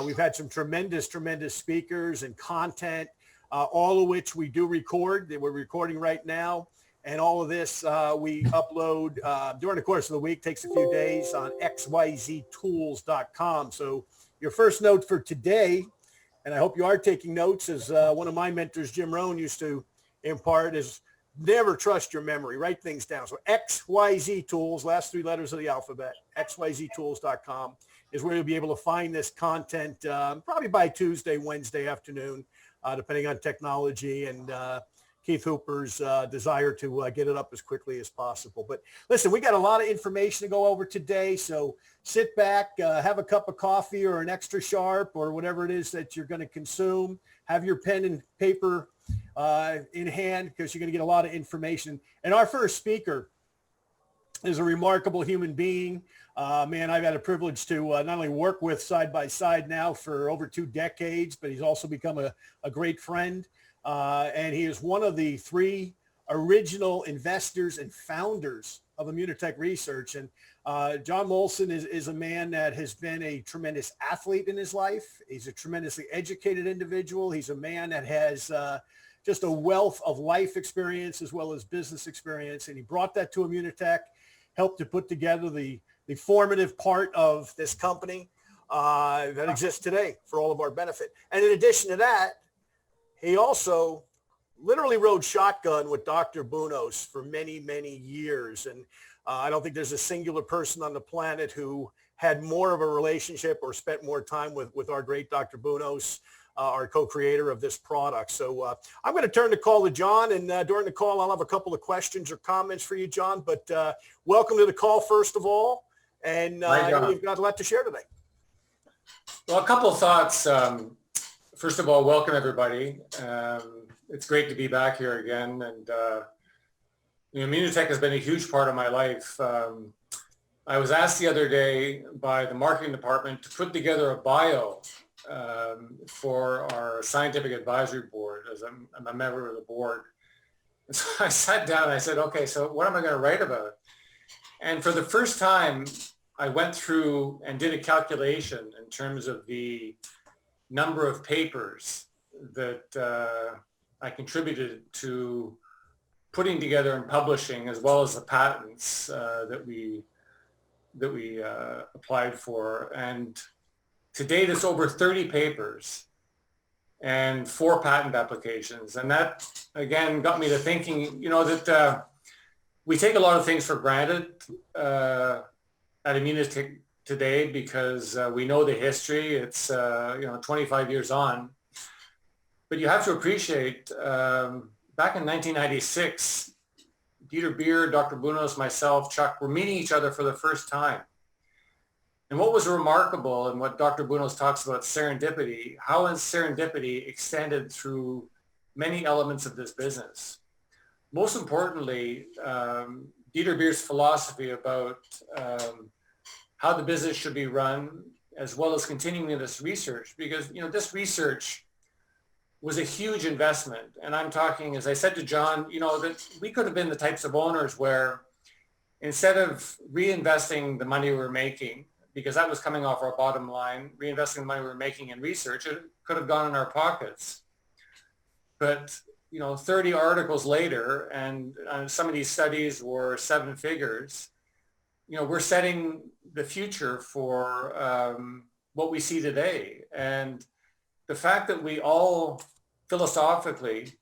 We've had some tremendous speakers and content, all of which we do record. We're recording right now. And all of this we upload during the course of the week, takes a few days on xyztools.com. So your first note for today, and I hope you are taking notes, as one of my mentors, Jim Rohn, used to impart, is never trust your memory. Write things down. So XYZ Tools, last three letters of the alphabet, xyztools.com is where you'll be able to find this content probably by Tuesday, Wednesday afternoon, depending on technology and Keith Hooper's desire to get it up as quickly as possible. But listen, we got a lot of information to go over today. So sit back, have a cup of coffee or an extra sharp or whatever it is that you're going to consume. Have your pen and paper in hand, because you're going to get a lot of information. And our first speaker is a remarkable human being. Man, I've had a privilege to not only work with side by side now for over 2 decades, but he's also become a great friend. And he is one of the 3 original investors and founders of Immunotech Research. And John Molson is a man that has been a tremendous athlete in his life. He's a tremendously educated individual. He's a man that has just a wealth of life experience as well as business experience. And he brought that to Immunotech, helped to put together the formative part of this company that exists today for all of our benefit. And in addition to that, he also literally rode shotgun with Dr. Bunos for many, many years. And I don't think there's a singular person on the planet who had more of a relationship or spent more time with our great Dr. Bunos, our co-creator of this product. So I'm going to turn the call to John, and during the call, I'll have a couple of questions or comments for you, John. But welcome to the call, first of all. And you've got a lot to share today. Well, a couple of thoughts. First of all, welcome everybody. It's great to be back here again. And Immunotech has been a huge part of my life. I was asked the other day by the marketing department to put together a bio for our scientific advisory board, as I'm a member of the board. And so I sat down and I said, okay, so what am I going to write about? And for the first time, I went through and did a calculation in terms of the number of papers that I contributed to putting together and publishing, as well as the patents that we applied for. And to date, it's over 30 papers and 4 patent applications. And that, again, got me to thinking, that we take a lot of things for granted at Immunotech today because we know the history. It's 25 years on, but you have to appreciate back in 1996, Dieter Beer, Dr. Bunos, myself, Chuck were meeting each other for the first time. And what was remarkable, and what Dr. Bunos talks about, serendipity, how has serendipity extended through many elements of this business? Most importantly, Dieter Beer's philosophy about how the business should be run, as well as continuing this research, because this research was a huge investment. And I'm talking, as I said to John, that we could have been the types of owners where instead of reinvesting the money we were making, because that was coming off our bottom line, reinvesting the money we were making in research, it could have gone in our pockets. But 30 articles later, and some of these studies were 7 figures, we're setting the future for what we see today. And the fact that we all philosophically,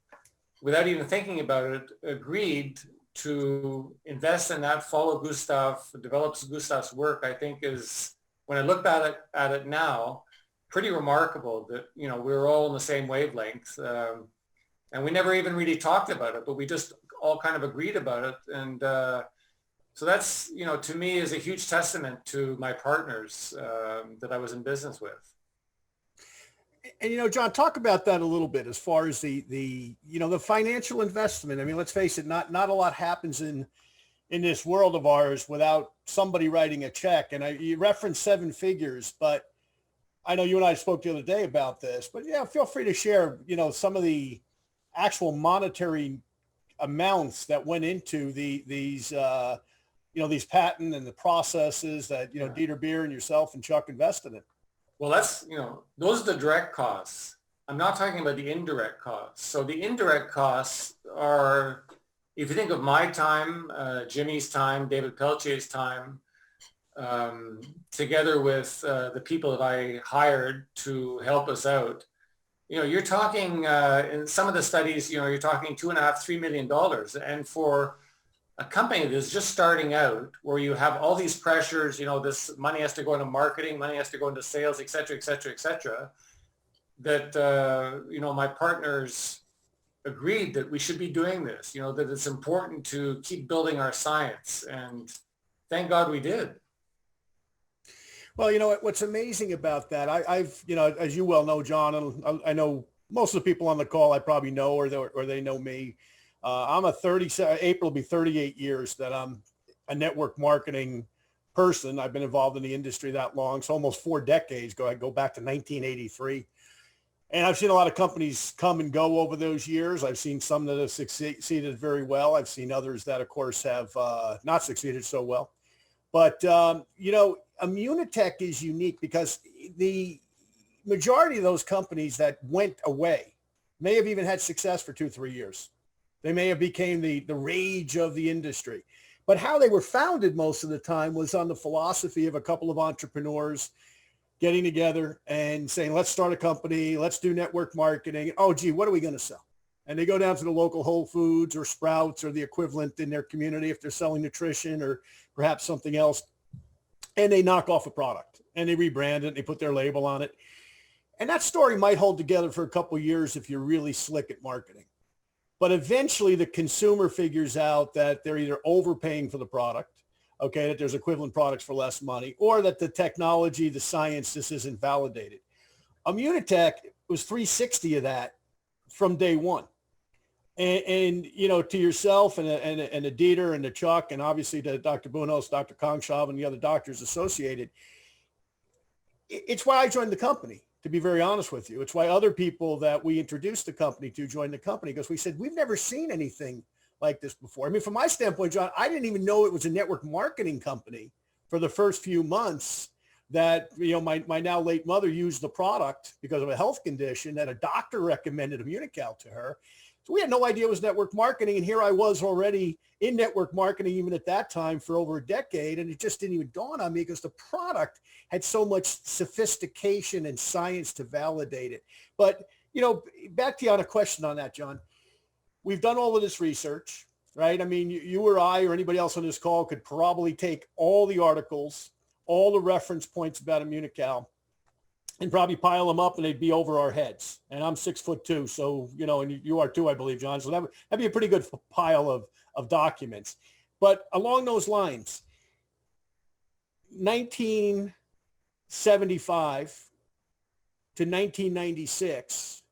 without even thinking about it, agreed to invest in that, follow Gustav, develop Gustav's work, I think is, when I look at it now, pretty remarkable that, we're all on the same wavelength. And we never even really talked about it, but we just all kind of agreed about it. And so that's, to me, is a huge testament to my partners that I was in business with. And, John, talk about that a little bit as far as the financial investment. I mean, let's face it, not a lot happens in this world of ours without somebody writing a check. And you referenced 7 figures, but I know you and I spoke the other day about this, but yeah, feel free to share, some of the actual monetary amounts that went into these patent and the processes that, Dieter Beer and yourself and Chuck invested in. Well, those are the direct costs. I'm not talking about the indirect costs. So the indirect costs are, if you think of my time, Jimmy's time, David Peltier's time, together with the people that I hired to help us out, you're talking in some of the studies, you're talking $2.5–3 million. And for a company that's just starting out, where you have all these pressures, this money has to go into marketing, money has to go into sales, et cetera, et cetera, et cetera, that, my partners agreed that we should be doing this, that it's important to keep building our science. And thank God we did. Well, what's amazing about that, I've, as you well know, John, and I know most of the people on the call I probably know, or they know me. I'm April will be 38 years that I'm a network marketing person. I've been involved in the industry that long. So almost 4 decades I go back to 1983. And I've seen a lot of companies come and go over those years. I've seen some that have succeeded very well. I've seen others that, of course, have not succeeded so well. But, Immunotech is unique because the majority of those companies that went away may have even had success for 2-3 years. They may have became the rage of the industry. But how they were founded most of the time was on the philosophy of a couple of entrepreneurs getting together and saying, let's start a company, let's do network marketing. Oh, gee, what are we going to sell? And they go down to the local Whole Foods or Sprouts or the equivalent in their community if they're selling nutrition or perhaps something else. And they knock off a product and they rebrand it. They put their label on it. And that story might hold together for a couple of years if you're really slick at marketing. But eventually the consumer figures out that they're either overpaying for the product, okay, that there's equivalent products for less money, or that the technology, the science, this isn't validated. Immunotech was 360 of that from day one. And to yourself and a Dieter and the Chuck, and obviously to Dr. Bunos, Dr. Kongshav, and the other doctors associated, it's why I joined the company, to be very honest with you. It's why other people that we introduced the company to joined the company, because we said, we've never seen anything like this before. I mean, from my standpoint, John, I didn't even know it was a network marketing company for the first few months that, my now late mother used the product because of a health condition that a doctor recommended Immunical to her. So we had no idea it was network marketing. And here I was already in network marketing, even at that time, for over a decade. And it just didn't even dawn on me because the product had so much sophistication and science to validate it. But, back to you on a question on that, John. We've done all of this research, right? I mean, you or I or anybody else on this call could probably take all the articles, all the reference points about Immunical, and probably pile them up and they'd be over our heads. And I'm 6'2", so, and you are too, I believe, John. So that'd be a pretty good pile of documents. But along those lines, 1975 to 1996,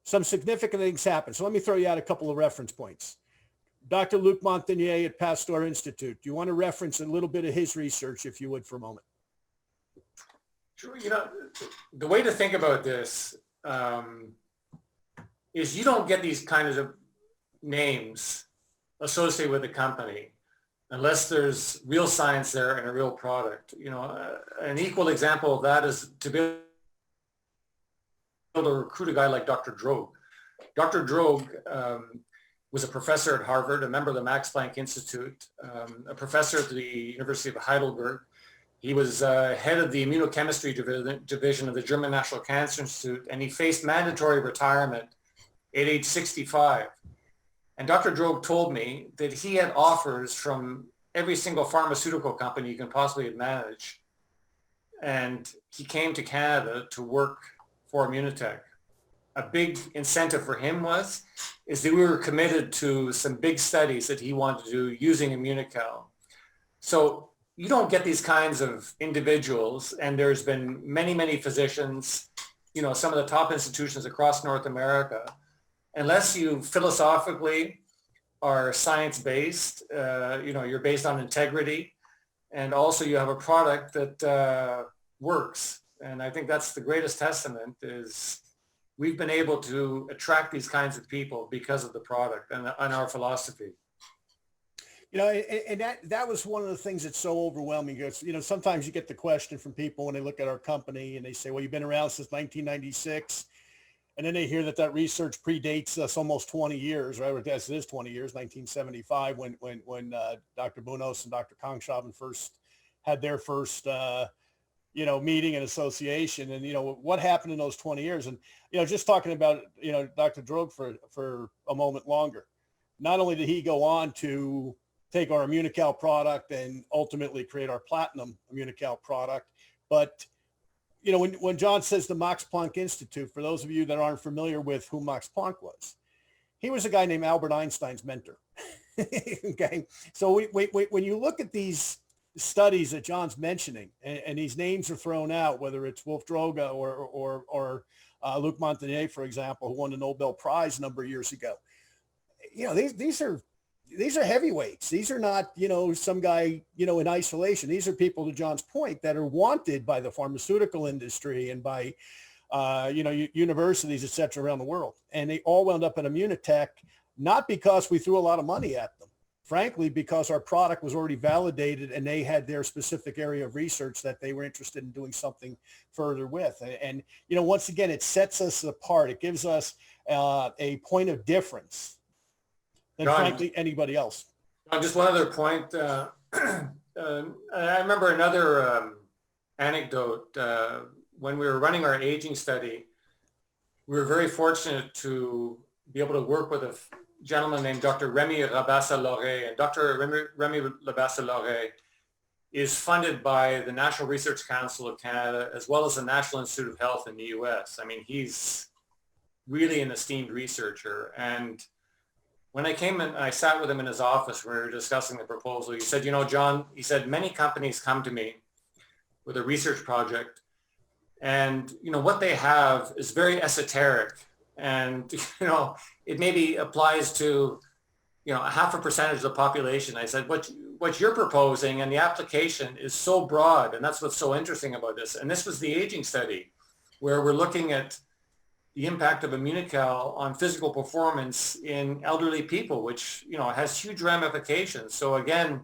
some significant things happened. So let me throw you out a couple of reference points. Dr. Luc Montagnier at Pasteur Institute. Do you want to reference a little bit of his research, if you would, for a moment? Sure. The way to think about this is you don't get these kinds of names associated with a company unless there's real science there and a real product. An equal example of that is to be able to recruit a guy like Dr. Droog. Dr. Droog was a professor at Harvard, a member of the Max Planck Institute, a professor at the University of Heidelberg. He was head of the immunochemistry division of the German National Cancer Institute, and he faced mandatory retirement at age 65. And Dr. Droog told me that he had offers from every single pharmaceutical company you can possibly manage. And he came to Canada to work for Immunotech. A big incentive for him is that we were committed to some big studies that he wanted to do using Immunical. So you don't get these kinds of individuals, and there's been many, many physicians, some of the top institutions across North America, unless you philosophically are science-based, you're based on integrity, and also you have a product that works. And I think that's the greatest testament is we've been able to attract these kinds of people because of the product and our philosophy. You know, and that was one of the things that's so overwhelming. Because, you know, sometimes you get the question from people when they look at our company and they say, well, you've been around since 1996. And then they hear that research predates us almost 20 years, right? Yes, it is 20 years, 1975, when Dr. Bunos and Dr. Kongshaven first had their first, meeting and association. And, you know, what happened in those 20 years? And, you know, just talking about, you know, Dr. Droog for a moment longer. Not only did he go on to take our Immunical product and ultimately create our Platinum Immunical product, but you know, when John says the Max Planck Institute, for those of you that aren't familiar with who Max Planck was, he was a guy named Albert Einstein's mentor. Okay. So when you look at these studies that John's mentioning, and these names are thrown out, whether it's Wolf Droga or Luc Montagnier, for example, who won the Nobel Prize a number of years ago, you know, these are heavyweights. These are not, you know, some guy, you know, in isolation. These are people, to John's point, that are wanted by the pharmaceutical industry and by, universities, et cetera, around the world. And they all wound up at Immunotech, not because we threw a lot of money at them, frankly, because our product was already validated and they had their specific area of research that they were interested in doing something further with. And you know, once again, it sets us apart. It gives us a point of difference than John, frankly anybody else. Just one other point. I remember another anecdote. When we were running our aging study, we were very fortunate to be able to work with a gentleman named Dr. Remy Rabassa-Lauret. And Dr. Remy Rabassa-Lauret is funded by the National Research Council of Canada, as well as the National Institute of Health in the US. I mean, he's really an esteemed researcher. And when I came in, I sat with him in his office. We were discussing the proposal. He said, you know, John, he said, many companies come to me with a research project, and, you know, what they have is very esoteric. And, you know, it maybe applies to, you know, 0.5% of the population. I said, what you're proposing and the application is so broad. And that's what's so interesting about this. And this was the aging study, where we're looking at the impact of Immunical on physical performance in elderly people, which, you know, has huge ramifications. So again,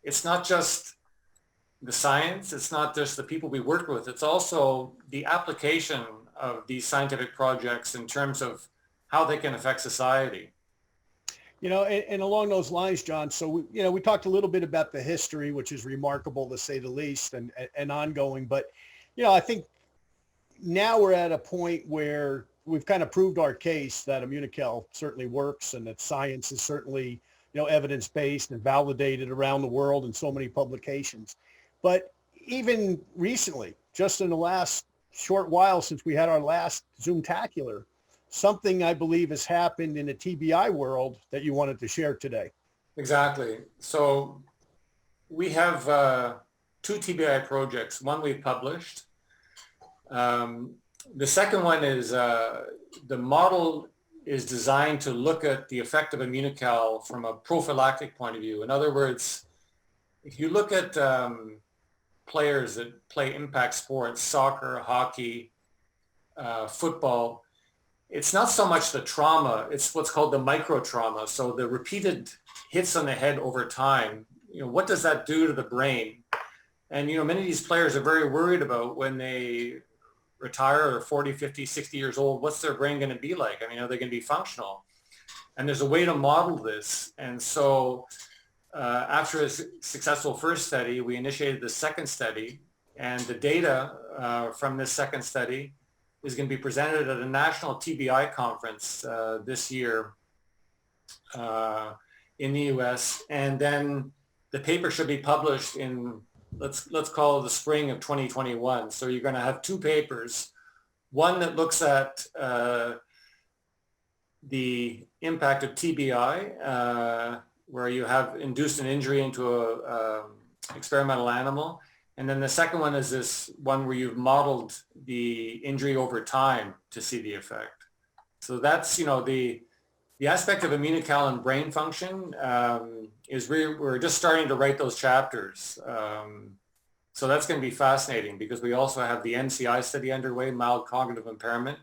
it's not just the science, it's not just the people we work with, it's also the application of these scientific projects in terms of how they can affect society. You know, and along those lines, John, so, we talked a little bit about the history, which is remarkable to say the least, and ongoing, but, you know, I think now we're at a point where we've kind of proved our case that Immunical certainly works, and that science is certainly, you know, evidence-based and validated around the world in so many publications. But even recently, just in the last short while since we had our last Zoomtacular, something I believe has happened in the TBI world that you wanted to share today. Exactly. So we have 2 TBI projects. One we've published. The second one is the model is designed to look at the effect of Immunical from a prophylactic point of view. In other words, if you look at players that play impact sports, soccer, hockey, football, it's not so much the trauma, it's what's called the micro trauma. So the repeated hits on the head over time, you know, what does that do to the brain? And, you know, many of these players are very worried about when they retire or 40, 50, 60 years old, what's their brain going to be like? I mean, are they going to be functional? And there's a way to model this. And so after a successful first study, we initiated the second study, and the data from this second study is going to be presented at a national TBI conference this year in the US. And then the paper should be published in, let's call it the spring of 2021. So you're going to have 2 papers, one that looks at the impact of TBI, where you have induced an injury into a experimental animal. And then the second one is this one where you've modeled the injury over time to see the effect. So that's, you know, the aspect of Immunical and brain function is we're just starting to write those chapters. So that's going to be fascinating, because we also have the NCI study underway, mild cognitive impairment.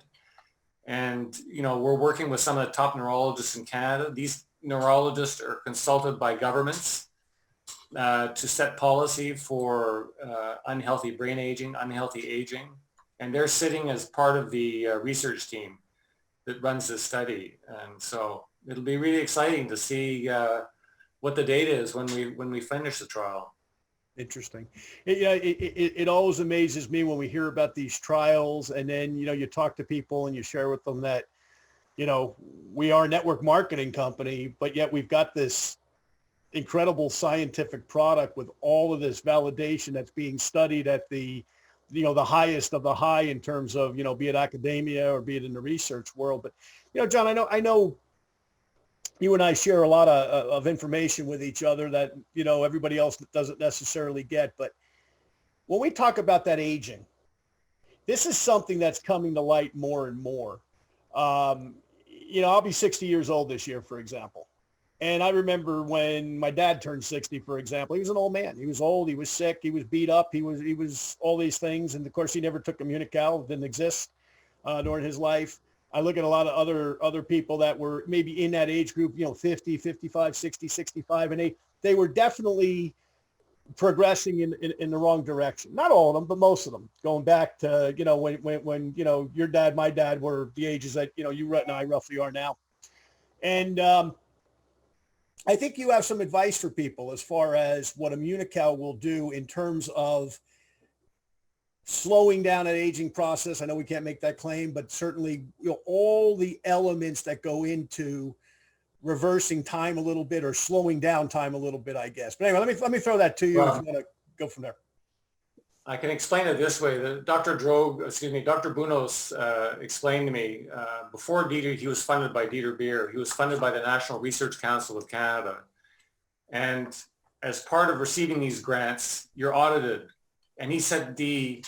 And, you know, we're working with some of the top neurologists in Canada. These neurologists are consulted by governments to set policy for unhealthy brain aging, unhealthy aging. And they're sitting as part of the research team that runs this study. And so it'll be really exciting to see what the data is when we finish the trial. Interesting. It always amazes me when we hear about these trials, and then, you talk to people and you share with them that, we are a network marketing company, but yet we've got this incredible scientific product with all of this validation that's being studied at the highest of the high in terms of, be it academia or be it in the research world. But, John, I know you and I share a lot of information with each other that, everybody else doesn't necessarily get. But when we talk about that aging, this is something that's coming to light more and more. I'll be 60 years old this year, for example. And I remember when my dad turned 60, for example. He was an old man. He was old. He was sick. He was beat up. He was all these things. And of course, he never took Immunocal. It didn't exist during his life. I look at a lot of other people that were maybe in that age group, 50, 55, 60, 65, and they were definitely progressing in the wrong direction. Not all of them, but most of them. Going back to, when your dad, my dad were the ages that, you and I roughly are now. And I think you have some advice for people as far as what Immunocal will do in terms of slowing down an aging process. I know we can't make that claim, but certainly, all the elements that go into reversing time a little bit or slowing down time a little bit, I guess. But anyway, let me throw that to you if you want to go from there. I can explain it this way. Dr. Bunos explained to me before Dieter, he was funded by Dieter Beer. He was funded by the National Research Council of Canada. And as part of receiving these grants, you're audited. And he said the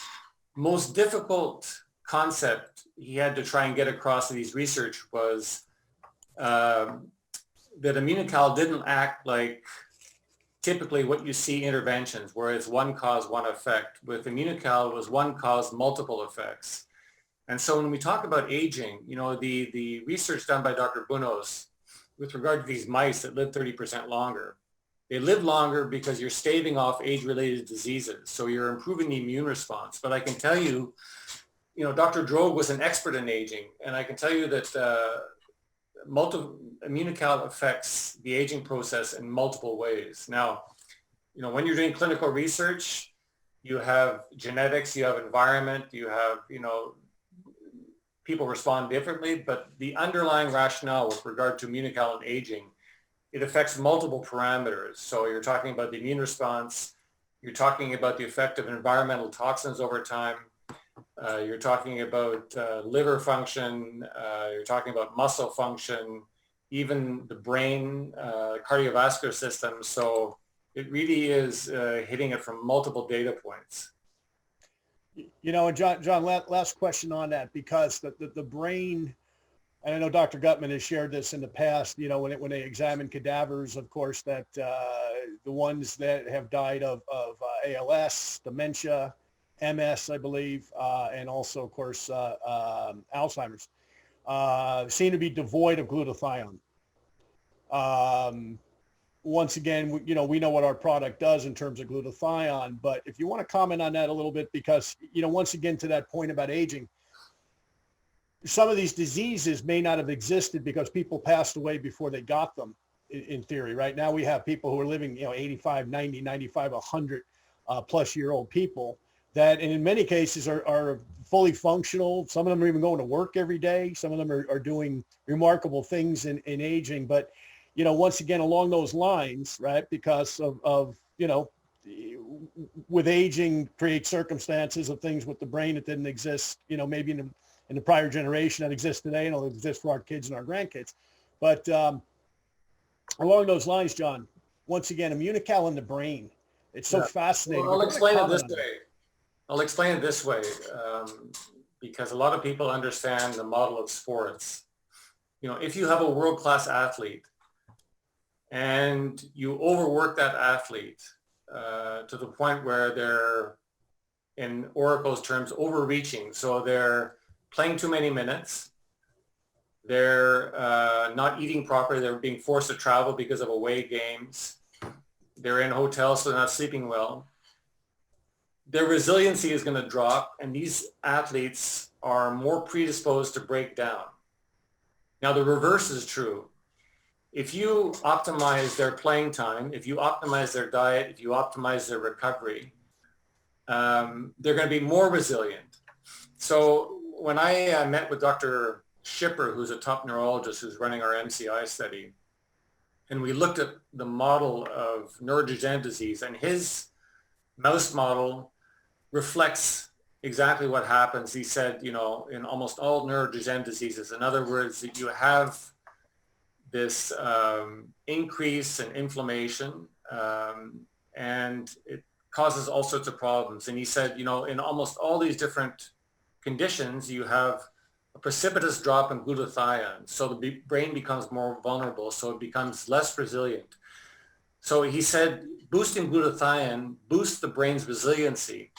most difficult concept he had to try and get across to these research was that Immunocal didn't act like typically what you see interventions, where it's one cause, one effect. With Immunocal, it was one cause, multiple effects. And so when we talk about aging, the research done by Dr. Bunos with regard to these mice that live 30% longer, they live longer because you're staving off age-related diseases. So you're improving the immune response. But I can tell you, Dr. Droog was an expert in aging. And I can tell you that Immunocal affects the aging process in multiple ways. Now, when you're doing clinical research, you have genetics, you have environment, you have, people respond differently, but the underlying rationale with regard to Immunocal and aging, it affects multiple parameters. So you're talking about the immune response, you're talking about the effect of environmental toxins over time, you're talking about liver function, you're talking about muscle function, even the brain, cardiovascular system. So it really is hitting it from multiple data points. And John, last question on that, because the brain, and I know Dr. Gutman has shared this in the past, when they examine cadavers, of course, that the ones that have died of ALS, dementia, MS, I believe, and also, of course, Alzheimer's, seem to be devoid of glutathione. Once again, we know what our product does in terms of glutathione, but if you want to comment on that a little bit, because, once again, to that point about aging, some of these diseases may not have existed because people passed away before they got them, in theory. Right now we have people who are living, 85, 90, 95, 100 plus year old people that, and in many cases are fully functional. Some of them are even going to work every day. Some of them are doing remarkable things in aging. But, once again, along those lines, right, because of with aging creates circumstances of things with the brain that didn't exist, maybe in the prior generation that exists today, and it'll exist for our kids and our grandkids. But along those lines, John, once again, Immunocal in the brain, it's so fascinating. Well, I'll explain it this way, because a lot of people understand the model of sports. If you have a world-class athlete and you overwork that athlete to the point where they're, in Oracle's terms, overreaching, so they're playing too many minutes, They're not eating properly. They're being forced to travel because of away games. They're in hotels, so they're not sleeping well. Their resiliency is going to drop, and these athletes are more predisposed to break down. Now, the reverse is true. If you optimize their playing time, if you optimize their diet, if you optimize their recovery, they're going to be more resilient. So when I met with Dr. Schipper, who's a top neurologist who's running our MCI study, and we looked at the model of neurodegenerative disease, and his mouse model reflects exactly what happens. He said, you know, in almost all neurodegenerative diseases, in other words, that you have this increase in inflammation, and it causes all sorts of problems. And he said, you know, in almost all these different conditions, you have a precipitous drop in glutathione. So the brain becomes more vulnerable, so it becomes less resilient. So he said, boosting glutathione boosts the brain's resiliency.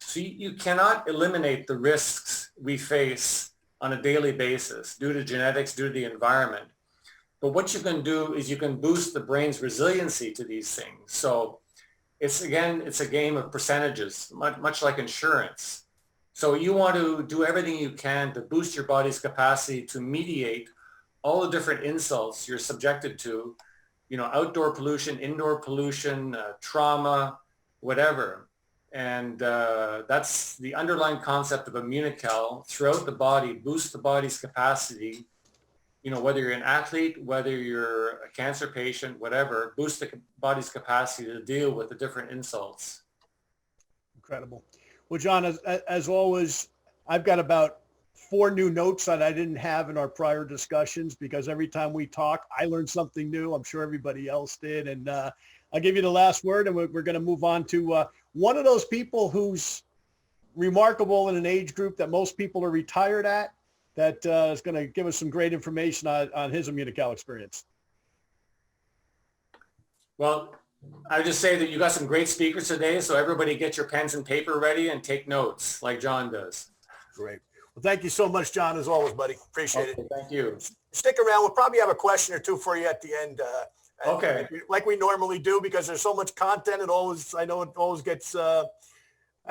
So you cannot eliminate the risks we face on a daily basis due to genetics, due to the environment. But what you can do is you can boost the brain's resiliency to these things. So it's a game of percentages, much like insurance. So you want to do everything you can to boost your body's capacity to mediate all the different insults you're subjected to, you know, outdoor pollution, indoor pollution, trauma, whatever. And that's the underlying concept of Immunocal throughout the body, boost the body's capacity, you know, whether you're an athlete, whether you're a cancer patient, whatever, boost the body's capacity to deal with the different insults. Incredible. Well, John, as always, I've got about 4 new notes that I didn't have in our prior discussions, because every time we talk, I learned something new. I'm sure everybody else did. And I'll give you the last word, and we're going to move on to one of those people who's remarkable in an age group that most people are retired at, that is going to give us some great information on his Immunocal experience. Well, I would just say that you got some great speakers today, so everybody get your pens and paper ready and take notes like John does. Great. Well, thank you so much, John, as always, buddy. Appreciate it. Thank you. Stick around. We'll probably have a question or two for you at the end. Okay. Like we normally do, because there's so much content. I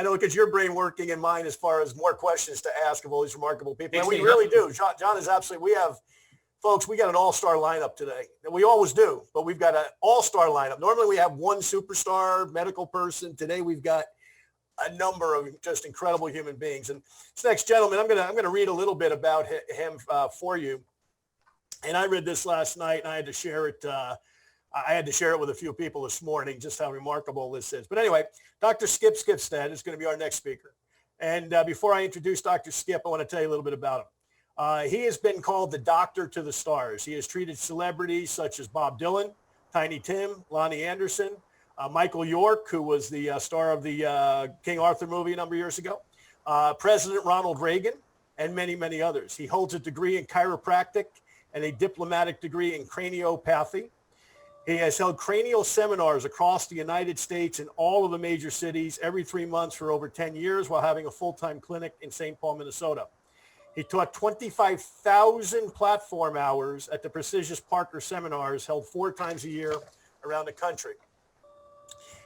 know it gets your brain working and mine as far as more questions to ask of all these remarkable people. And we really do. John is absolutely, we got an all-star lineup today. We always do, but we've got an all-star lineup. Normally we have one superstar medical person. Today we've got a number of just incredible human beings. And this next gentleman, I'm going to read a little bit about him for you. And I read this last night, and I had to share it. I had to share it with a few people this morning, just how remarkable this is. But anyway, Dr. Skip Skipstad is going to be our next speaker. And before I introduce Dr. Skip, I want to tell you a little bit about him. He has been called the doctor to the stars. He has treated celebrities such as Bob Dylan, Tiny Tim, Lonnie Anderson, Michael York, who was the star of the King Arthur movie a number of years ago, President Ronald Reagan, and many, many others. He holds a degree in chiropractic and a diplomatic degree in craniopathy. He has held cranial seminars across the United States in all of the major cities every 3 months for over 10 years, while having a full-time clinic in St. Paul, Minnesota. He taught 25,000 platform hours at the prestigious Parker seminars held 4 times a year around the country.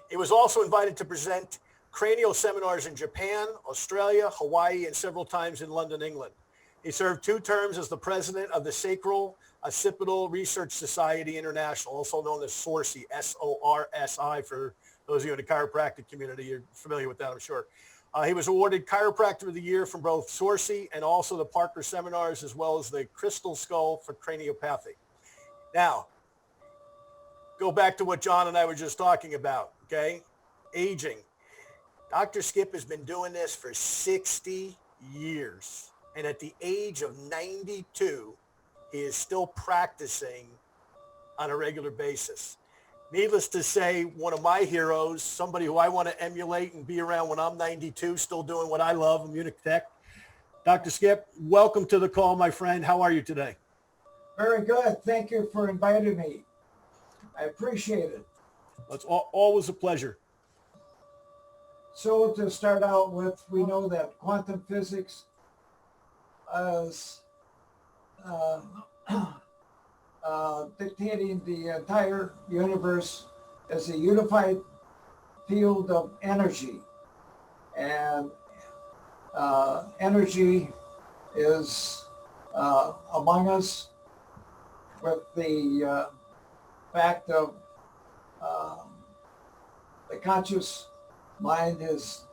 He was also invited to present cranial seminars in Japan, Australia, Hawaii, and several times in London, England. He served 2 terms as the president of the Sacral Occipital Research Society International, also known as SORSI, S-O-R-S-I, for those of you in the chiropractic community. You're familiar with that, I'm sure. He was awarded Chiropractor of the Year from both SORSI and also the Parker Seminars, as well as the Crystal Skull for craniopathy. Now, go back to what John and I were just talking about, okay? Aging. Dr. Skip has been doing this for 60 years. And at the age of 92, he is still practicing on a regular basis. Needless to say, one of my heroes, somebody who I want to emulate and be around when I'm 92, still doing what I love, Immunotech. Dr. Skip, welcome to the call, my friend. How are you today? Very good. Thank you for inviting me. I appreciate it. It's always a pleasure. So to start out with, we know that quantum physics is uh, dictating the entire universe as a unified field of energy. And energy is among us with the fact of the conscious mind is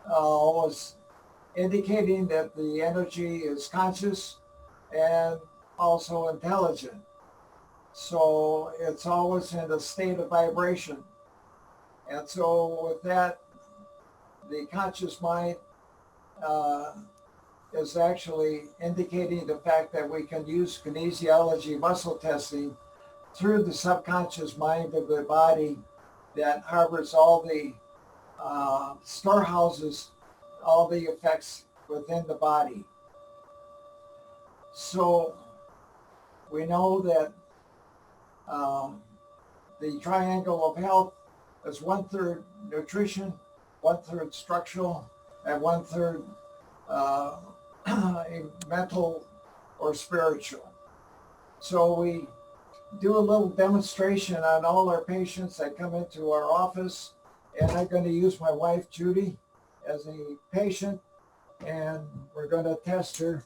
always indicating that the energy is conscious and also intelligent. So it's always in a state of vibration. And so with that, the conscious mind is actually indicating the fact that we can use kinesiology muscle testing through the subconscious mind of the body that harbors all the storehouses, all the effects within the body. So we know that the triangle of health is 1/3 nutrition, 1/3 structural, and 1/3 mental or spiritual. So we do a little demonstration on all our patients that come into our office, and I'm going to use my wife Judy as a patient, and we're going to test her,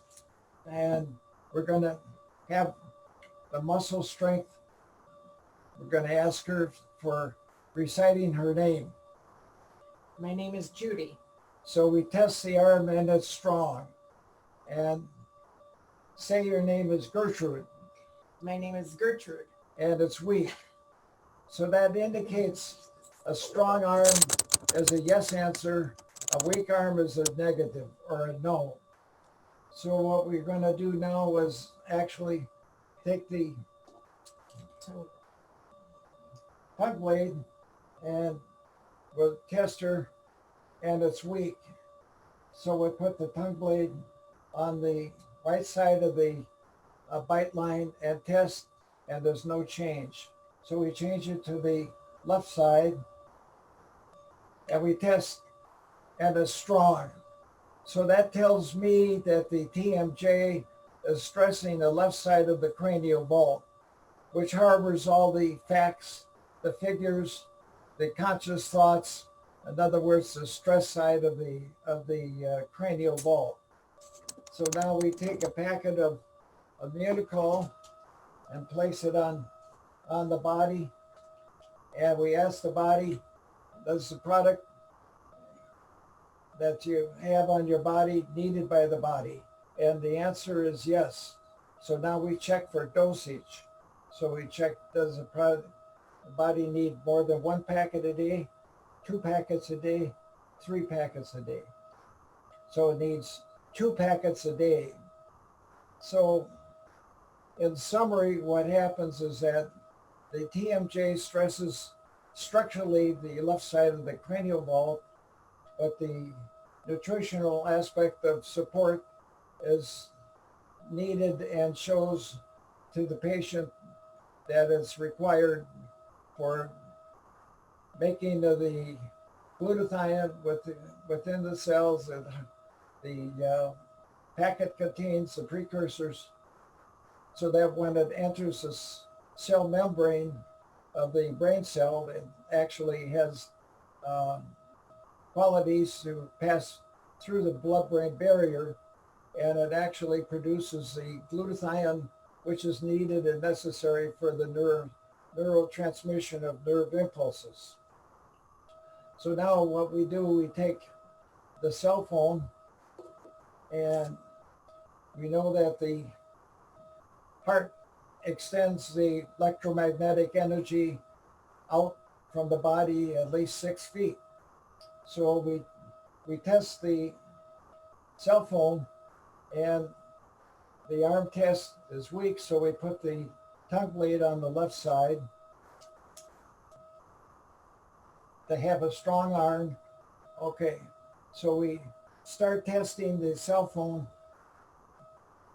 and we're going to have the muscle strength. We're going to ask her for reciting her name. My name is Judy. So we test the arm and it's strong. And say your name is Gertrude. My name is Gertrude. And it's weak. So that indicates a strong arm as a yes answer, a weak arm is a negative or a no. So what we're going to do now is actually take the tug blade and we'll test her, and it's weak. So we put the tongue blade on the right side of the bite line and test, and there's no change. So we change it to the left side and we test, and it's strong. So that tells me that the TMJ is stressing the left side of the cranial vault, which harbors all the facts, the figures, the conscious thoughts. In other words, the stress side of the cranial vault. So now we take a packet of Immunicol and place it on the body, and we ask the body, does the product that you have on your body needed by the body? And the answer is yes. So now we check for dosage. So we check, does the body need more than 1 packet a day, 2 packets a day, 3 packets a day? So it needs 2 packets a day. So in summary, what happens is that the TMJ stresses structurally the left side of the cranial vault, but the nutritional aspect of support is needed and shows to the patient that it's required for making of the glutathione within the cells. And the packet contains the precursors so that when it enters the cell membrane of the brain cell, it actually has qualities to pass through the blood-brain barrier, and it actually produces the glutathione, which is needed and necessary for the neurotransmission of nerve impulses. So now what we do, we take the cell phone, and we know that the heart extends the electromagnetic energy out from the body at least 6 feet. So we test the cell phone, and the arm test is weak, so we put the tongue blade on the left side to have a strong arm. Okay, so we start testing the cell phone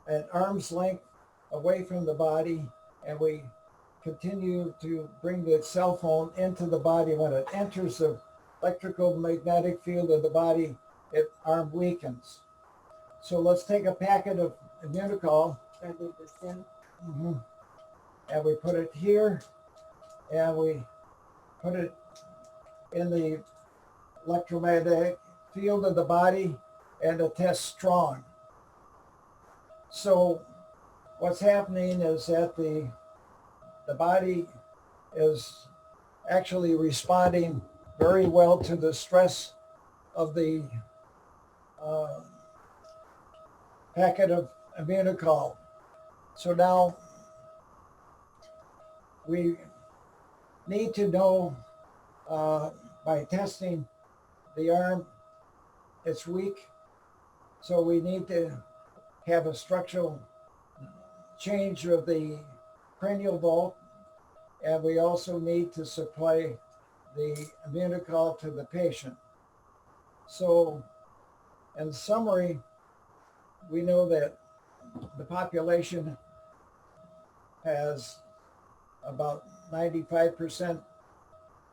at arm's length away from the body, and we continue to bring the cell phone into the body. When it enters the electrical magnetic field of the body, arm weakens. So let's take a packet of Immunicol Should I leave this in? Mhm. And we put it here, and we put it in the electromagnetic field of the body, and the test strong. So what's happening is that the body is actually responding very well to the stress of the uh, packet of immunocal. So now we need to know by testing the arm, it's weak. So we need to have a structural change of the cranial vault, and we also need to supply the immunocal to the patient. So in summary, we know that the population has about 95%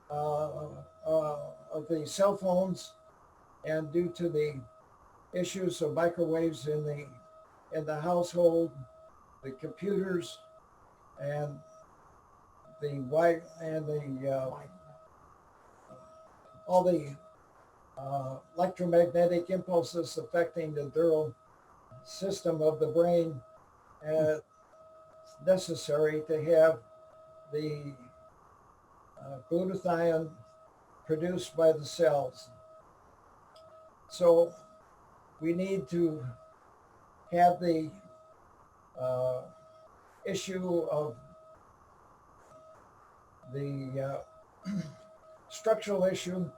of the cell phones, and due to the issues of microwaves in the household, the computers, and the all the electromagnetic impulses affecting the neural system of the brain, it's necessary to have the glutathione produced by the cells. So we need to have the issue of the structural issue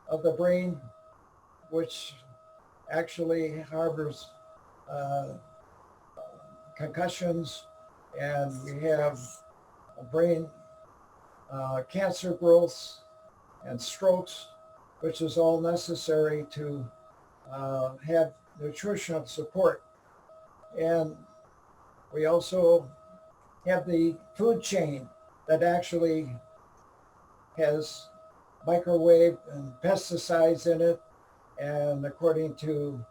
of the brain, which actually harbors concussions, and we have brain cancer growths and strokes, which is all necessary to have nutritional support. And we also have the food chain that actually has microwave and pesticides in it. And according to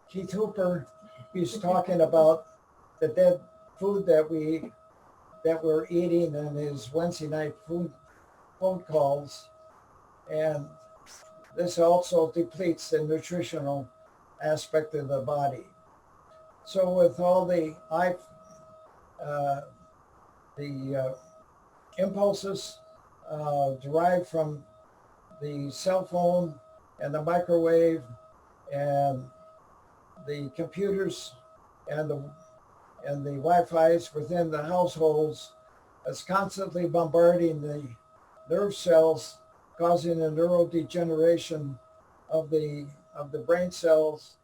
Keith Hooper, he's talking about the dead food that we're eating in his Wednesday night phone calls, and this also depletes the nutritional aspect of the body. So with all the impulses derived from the cell phone and the microwave and the computers and the Wi-Fi's within the households, is constantly bombarding the nerve cells, causing a neurodegeneration of the brain cells,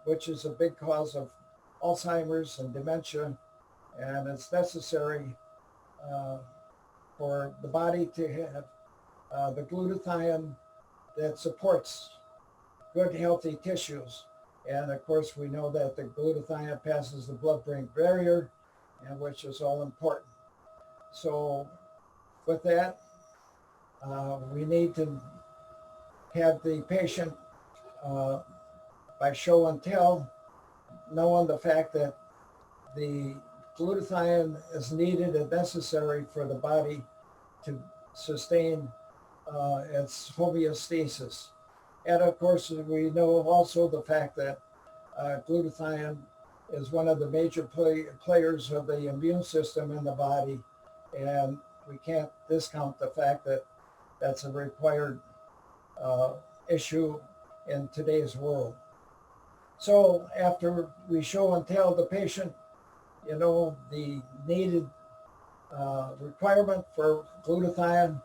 which is a big cause of Alzheimer's and dementia. And it's necessary for the body to have the glutathione that supports good, healthy tissues. And of course, we know that the glutathione passes the blood-brain barrier, and which is all important. So with that, we need to have the patient, by show and tell, knowing the fact that the glutathione is needed and necessary for the body to sustain its homeostasis. And of course, we know also the fact that glutathione is one of the major players of the immune system in the body, and we can't discount the fact that that's a required issue in today's world. So after we show and tell the patient, the needed requirement for glutathione,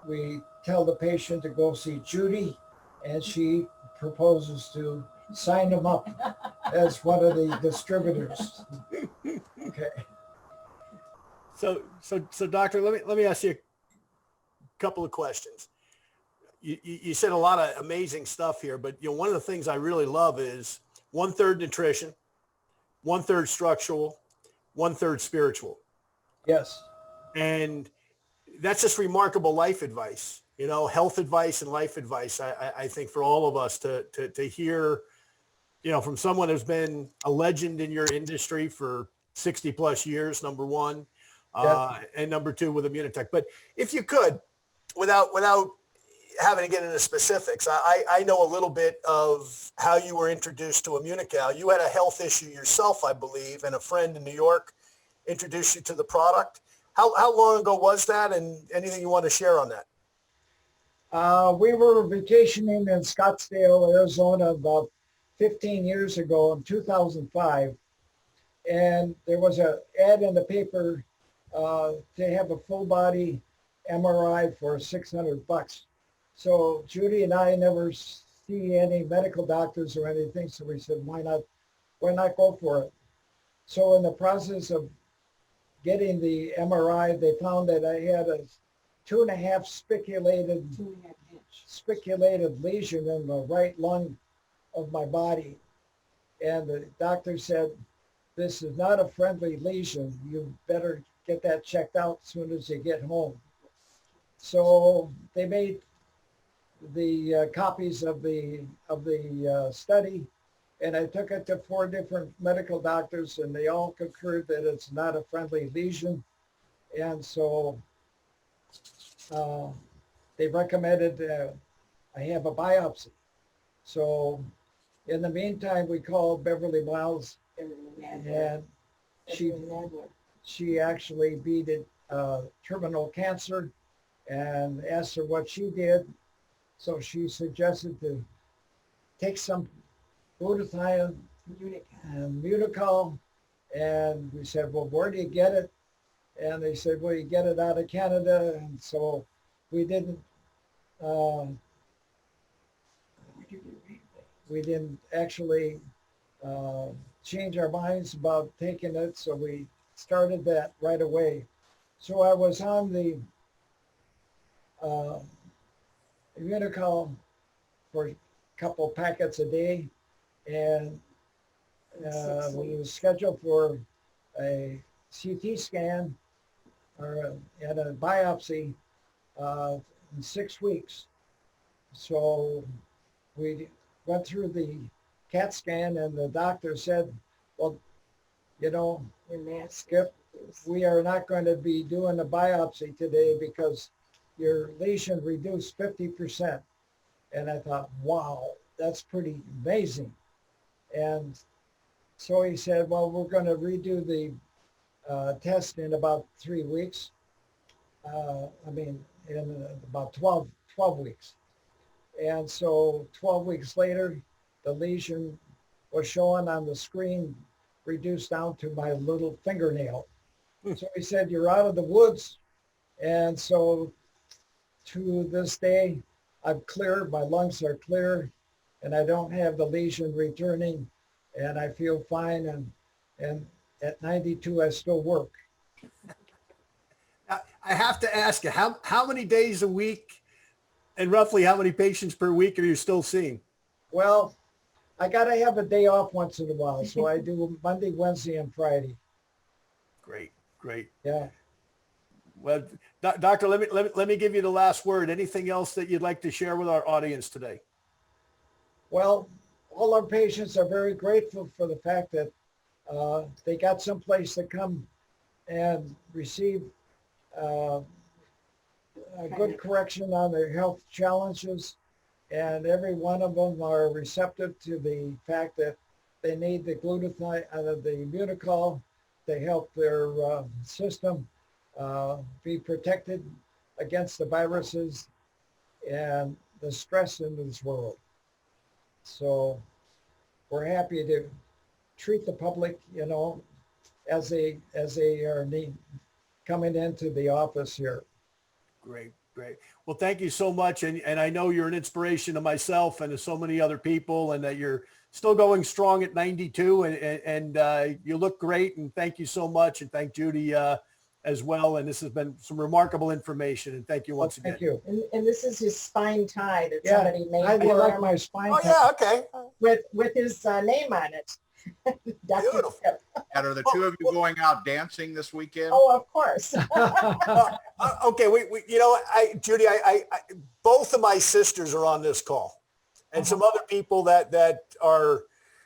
we tell the patient to go see Judy, and she proposes to sign him up as one of the distributors. Okay. So doctor, let me ask you a couple of questions. You said a lot of amazing stuff here, but one of the things I really love is 1/3 nutrition, 1/3 structural, 1/3 spiritual. Yes. And that's just remarkable life advice, health advice and life advice. I think for all of us to hear, from someone who's been a legend in your industry for 60 plus years, number one, and number two with Immunotech. But if you could, without having to get into specifics, I know a little bit of how you were introduced to Immunical. You had a health issue yourself, I believe, and a friend in New York introduced you to the product. How long ago was that, and anything you want to share on that? We were vacationing in Scottsdale, Arizona about 15 years ago in 2005. And there was an ad in the paper to have a full body MRI for $600. So Judy and I never see any medical doctors or anything. So we said, why not go for it? So in the process of getting the MRI, they found that I had a 2.5 spiculated lesion in the right lung of my body. And the doctor said, this is not a friendly lesion. You better get that checked out as soon as you get home. So they made the copies of the study, and I took it to 4 different medical doctors, and they all concurred that it's not a friendly lesion. And so they recommended I have a biopsy. So in the meantime, we called Beverly Miles, and she actually beat it, terminal cancer, and asked her what she did. So she suggested to take some glutathione and Municol, and we said, well, where do you get it? And they said, well, you get it out of Canada. And so we didn't actually change our minds about taking it. So we started that right away. So I was on the Immunicol for a couple packets a day, and we was scheduled for a CT scan and a biopsy in 6 weeks. So we went through the CAT scan, and the doctor said, well, Skip, we are not going to be doing a biopsy today because your lesion reduced 50%. And I thought, wow, that's pretty amazing. And so he said, well, we're going to redo the test in about 3 weeks. In about 12 weeks. And so 12 weeks later, the lesion was showing on the screen, reduced down to my little fingernail. So he said, you're out of the woods. And so to this day, I'm clear, my lungs are clear, and I don't have the lesion returning, and I feel fine. And at 92, I still work. I have to ask you, how many days a week and roughly how many patients per week are you still seeing? Well, I got to have a day off once in a while. So I do Monday, Wednesday, and Friday. Great. Yeah. Well, doctor, let me give you the last word. Anything else that you'd like to share with our audience today? Well, all our patients are very grateful for the fact that they got someplace to come and receive a good correction on their health challenges. And every one of them are receptive to the fact that they need the glutathione, the Municol, to help their system be protected against the viruses and the stress in this world. So we're happy to treat the public, as they are coming into the office here. Great. Well, thank you so much. And I know you're an inspiration to myself and to so many other people, and that you're still going strong at 92, and you look great. And thank you so much. And thank Judy as well. And this has been some remarkable information. And thank you once again. Thank you. And this is his spine tie that Yeah, somebody made I for like him my spine. Oh, yeah. Okay. with his name on it. Dr. Beautiful. Skip. And are the two of you going out dancing this weekend? Oh, of course. Okay, you know, Judy, both of my sisters are on this call, and some other people that are,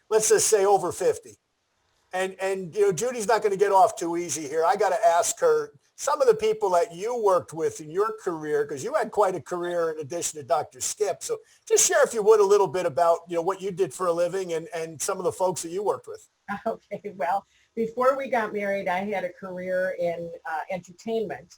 let's just say, over 50. And you know, Judy's not going to get off too easy here. I got to ask her some of the people that you worked with in your career, because you had quite a career in addition to Dr. Skip. So just share, if you would, a little bit about, you know, what you did for a living and some of the folks that you worked with. Okay, well, before we got married, I had a career in entertainment.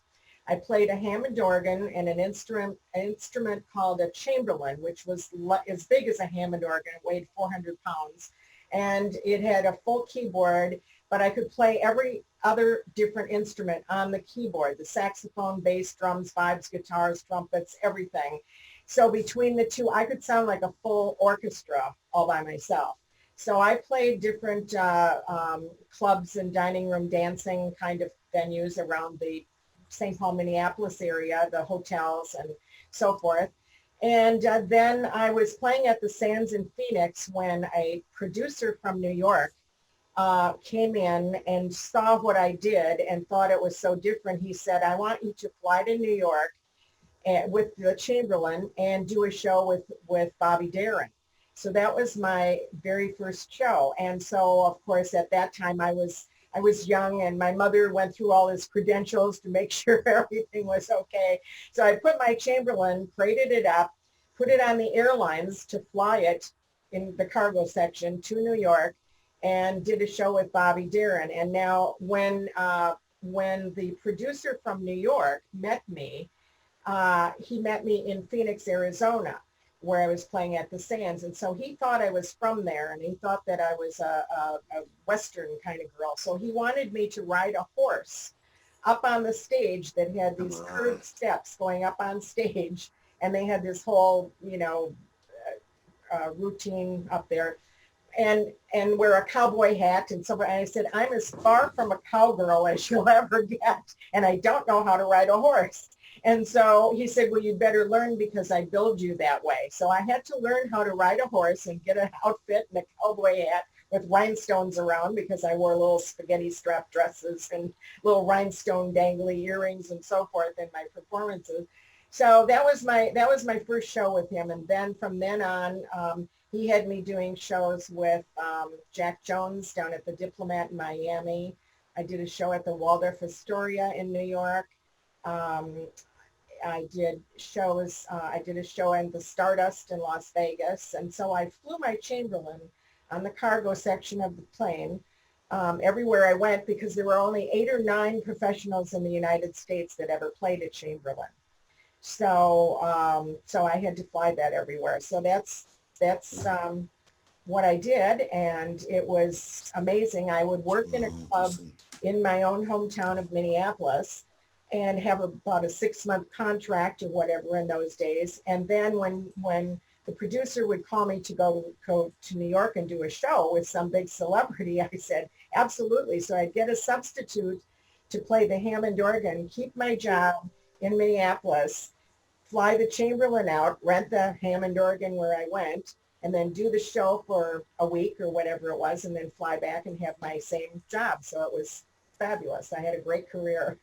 I played a Hammond organ and an instrument called a Chamberlin, which was as big as a Hammond organ. It weighed 400 pounds. And it had a full keyboard, but I could play every other different instrument on the keyboard, the saxophone, bass, drums, vibes, guitars, trumpets, everything. So between the two, I could sound like a full orchestra all by myself. So I played different clubs and dining room dancing kind of venues around the St. Paul, Minneapolis area, the hotels and so forth. And then I was playing at the Sands in Phoenix when a producer from New York came in and saw what I did and thought it was so different. He said, I want you to fly to New York with the Chamberlin and do a show with Bobby Darin. So that was my very first show. And so, of course, at that time I was young, and my mother went through all his credentials to make sure everything was okay. So I put my Chamberlin, crated it up, put it on the airlines to fly it in the cargo section to New York, and did a show with Bobby Darin. And now when the producer from New York met me, he met me in Phoenix, Arizona, where I was playing at the Sands. And so he thought I was from there, and he thought that I was a Western kind of girl. So he wanted me to ride a horse up on the stage that had these curved steps going up on stage. And they had this whole, you know, routine up there, and wear a cowboy hat. And so I said, I'm as far from a cowgirl as you'll ever get, and I don't know how to ride a horse. And so he said, well, you'd better learn because I build you that way. So I had to learn how to ride a horse and get an outfit and a cowboy hat with rhinestones around, because I wore little spaghetti strap dresses and little rhinestone dangly earrings and so forth in my performances. So that was my first show with him. And then from then on, he had me doing shows with Jack Jones down at the Diplomat in Miami. I did a show at the Waldorf Astoria in New York. I did shows. I did a show in the Stardust in Las Vegas. And so I flew my Chamberlin on the cargo section of the plane everywhere I went, because there were only 8 or 9 professionals in the United States that ever played a Chamberlin. So so I had to fly that everywhere. So that's what I did, and it was amazing. I would work in a club in my own hometown of Minneapolis and have about a 6-month contract or whatever in those days. And then when the producer would call me to go to New York and do a show with some big celebrity, I said, absolutely. So I'd get a substitute to play the Hammond organ, keep my job in Minneapolis, fly the Chamberlin out, rent the Hammond organ where I went, and then do the show for a week or whatever it was, and then fly back and have my same job. So it was fabulous. I had a great career.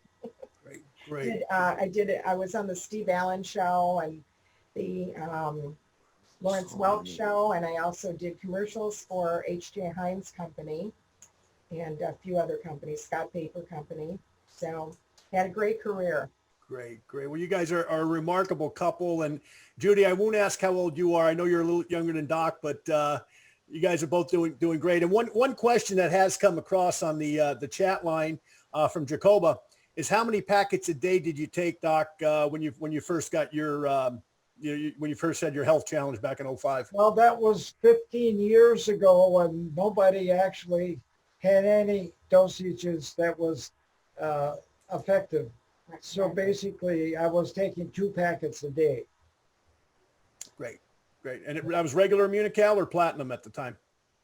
Great. I was on the Steve Allen show and the Lawrence Welk show, and I also did commercials for H.J. Heinz Company and a few other companies, Scott Paper Company. So had a great career. Great. Well, you guys are a remarkable couple. And Judy, I won't ask how old you are. I know you're a little younger than Doc, but you guys are both doing great. And one question that has come across on the chat line from Jacoba is, how many packets a day did you take, Doc, when you first got your when you first had your health challenge back in 2005? Well, that was 15 years ago when nobody actually had any dosages that was effective. So basically, I was taking 2 packets a day. Great. And that was regular Immunical or Platinum at the time?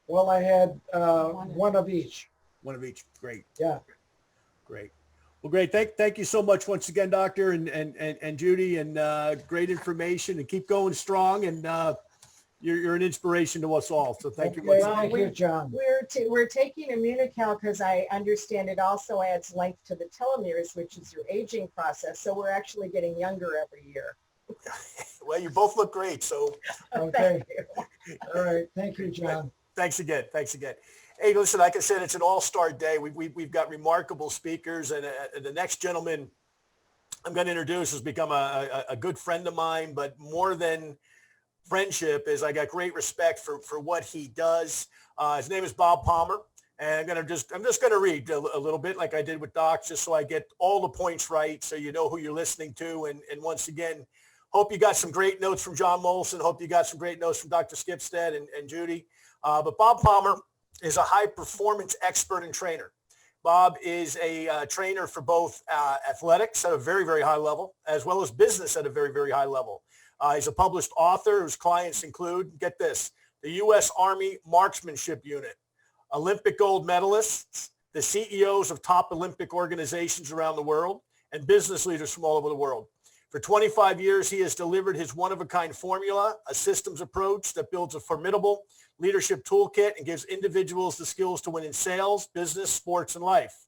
Well, I had one of each. One of each. Great. Yeah. Great. Well, great. Thank you so much once again, Doctor and Judy, and great information, and keep going strong. And you're an inspiration to us all. So thank you Okay, once Well, again. thank you, John. We're taking Immunical because I understand it also adds length to the telomeres, which is your aging process. So we're actually getting younger every year. Well, you both look great. So Okay, Thank you. all right, thank you, John. thanks again. Thanks again. Hey, listen, like I said, it's an all-star day. We've got remarkable speakers, and the next gentleman I'm going to introduce has become a good friend of mine, but more than friendship is I got great respect for what he does. His name is Bob Palmer. And I'm just going to read a little bit like I did with Doc, just so I get all the points right, so you know who you're listening to. And once again, hope you got some great notes from John Molson. Hope you got some great notes from Dr. Skipstead and Judy. But Bob Palmer is a high-performance expert and trainer. Bob is a trainer for both athletics at a very, very high level, as well as business at a very, very high level. He's a published author whose clients include, get this, the U.S. Army Marksmanship Unit, Olympic gold medalists, the CEOs of top Olympic organizations around the world, and business leaders from all over the world. For 25 years, he has delivered his one-of-a-kind formula, a systems approach that builds a formidable leadership toolkit and gives individuals the skills to win in sales, business, sports, and life.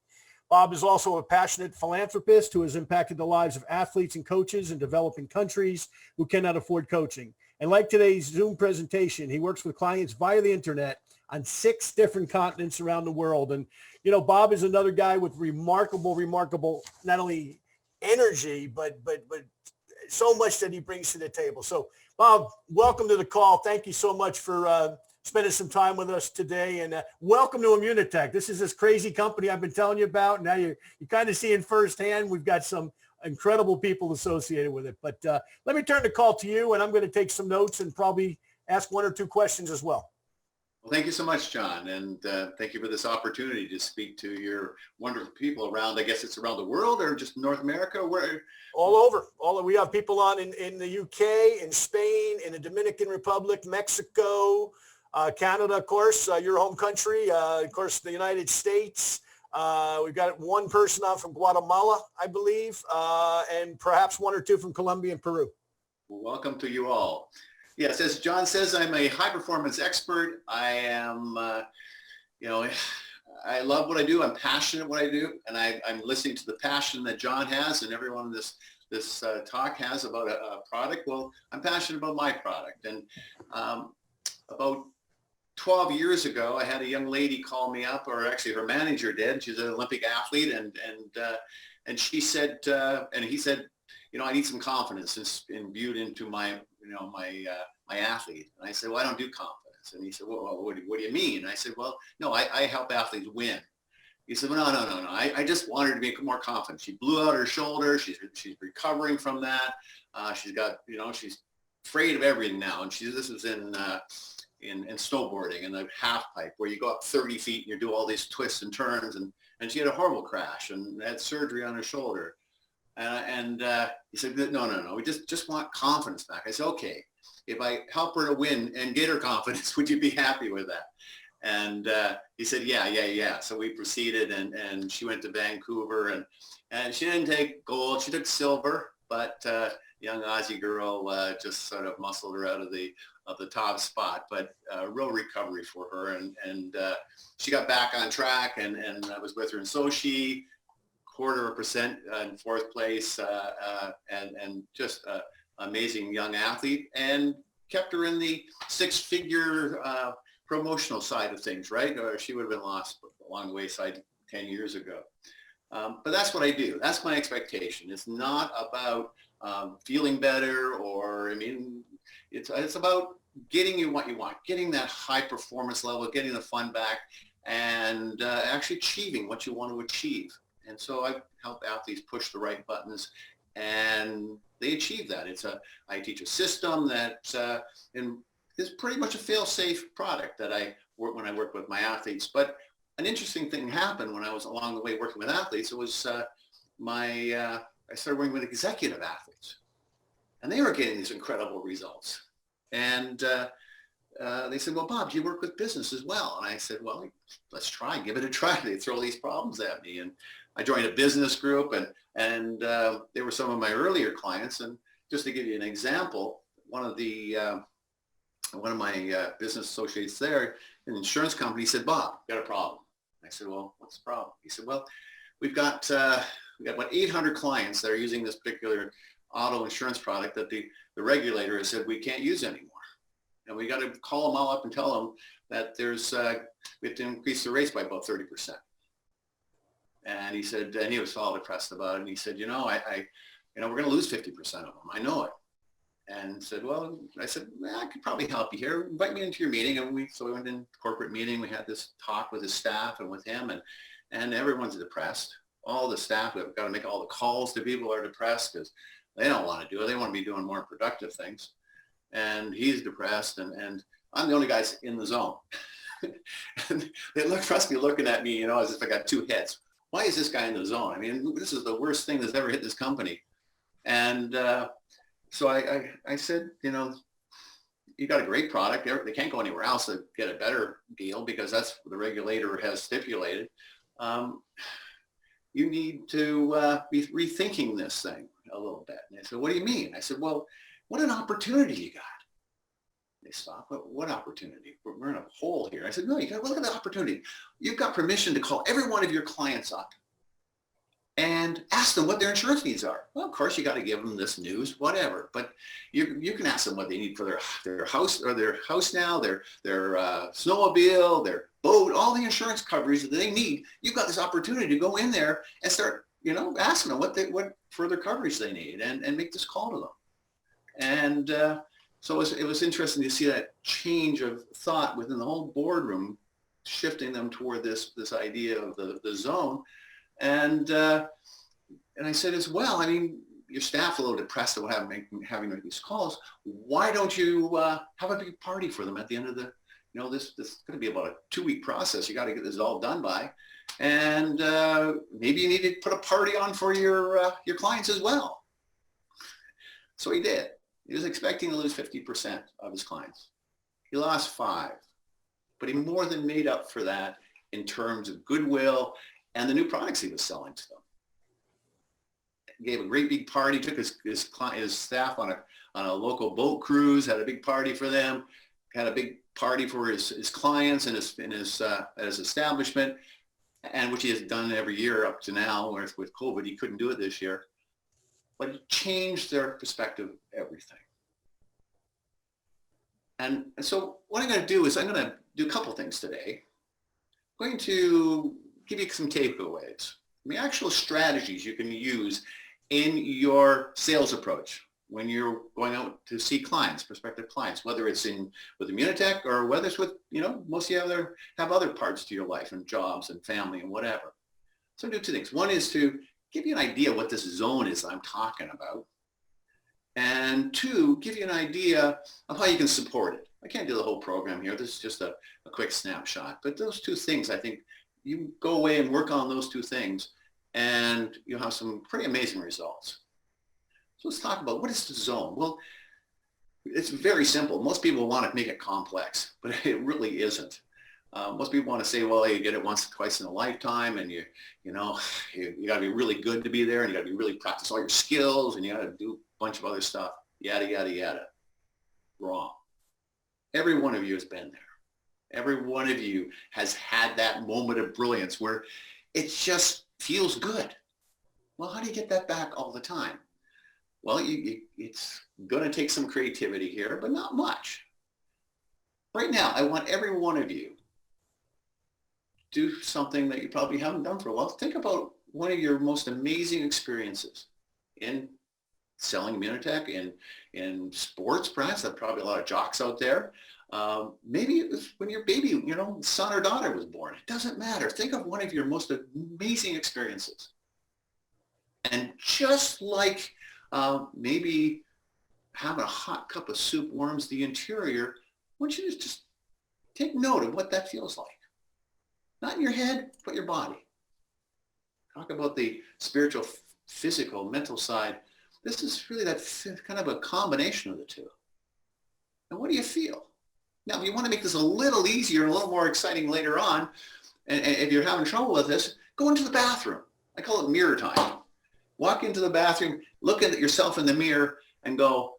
Bob is also a passionate philanthropist who has impacted the lives of athletes and coaches in developing countries who cannot afford coaching. And like today's Zoom presentation, he works with clients via the internet on 6 different continents around the world. And, you know, Bob is another guy with remarkable, not only energy, but so much that he brings to the table. So, Bob, welcome to the call. Thank you so much for spending some time with us today, and welcome to Immunitech. This is this crazy company I've been telling you about. Now you're kind of seeing firsthand. We've got some incredible people associated with it. But let me turn the call to you, and I'm going to take some notes and probably ask 1 or 2 questions as well. Well, thank you so much, John, and thank you for this opportunity to speak to your wonderful people around. I guess it's around the world, or just North America. Where? All over. We have people on in the UK, in Spain, in the Dominican Republic, Mexico, Canada, of course, your home country, of course, the United States. We've got 1 person on from Guatemala, I believe, and perhaps 1 or 2 from Colombia and Peru. Well, welcome to you all. Yes, as John says, I'm a high performance expert. I am, I love what I do. I'm passionate what I do, and I'm listening to the passion that John has and everyone in this talk has about a product. Well, I'm passionate about my product, and about 12 years ago, I had a young lady call me up, or actually her manager did. She's an Olympic athlete, and she said, and he said, I need some confidence imbued into my athlete. And I said, well, I don't do confidence. And he said, well, what do you mean? And I said, well, no, I help athletes win. He said, well, no. I just want her to be more confident. She blew out her shoulder. She's recovering from that. She's got, she's afraid of everything now. And this was in snowboarding and the half pipe, where you go up 30 feet and you do all these twists and turns. And she had a horrible crash and had surgery on her shoulder. And he said, no, we just want confidence back. I said, okay, if I help her to win and get her confidence, would you be happy with that? And he said, yeah. So we proceeded, and she went to Vancouver, and she didn't take gold. She took silver, but young Aussie girl just sort of muscled her out of the top spot, but real recovery for her. And she got back on track, and I was with her in Sochi, 0.25% in 4th place, and just amazing young athlete, and kept her in the 6-figure promotional side of things, right? Or she would have been lost along the wayside 10 years ago. But that's what I do. That's my expectation. It's not about feeling better, or, it's about getting you what you want, getting that high performance level, getting the fun back, and actually achieving what you want to achieve. And so I help athletes push the right buttons, and they achieve that. I teach a system that is pretty much a fail-safe product that when I work with my athletes. But an interesting thing happened when I was along the way working with athletes. It was I started working with executive athletes, and they were getting these incredible results. And they said, well, Bob, do you work with business as well? And I said, well, let's try, give it a try. They throw these problems at me. And I joined a business group, and they were some of my earlier clients. And just to give you an example, one of the one of my business associates there, an insurance company, said, Bob, got a problem. I said, well, what's the problem? He said, well, we've got about 800 clients that are using this particular auto insurance product that the regulator has said we can't use anymore. And we got to call them all up and tell them that we have to increase the rates by about 30%. And he said, and he was all depressed about it. And he said, we're going to lose 50% of them. I know it. And said, well, I said, I could probably help you here. Invite me into your meeting. And so we went in corporate meeting. We had this talk with his staff and with him, and everyone's depressed. All the staff, we've got to make all the calls to people who are depressed because they don't want to do it. They want to be doing more productive things. And he's depressed, and I'm the only guy in the zone. And they trust me looking at me, as if I got two heads. Why is this guy in the zone? I mean, this is the worst thing that's ever hit this company. And so I said, you got a great product. They can't go anywhere else to get a better deal because that's what the regulator has stipulated. You need to be rethinking this thing a little bit. And they said, what do you mean? I said, well, what an opportunity you got. They stopped. What opportunity? We're in a hole here. I said, no, you got to look at the opportunity. You've got permission to call every one of your clients up and ask them what their insurance needs are. Well, of course, you got to give them this news, whatever. But you can ask them what they need for their house or their house now, their snowmobile, their boat, all the insurance coverage that they need. You've got this opportunity to go in there and start, asking them what further coverage they need and make this call to them. And so it was interesting to see that change of thought within the whole boardroom, shifting them toward this idea of the zone. And I said as well, I mean, your staff a little depressed about having these calls. Why don't you have a big party for them at the end of the, this is going to be about a 2-week process. You got to get this all done by. And maybe you need to put a party on for your clients as well. So he did. He was expecting to lose 50% of his clients. He lost 5, but he more than made up for that in terms of goodwill and the new products he was selling to them. He gave a great big party, took his staff on a local boat cruise, had a big party for them, had a big party for his clients and his establishment, and which he has done every year up to now. With COVID, he couldn't do it this year. But it changed their perspective of everything. And so what I'm going to do is I'm going to do a couple things today. I'm going to give you some takeaways. The actual strategies you can use in your sales approach when you're going out to see clients, prospective clients, whether it's with Immunotech or whether it's with, most of you have other parts to your life and jobs and family and whatever. So do 2 things. One is to give you an idea what this zone is I'm talking about. And 2, give you an idea of how you can support it. I can't do the whole program here. This is just a quick snapshot. But those 2 things, I think you go away and work on those 2 things and you'll have some pretty amazing results. So let's talk about what is the zone? Well, it's very simple. Most people want to make it complex, but it really isn't. Most people want to say, well, you get it once or twice in a lifetime, and you got to be really good to be there, and you got to be really practice all your skills, and you got to do a bunch of other stuff, yada, yada, yada. Wrong. Every one of you has been there. Every one of you has had that moment of brilliance where it just feels good. Well, how do you get that back all the time? Well, it's going to take some creativity here, but not much. Right now, I want every one of you do something that you probably haven't done for a while. Think about one of your most amazing experiences in selling Immunotech, in sports, perhaps. There are probably a lot of jocks out there. Maybe it was when your baby, son or daughter was born. It doesn't matter. Think of one of your most amazing experiences. And just like maybe having a hot cup of soup warms the interior, I want you to just take note of what that feels like. Not in your head, but your body. Talk about the spiritual, physical, mental side. This is really that kind of a combination of the 2. And what do you feel? Now, if you want to make this a little easier and a little more exciting later on, and if you're having trouble with this, go into the bathroom. I call it mirror time. Walk into the bathroom, look at yourself in the mirror and go,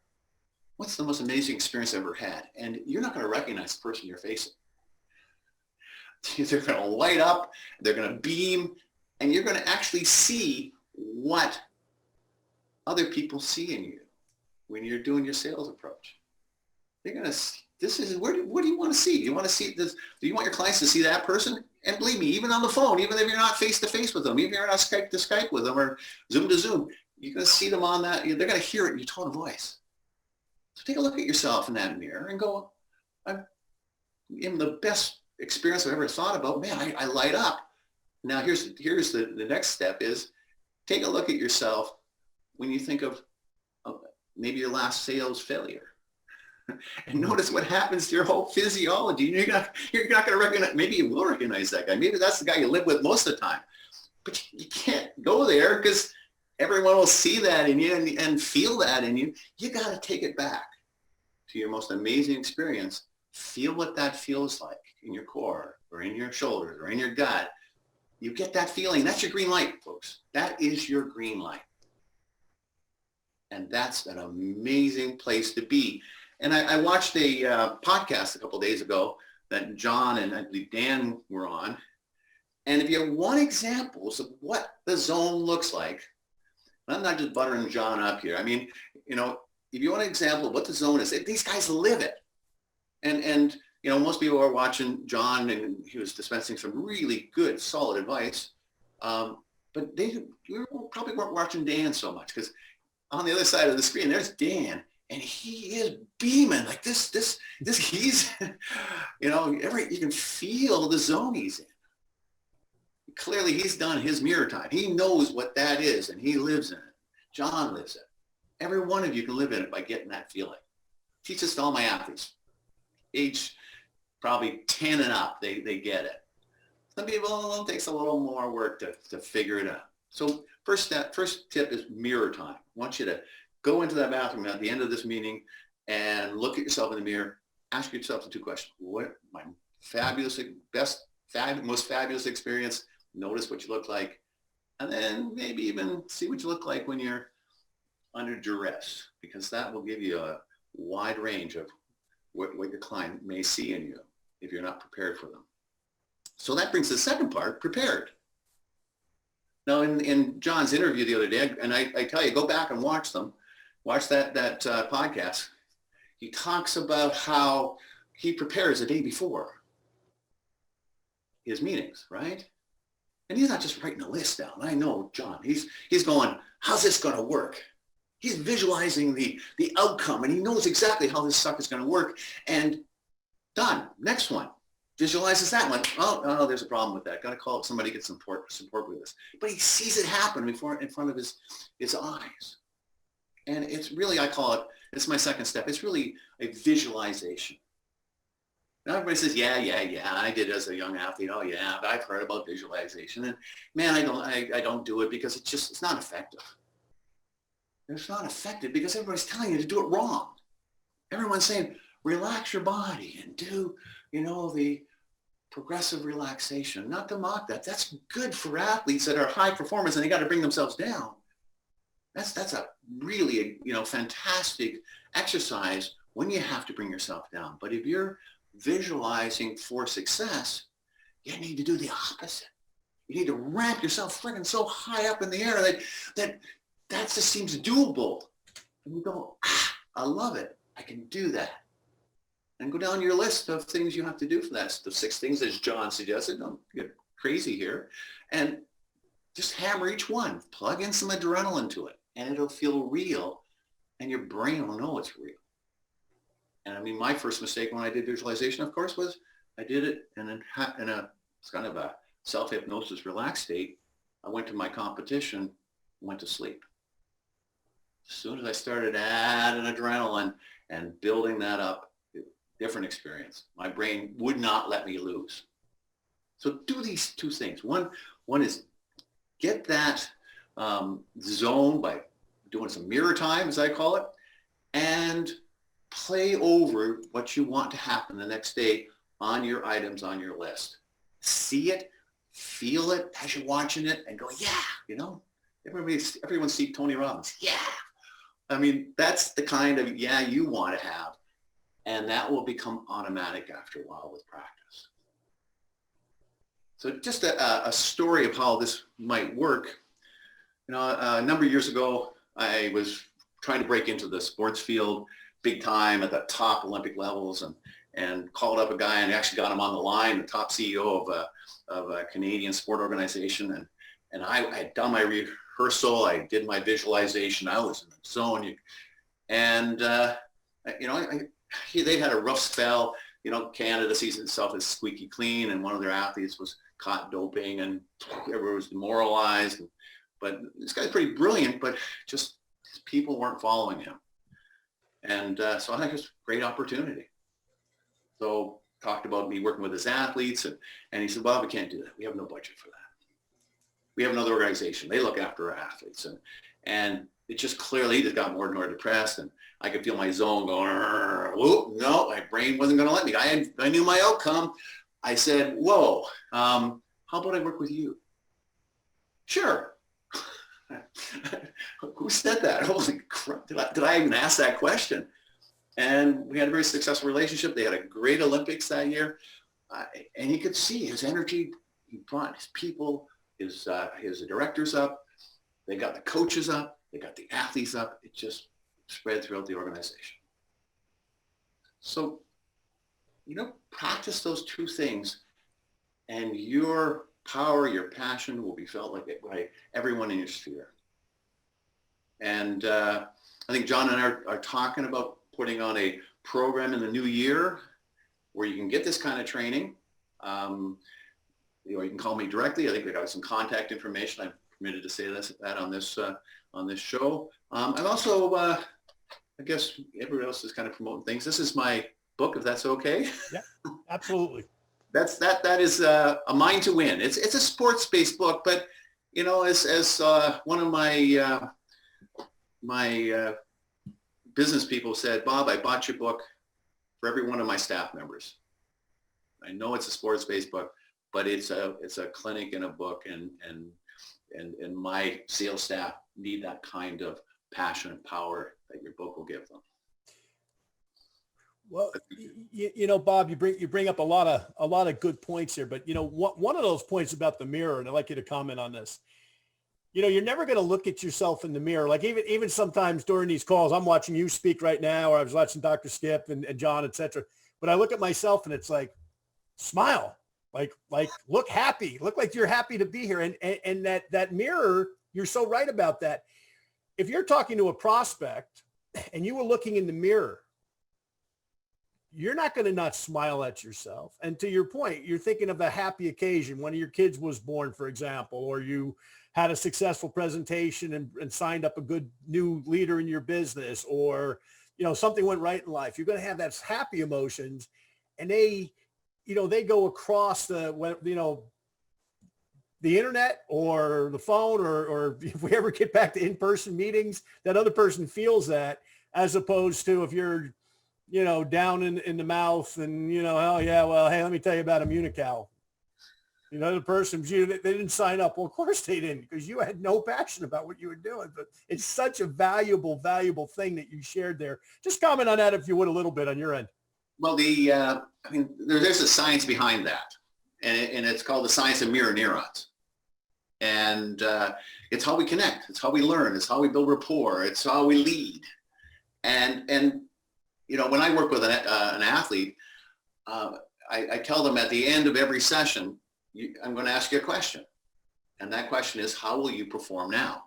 what's the most amazing experience I've ever had? And you're not going to recognize the person you're facing. They're going to light up, they're going to beam, and you're going to actually see what other people see in you when you're doing your sales approach. They're going to, this is, what do you want to see? Do you want to see this? Do you want your clients to see that person? And believe me, even on the phone, even if you're not face to face with them, even if you're not Skype to Skype with them or Zoom to Zoom, you're going to see them on that. They're going to hear it in your tone of voice. So take a look at yourself in that mirror and go, I'm in the best experience I've ever thought about. Man, I light up. Now here's the next step is take a look at yourself when you think of maybe your last sales failure. And notice what happens to your whole physiology. You're not going to recognize, maybe you will recognize that guy. Maybe that's the guy you live with most of the time. But you can't go there because everyone will see that in you and feel that in you. You got to take it back to your most amazing experience. Feel what that feels like in your core or in your shoulders or in your gut. You get that feeling. That's your green light, folks. That is your green light. And that's an amazing place to be. And I watched a podcast a couple of days ago that John and I believe Dan were on. And if you want examples of what the zone looks like, and I'm not just buttering John up here. I mean, you know, if you want an example of what the zone is, these guys live it. And you know, most people are watching John and he was dispensing some really good, solid advice. But we probably weren't watching Dan so much because on the other side of the screen, there's Dan. And he is beaming like this, he's, you know, you can feel the zone he's in. Clearly he's done his mirror time. He knows what that is and he lives in it. John lives it. Every one of you can live in it by getting that feeling. Teach this to all my athletes. Age probably 10 and up, they get it. Some people, it takes a little more work to figure it out. So first tip is mirror time. I want you to go into that bathroom at the end of this meeting and look at yourself in the mirror. Ask yourself the two questions. What my most fabulous experience? Notice what you look like. And then maybe even see what you look like when you're under duress, because that will give you a wide range of what your client may see in you if you're not prepared for them. So that brings the second part, prepared. Now in John's interview the other day, and I tell you, go back and watch them. Watch that podcast. He talks about how he prepares the day before his meetings, right? And he's not just writing a list down. I know John. He's going, how's this going to work? He's visualizing the outcome, and he knows exactly how this sucker's going to work. And done. Next one. Visualizes that one. Oh, no, there's a problem with that. Got to call up somebody, get some support with this. But he sees it happen in front of his eyes. And it's really, I call it, it's my second step. It's really a visualization. Now everybody says, yeah, I did as a young athlete. Oh yeah, but I've heard about visualization. And man, I don't do it because it's not effective. It's not effective because everybody's telling you to do it wrong. Everyone's saying, relax your body and do, you know, the progressive relaxation. Not to mock that. That's good for athletes that are high performers and they got to bring themselves down. That's a really, you know, fantastic exercise when you have to bring yourself down. But if you're visualizing for success, you need to do the opposite. You need to ramp yourself freaking so high up in the air that just seems doable. And you go, I love it. I can do that. And go down your list of things you have to do for that. The 6 things as John suggested. Don't get crazy here. And just hammer each one. Plug in some adrenaline to it. And it'll feel real. And your brain will know it's real. And I mean, my first mistake when I did visualization, of course, was I did it in it's kind of a self-hypnosis relaxed state. I went to my competition, went to sleep. As soon as I started adding adrenaline and building that up, different experience. My brain would not let me lose. So do these 2 things. One is get that zone by doing some mirror time, as I call it, and play over what you want to happen the next day on your items on your list. See it, feel it as you're watching it, and go, yeah, you know, everyone sees Tony Robbins. Yeah. I mean, that's the kind of yeah you want to have, and that will become automatic after a while with practice. So just a story of how this might work. You know, a number of years ago, I was trying to break into the sports field big time at the top Olympic levels, and called up a guy and actually got him on the line, the top CEO of a Canadian sport organization. And I had done my rehearsal, I did my visualization, I was in the zone. And, you know, they had a rough spell. You know, Canada sees itself as squeaky clean, and one of their athletes was caught doping, and everyone was demoralized. But this guy's pretty brilliant, but just people weren't following him. And so I think it's a great opportunity. So talked about me working with his athletes, and he said, Bob, we can't do that. We have no budget for that. We have another organization. They look after our athletes. And it just clearly just got more and more depressed, and I could feel my zone going, whoop, no, my brain wasn't going to let me. I knew my outcome. I said, whoa, how about I work with you? Sure. Who said that? Holy crap. Did I even ask that question? And we had a very successful relationship. They had a great Olympics that year. And you could see his energy. He brought his people, his directors up. They got the coaches up. They got the athletes up. It just spread throughout the organization. So, you know, practice those two things, and your power, your passion will be felt by everyone in your sphere. And I think John and I are talking about putting on a program in the new year where you can get this kind of training. You know, you can call me directly. I think we got some contact information. I'm permitted to say that on this show. And also, I guess everyone else is kind of promoting things. This is my book, if that's okay. Yeah, absolutely. That is a Mind to Win. It's a sports-based book, but you know, as one of my business people said, Bob, I bought your book for every one of my staff members. I know it's a sports-based book, but it's a clinic and a book, and my sales staff need that kind of passion and power that your book will give them. Well, you know, Bob, you bring up a lot of good points here, but you know, one of those points about the mirror, and I'd like you to comment on this. You know, you're never going to look at yourself in the mirror. Like even sometimes during these calls, I'm watching you speak right now, or I was watching Dr. Skip and John, et cetera. But I look at myself and it's like, smile, like look happy, look like you're happy to be here. And that mirror, you're so right about that. If you're talking to a prospect and you were looking in the mirror, you're not going to not smile at yourself. And to your point, you're thinking of a happy occasion. One of your kids was born, for example, or you had a successful presentation and signed up a good new leader in your business, or, you know, something went right in life. You're going to have that happy emotions, and they go across the internet or the phone, or if we ever get back to in-person meetings, that other person feels that, as opposed to if you're, you know, down in the mouth and, you know, oh yeah, well, hey, let me tell you about Immunical. You know, the person, they didn't sign up. Well, of course they didn't, because you had no passion about what you were doing. But it's such a valuable thing that you shared there. Just comment on that, if you would, a little bit on your end. Well, I mean, there's a science behind that, and it's called the science of mirror neurons. And it's how we connect. It's how we learn. It's how we build rapport. It's how we lead. And you know, when I work with an athlete, I tell them at the end of every session, I'm going to ask you a question. And that question is, how will you perform now?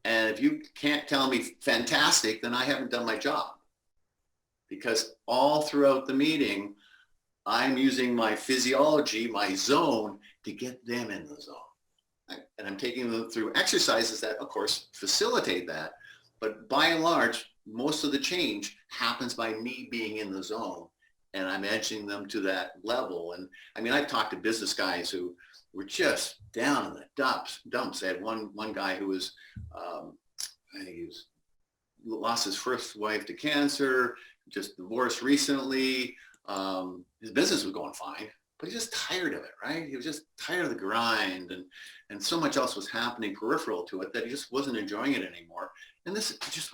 And if you can't tell me fantastic, then I haven't done my job. Because all throughout the meeting, I'm using my physiology, my zone, to get them in the zone. And I'm taking them through exercises that, of course, facilitate that. But by and large, most of the change happens by me being in the zone, and I'm edging them to that level. And I mean, I've talked to business guys who were just down in the dumps. I had one guy who was, I think he lost his first wife to cancer, just divorced recently. His business was going fine, but he's just tired of it, right? He was just tired of the grind, and so much else was happening peripheral to it that he just wasn't enjoying it anymore. And this just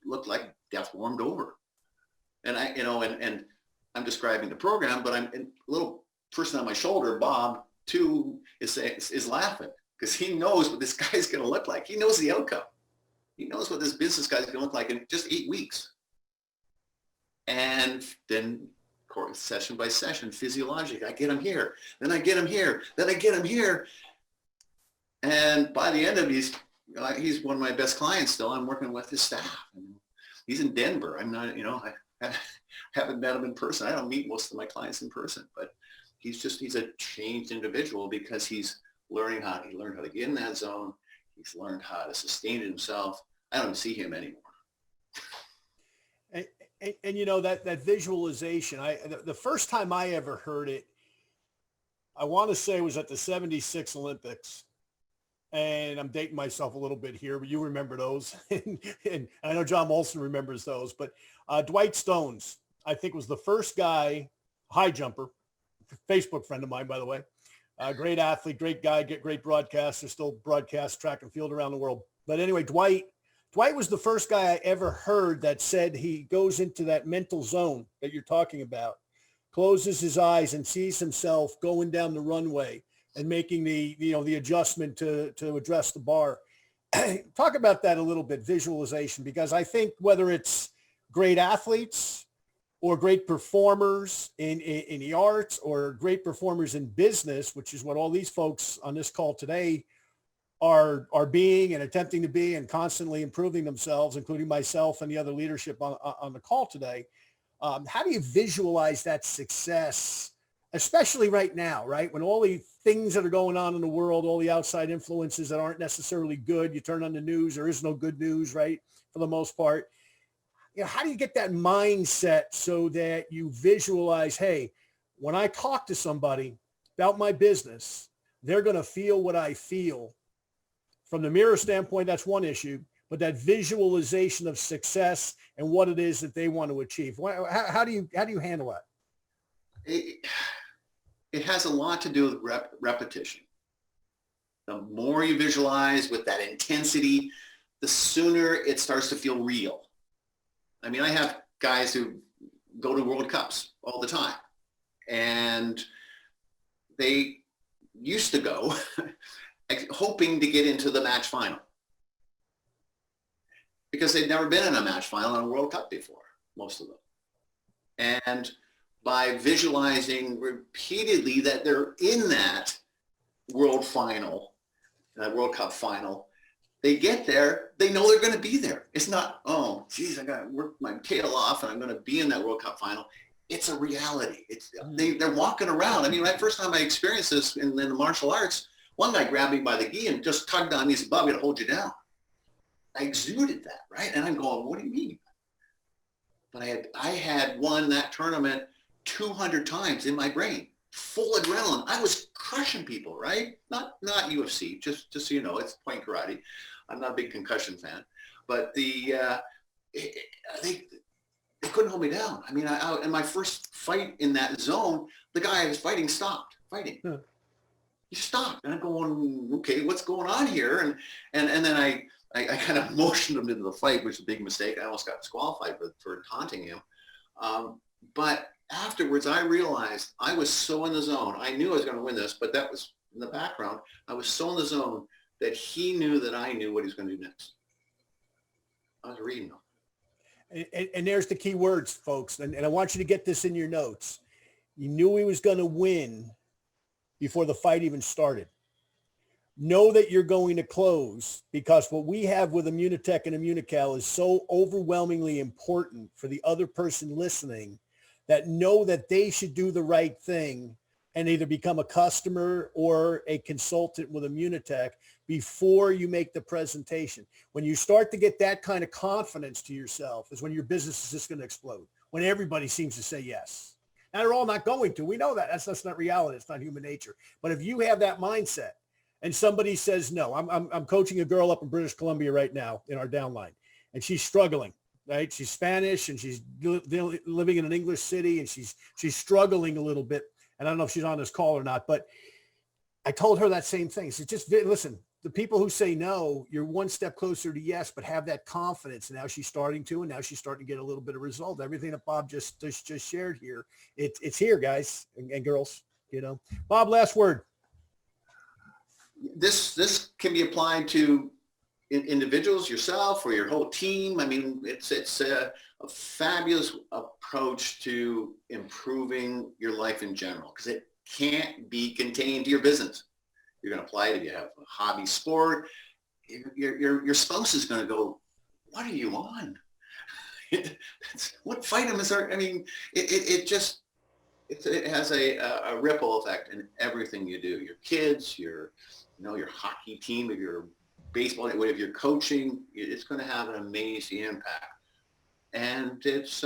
looked like death warmed over. And and I'm describing the program, but I'm a little person on my shoulder, Bob, too, is laughing because he knows what this guy's going to look like. He knows the outcome. He knows what this business guy's going to look like in just 8 weeks. And then session by session, physiologically, I get him here, then I get him here, then I get him here. And by the end of it, he's one of my best clients still. I'm working with his staff. He's in Denver. I'm not, I haven't met him in person. I don't meet most of my clients in person, but he's a changed individual because he's learning he learned how to get in that zone. He's learned how to sustain it himself. I don't see him anymore. And that visualization, the first time I ever heard it, I want to say was at the 76 Olympics. And I'm dating myself a little bit here, but you remember those. and I know John Molson remembers those, but Dwight Stones, I think, was the first guy, high jumper, Facebook friend of mine, by the way, great athlete, great guy, great broadcaster, still broadcasts track and field around the world. But anyway, Dwight was the first guy I ever heard that said he goes into that mental zone that you're talking about, closes his eyes and sees himself going down the runway and making the adjustment to address the bar. Talk about that a little bit, visualization, because I think whether it's great athletes or great performers in the arts or great performers in business, which is what all these folks on this call today are being and attempting to be and constantly improving themselves, including myself and the other leadership on the call today. How do you visualize that success, especially right now, right? When all the things that are going on in the world, all the outside influences that aren't necessarily good, you turn on the news, there is no good news, right? For the most part, how do you get that mindset so that you visualize, hey, when I talk to somebody about my business, they're going to feel what I feel. From the mirror standpoint, that's one issue, but that visualization of success and what it is that they want to achieve. How do you handle that? It has a lot to do with repetition. The more you visualize with that intensity, the sooner it starts to feel real. I mean, I have guys who go to World Cups all the time, and they used to go hoping to get into the match final because they'd never been in a match final in a World Cup before, most of them. And by visualizing repeatedly that they're in that World final, that World Cup final, they get there, they know they're going to be there. It's not, oh, geez, I got to work my tail off and I'm going to be in that World Cup final. It's a reality. They're walking around. I mean, the first time I experienced this in the martial arts, one guy grabbed me by the gi and just tugged on me. He said, Bob, I'm going to hold you down. I exuded that, right? And I'm going, what do you mean? But I had won that tournament 200 times in my brain, full adrenaline. I was crushing people, right? Not UFC, just so you know, it's point karate. I'm not a big concussion fan, but they couldn't hold me down. I mean, in my first fight in that zone, the guy I was fighting stopped fighting. Yeah. He stopped, and I'm going, okay, what's going on here? And then I kind of motioned him into the fight, which was a big mistake. I almost got disqualified for taunting him. But afterwards, I realized I was so in the zone. I knew I was going to win this, but that was in the background. I was so in the zone that he knew that I knew what he was going to do next. I was reading him. And there's the key words, folks. And I want you to get this in your notes. You knew he was going to win before the fight even started. Know that you're going to close, because what we have with Immunotech and Immunical is so overwhelmingly important for the other person listening, that know that they should do the right thing and either become a customer or a consultant with Immunotech before you make the presentation. When you start to get that kind of confidence to yourself is when your business is just going to explode, when everybody seems to say yes. Now, they're all not going to. We know that. That's not reality. It's not human nature. But if you have that mindset and somebody says, no, I'm coaching a girl up in British Columbia right now in our downline, and she's struggling. Right? She's Spanish and she's living in an English city, and she's struggling a little bit. And I don't know if she's on this call or not, but I told her that same thing. So just listen, the people who say no, you're one step closer to yes, but have that confidence. And now she's starting to, and now she's starting to get a little bit of result. Everything that Bob just shared here, it's here, guys and girls, you know. Bob, last word. This can be applied to individuals, yourself, or your whole team. I mean, it's a fabulous approach to improving your life in general, because it can't be contained to your business. You're going to apply it if you have a hobby sport. Your spouse is going to go, what are you on? What vitamins are, I mean, it has a ripple effect in everything you do. Your kids, your hockey team, if you're baseball, if you're coaching, it's going to have an amazing impact. And it's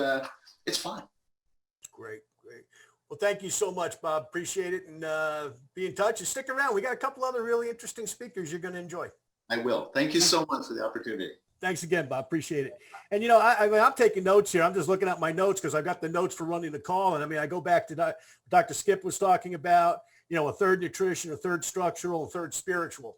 fun. Great. Well, thank you so much, Bob. Appreciate it. And be in touch and stick around. We got a couple other really interesting speakers you're going to enjoy. I will. Thank you so much for the opportunity. Thanks again, Bob. Appreciate it. And, you know, I'm taking notes here. I'm just looking at my notes because I've got the notes for running the call. And I mean, I go back to Dr. Skip was talking about, you know, a third nutrition, a third structural, a third spiritual.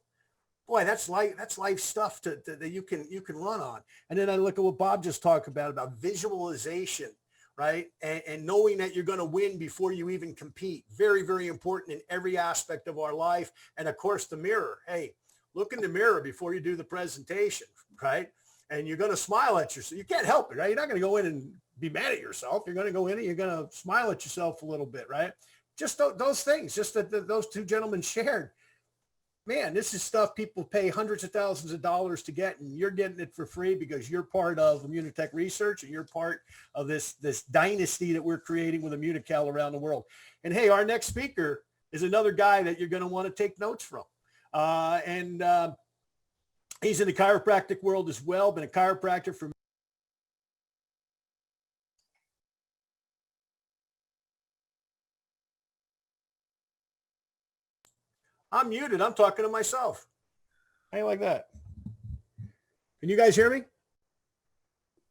Boy, that's life stuff that you can run on. And then I look at what Bob just talked about visualization, right? And knowing that you're going to win before you even compete. Very, very important in every aspect of our life. And of course, the mirror. Hey, look in the mirror before you do the presentation, right? And you're going to smile at yourself. You can't help it, right? You're not going to go in and be mad at yourself. You're going to go in and you're going to smile at yourself a little bit, right? Just those things, just that those two gentlemen shared. Man, this is stuff people pay hundreds of thousands of dollars to get, and you're getting it for free because you're part of Immunotech Research and you're part of this dynasty that we're creating with Immunocal around the world. And hey, our next speaker is another guy that you're going to want to take notes from. He's in the chiropractic world as well, been a chiropractor for I'm muted. I'm talking to myself. How you like that? Can you guys hear me?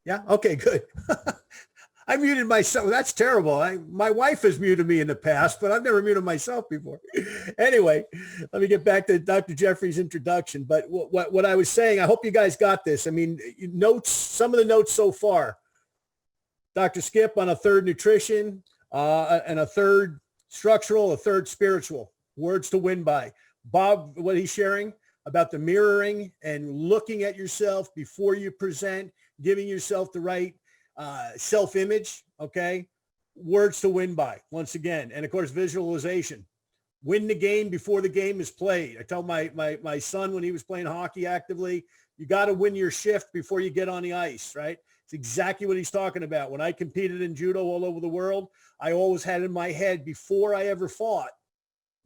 Yeah? Okay, good. I muted myself. That's terrible. My wife has muted me in the past, but I've never muted myself before. Anyway, let me get back to Dr. Jeffrey's introduction. But what I was saying, I hope you guys got this. I mean, notes, some of the notes so far. Dr. Skip on a third nutrition and a third structural, a third spiritual. Words to win by. Bob, what he's sharing about the mirroring and looking at yourself before you present, giving yourself the right self-image, okay? Words to win by, once again. And of course, visualization. Win the game before the game is played. I tell my son when he was playing hockey actively, you got to win your shift before you get on the ice, right? It's exactly what he's talking about. When I competed in judo all over the world, I always had in my head before I ever fought,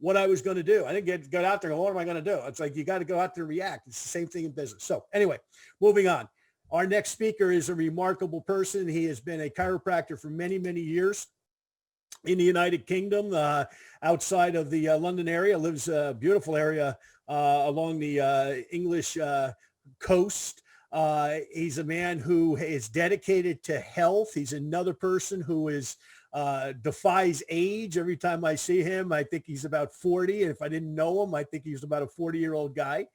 what I was going to do. I didn't get out there and go, what am I going to do? It's like, you got to go out there and react. It's the same thing in business. So anyway, moving on. Our next speaker is a remarkable person. He has been a chiropractor for many, many years in the United Kingdom, outside of the London area, lives a beautiful area along the English coast. He's a man who is dedicated to health. He's another person who is defies age. Every time I see him, I think he's about 40. And if I didn't know him, I think he's about a 40-year-old guy.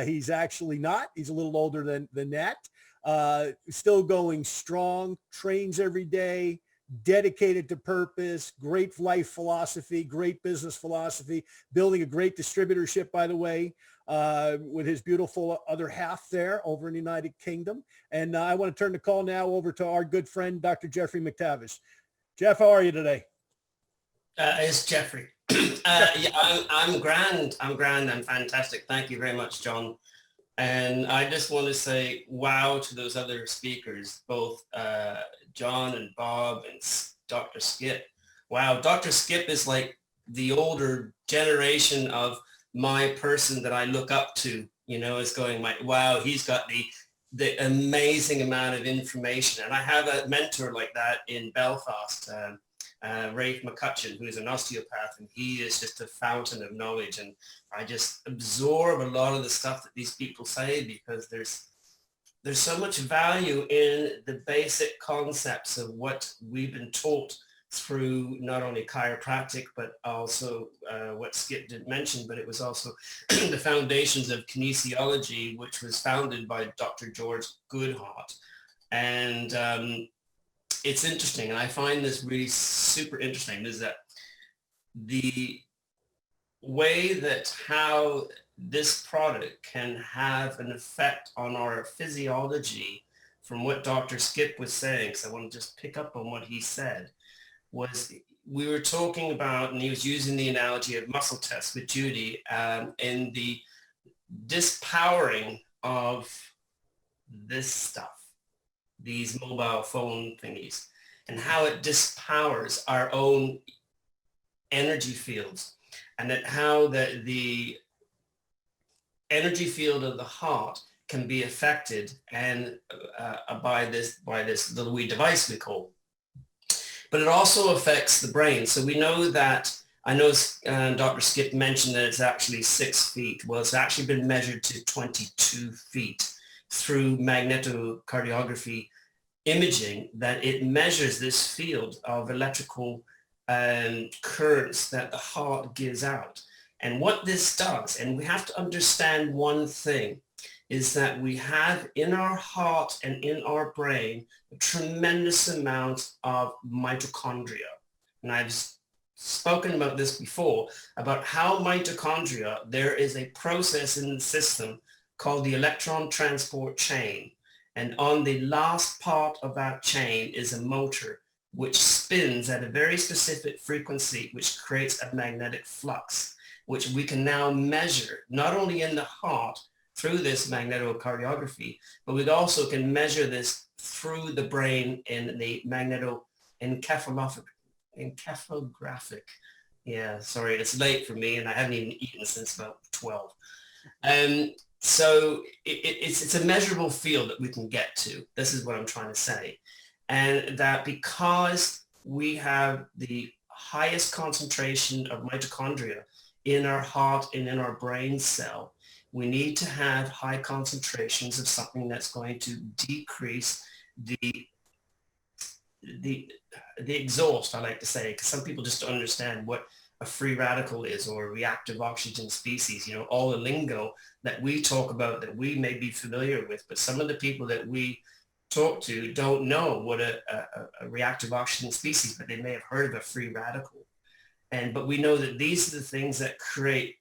He's actually not. He's a little older than that. Still going strong, trains every day, dedicated to purpose, great life philosophy, great business philosophy, building a great distributorship, by the way, with his beautiful other half there over in the United Kingdom. And I want to turn the call now over to our good friend, Dr. Jeffrey McTavish. Jeff, how are you today? It's Jeffrey. Yeah, I'm grand. I'm fantastic. Thank you very much, John. And I just want to say wow to those other speakers, both John and Bob and Dr. Skip. Wow, Dr. Skip is like the older generation of my person that I look up to, you know, is going, wow, he's got the amazing amount of information. And I have a mentor like that in Belfast, Rafe McCutcheon, who's an osteopath, and he is just a fountain of knowledge. And I just absorb a lot of the stuff that these people say, because there's so much value in the basic concepts of what we've been taught through not only chiropractic, but also what Skip didn't mention, but it was also the foundations of kinesiology, which was founded by Dr. George Goodhart. And it's interesting, and I find this really super interesting, is that the way that how this product can have an effect on our physiology, from what Dr. Skip was saying, so I want to just pick up on what he said, was we were talking about, and he was using the analogy of muscle tests with Judy, in the dispowering of this stuff, these mobile phone thingies, and how it dispowers our own energy fields, and that how the energy field of the heart can be affected and by this little wee device we call. But it also affects the brain. So we know that, I know Dr. Skip mentioned that it's actually 6 feet. Well, it's actually been measured to 22 feet through magnetocardiography imaging, that it measures this field of electrical currents that the heart gives out. And what this does, and we have to understand one thing, is that we have in our heart and in our brain a tremendous amount of mitochondria. And I've spoken about this before, about how mitochondria, there is a process in the system called the electron transport chain. And on the last part of that chain is a motor which spins at a very specific frequency, which creates a magnetic flux, which we can now measure not only in the heart through this magnetocardiography, but we also can measure this through the brain in the magnetoencephalographic. Yeah, sorry, it's late for me and I haven't even eaten since about 12. So it's a measurable field that we can get to. This is what I'm trying to say. And that because we have the highest concentration of mitochondria in our heart and in our brain cell, we need to have high concentrations of something that's going to decrease the exhaust, I like to say, because some people just don't understand what a free radical is, or a reactive oxygen species, all the lingo that we talk about that we may be familiar with, but some of the people that we talk to don't know what a reactive oxygen species, but they may have heard of a free radical. But we know that these are the things that create,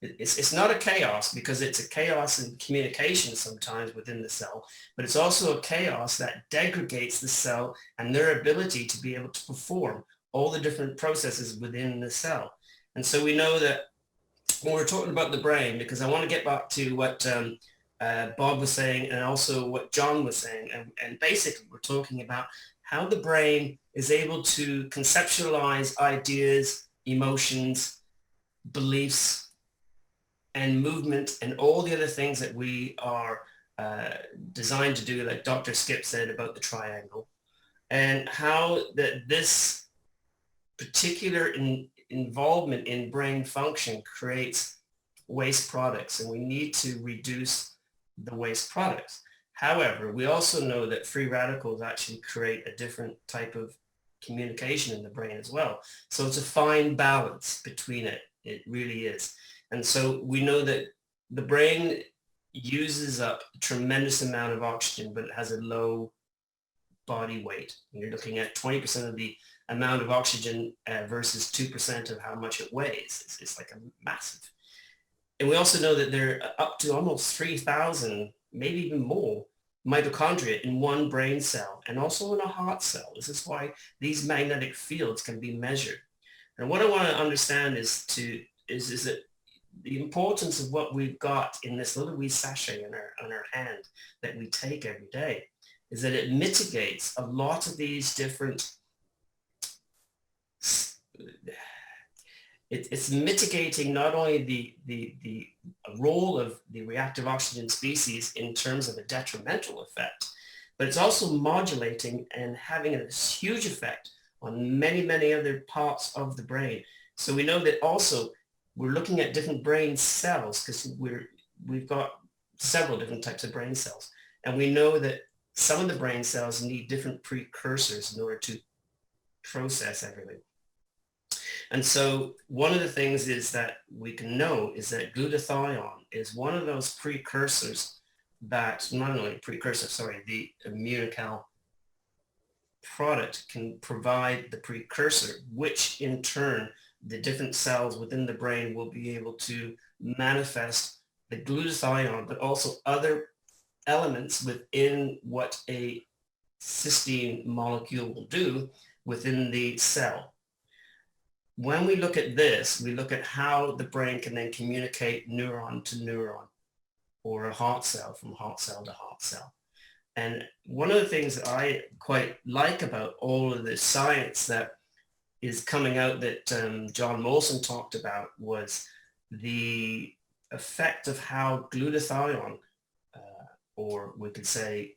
it's not a chaos, because it's a chaos in communication sometimes within the cell, but it's also a chaos that degrades the cell and their ability to be able to perform all the different processes within the cell. And so we know that when we're talking about the brain, because I want to get back to what Bob was saying and also what John was saying, and basically we're talking about how the brain is able to conceptualize ideas, emotions, beliefs, and movement, and all the other things that we are designed to do, like Dr. Skip said about the triangle, and how that this particular involvement in brain function creates waste products, and we need to reduce the waste products. However, we also know that free radicals actually create a different type of communication in the brain as well. So it's a fine balance between it. It really is. And so we know that the brain uses up a tremendous amount of oxygen, but it has a low body weight. And you're looking at 20% of the amount of oxygen versus 2% of how much it weighs. It's like a massive. And we also know that there are up to almost 3,000, maybe even more, mitochondria in one brain cell and also in a heart cell. This is why these magnetic fields can be measured. And what I want to understand is that the importance of what we've got in this little wee sachet on our hand that we take every day is that it mitigates a lot of these different, it's mitigating not only the role of the reactive oxygen species in terms of a detrimental effect, but it's also modulating and having a huge effect on many, many other parts of the brain. So we know that also we're looking at different brain cells, because we've got several different types of brain cells. And we know that some of the brain cells need different precursors in order to process everything. And so one of the things is that we can know is that glutathione is one of those precursors that, not only precursor, sorry, the Immunical product can provide the precursor, which in turn the different cells within the brain will be able to manifest the glutathione, but also other elements within what a cysteine molecule will do within the cell. When we look at this, we look at how the brain can then communicate neuron to neuron, or a heart cell from heart cell to heart cell. And one of the things that I quite like about all of this science that is coming out that John Molson talked about was the effect of how glutathione, or we could say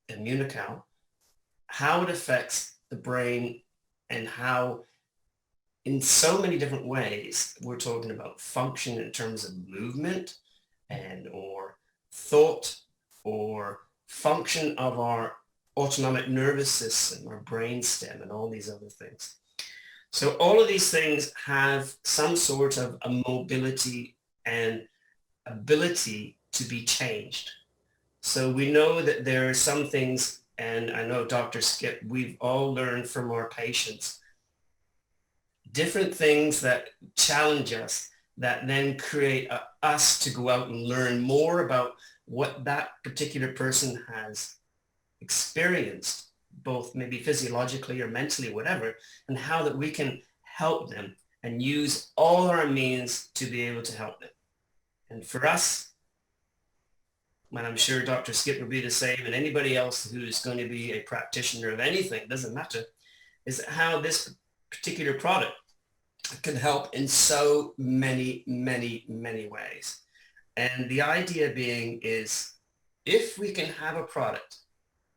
Immunical, how it affects the brain, and how in so many different ways we're talking about function in terms of movement and or thought or function of our autonomic nervous system, our brain stem, and all these other things. So all of these things have some sort of a mobility and ability to be changed. So we know that there are some things, and I know Dr. Skip, we've all learned from our patients, different things that challenge us that then create us to go out and learn more about what that particular person has experienced, both maybe physiologically or mentally, whatever, and how that we can help them and use all our means to be able to help them. And for us, and I'm sure Dr. Skip will be the same, and anybody else who's going to be a practitioner of anything, doesn't matter, is how this particular product can help in so many, many, many ways. And the idea being is if we can have a product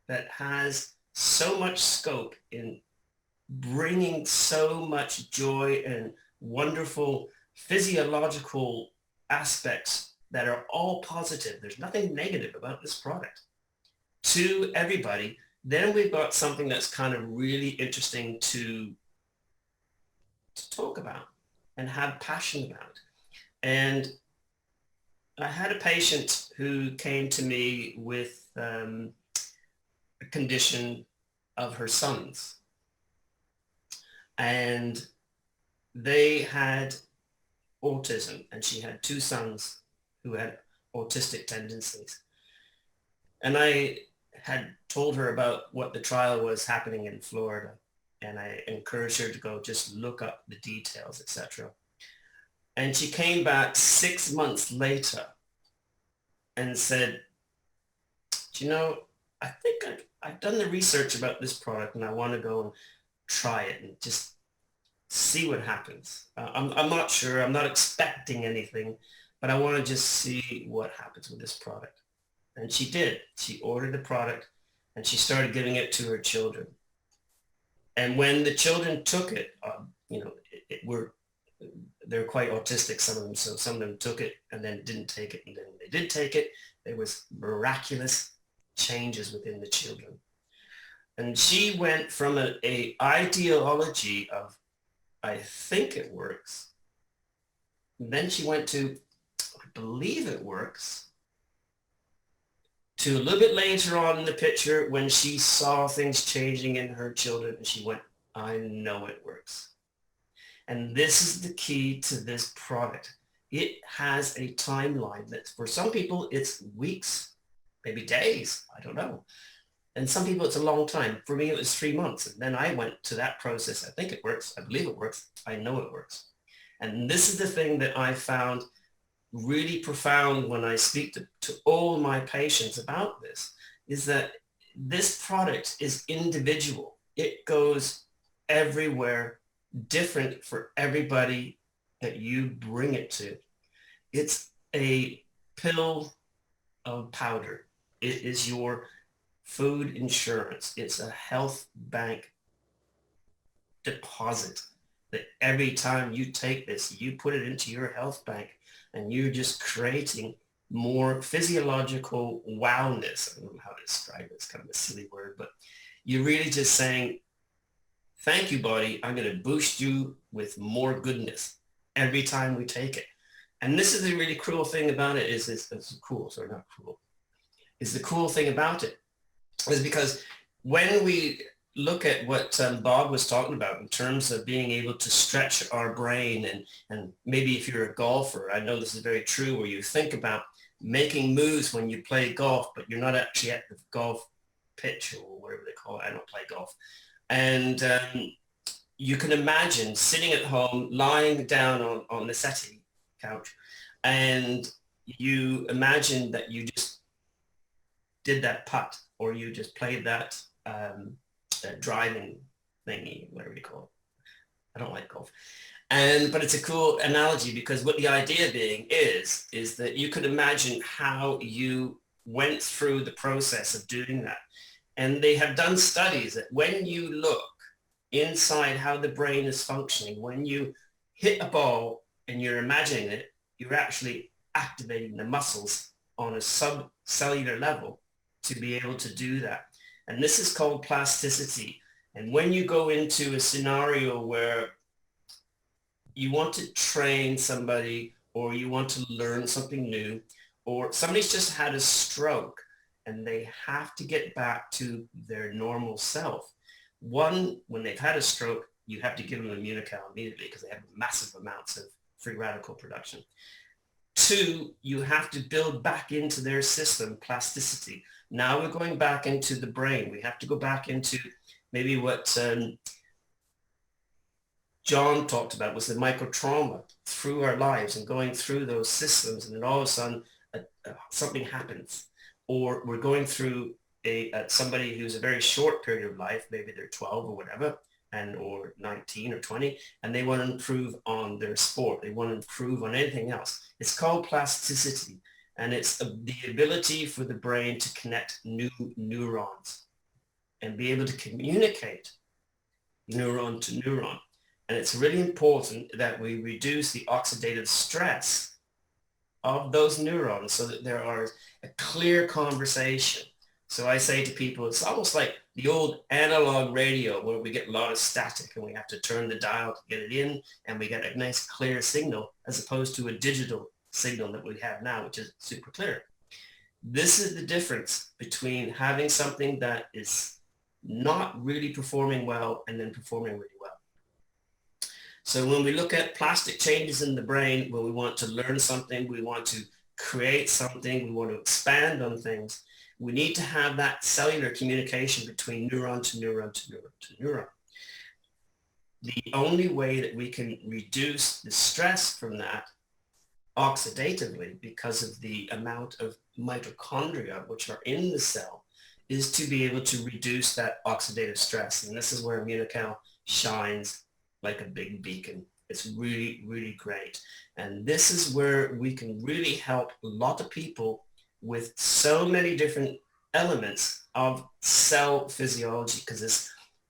that has so much scope in bringing so much joy and wonderful physiological aspects that are all positive, there's nothing negative about this product, to everybody, then we've got something that's kind of really interesting to talk about and have passion about. And I had a patient who came to me with a condition of her sons, and they had autism, and she had two sons who had autistic tendencies. And I had told her about what the trial was happening in Florida, and I encouraged her to go just look up the details, etc. And she came back 6 months later and said, you know, I think I've done the research about this product and I want to go and try it and just see what happens. I'm not sure, I'm not expecting anything, but I want to just see what happens with this product. And she did. She ordered the product and she started giving it to her children. And when the children took it, you know, they're quite autistic, some of them. So some of them took it and then didn't take it. And then when they did take it, there was miraculous changes within the children. And she went from an ideology of, I think it works. And then she went to, I believe it works, to a little bit later on in the picture when she saw things changing in her children and she went, I know it works. And this is the key to this product. It has a timeline that for some people it's weeks, maybe days, I don't know. And some people it's a long time. For me, it was 3 months. And then I went to that process. I think it works. I believe it works. I know it works. And this is the thing that I found really profound when I speak to all my patients about this, is that this product is individual. It goes everywhere, different for everybody that you bring it to. It's a pill of powder. It is your food insurance. It's a health bank deposit that every time you take this, you put it into your health bank and you're just creating more physiological wellness. I don't know how to describe it. It's kind of a silly word, but you're really just saying, thank you, body. I'm going to boost you with more goodness every time we take it. And this is the really cruel thing about it is it's cool, sorry, not cruel. Is the cool thing about it is because when we look at what Bob was talking about in terms of being able to stretch our brain and maybe if you're a golfer, I know this is very true, where you think about making moves when you play golf, but you're not actually at the golf pitch or whatever they call it. I don't play golf. And you can imagine sitting at home, lying down on the settee couch, and you imagine that you just did that putt or you just played that driving thingy, whatever you call it. I don't like golf. But it's a cool analogy because what the idea being is that you could imagine how you went through the process of doing that. And they have done studies that when you look inside how the brain is functioning, when you hit a ball and you're imagining it, you're actually activating the muscles on a subcellular level to be able to do that. And this is called plasticity. And when you go into a scenario where you want to train somebody or you want to learn something new, or somebody's just had a stroke and they have to get back to their normal self. One, when they've had a stroke, you have to give them Immunical immediately because they have massive amounts of free radical production. Two, you have to build back into their system plasticity. Now we're going back into the brain. We have to go back into maybe what John talked about was the microtrauma through our lives and going through those systems, and then all of a sudden something happens. Or we're going through somebody who's a very short period of life, maybe they're 12 or whatever, or 19 or 20, and they want to improve on their sport. They want to improve on anything else. It's called plasticity, and it's the ability for the brain to connect new neurons and be able to communicate neuron to neuron. And it's really important that we reduce the oxidative stress of those neurons so that there are a clear conversation. So I say to people, it's almost like the old analog radio where we get a lot of static and we have to turn the dial to get it in and we get a nice clear signal as opposed to a digital signal that we have now, which is super clear. This is the difference between having something that is not really performing well and then performing really well. So when we look at plastic changes in the brain, when we want to learn something, we want to create something, we want to expand on things, we need to have that cellular communication between neuron to neuron to neuron to neuron. The only way that we can reduce the stress from that oxidatively because of the amount of mitochondria which are in the cell is to be able to reduce that oxidative stress. And this is where Immunical shines like a big beacon. It's really, really great. And this is where we can really help a lot of people with so many different elements of cell physiology, because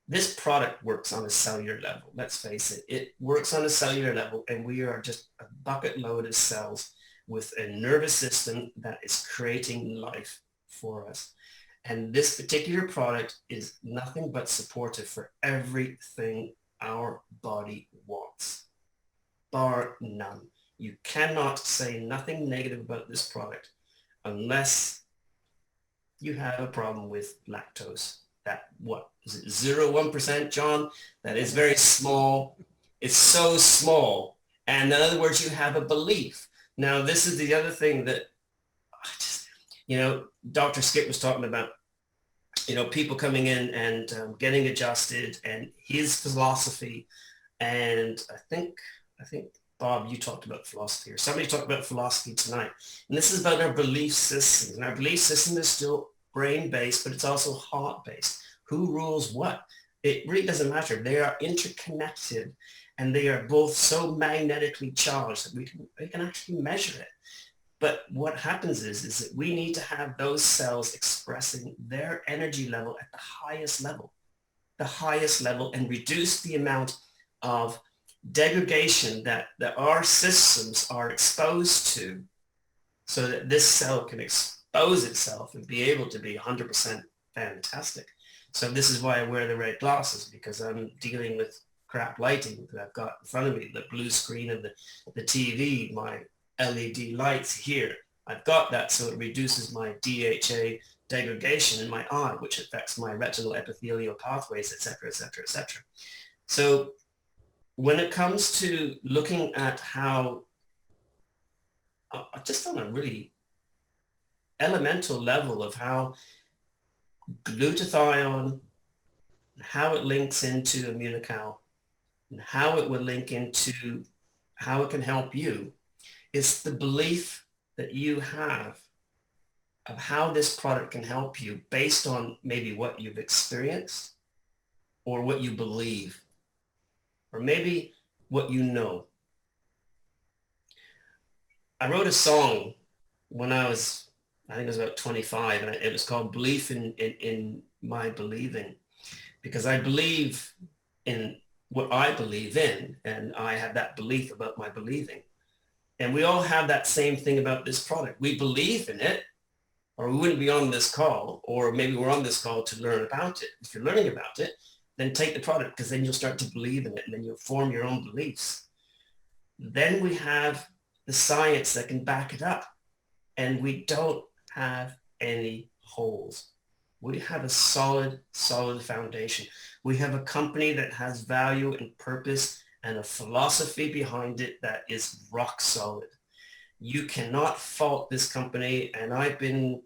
this product works on a cellular level. Let's face it, it works on a cellular level, and we are just a bucket load of cells with a nervous system that is creating life for us. And this particular product is nothing but supportive for everything our body wants, bar none. You cannot say nothing negative about this product unless you have a problem with lactose. That, what is it, 0.1%, John? That is very small. It's so small. And in other words, you have a belief. Now, this is the other thing that, Dr. Skip was talking about, people coming in and getting adjusted, and his philosophy. And I think, Bob, you talked about philosophy, or somebody talked about philosophy tonight. And this is about our belief systems. And our belief system is still brain-based, but it's also heart-based. Who rules what? It really doesn't matter. They are interconnected, and they are both so magnetically charged that we can actually measure it. But what happens is that we need to have those cells expressing their energy level at the highest level, and reduce the amount of degradation that our systems are exposed to, so that this cell can expose itself and be able to be 100% fantastic. So this is why I wear the red glasses, because I'm dealing with crap lighting that I've got in front of me, the blue screen of the TV, my LED lights here. I've got that, so it reduces my DHA degradation in my eye, which affects my retinal epithelial pathways, et cetera, et cetera, et cetera. So when it comes to looking at how, just on a really elemental level of how glutathione, how it links into Immunocal, and how it will link into how it can help you, it's the belief that you have of how this product can help you based on maybe what you've experienced or what you believe, or maybe what you know. I wrote a song when I think it was about 25, and it was called Belief in My Believing, because I believe in what I believe in, and I have that belief about my believing. And we all have that same thing about this product. We believe in it, or we wouldn't be on this call, or maybe we're on this call to learn about it. If you're learning about it, then take the product, because then you'll start to believe in it, and then you'll form your own beliefs. Then we have the science that can back it up, and we don't have any holes. We have a solid foundation. We have a company that has value and purpose and a philosophy behind it that is rock solid. You cannot fault this company, and I've been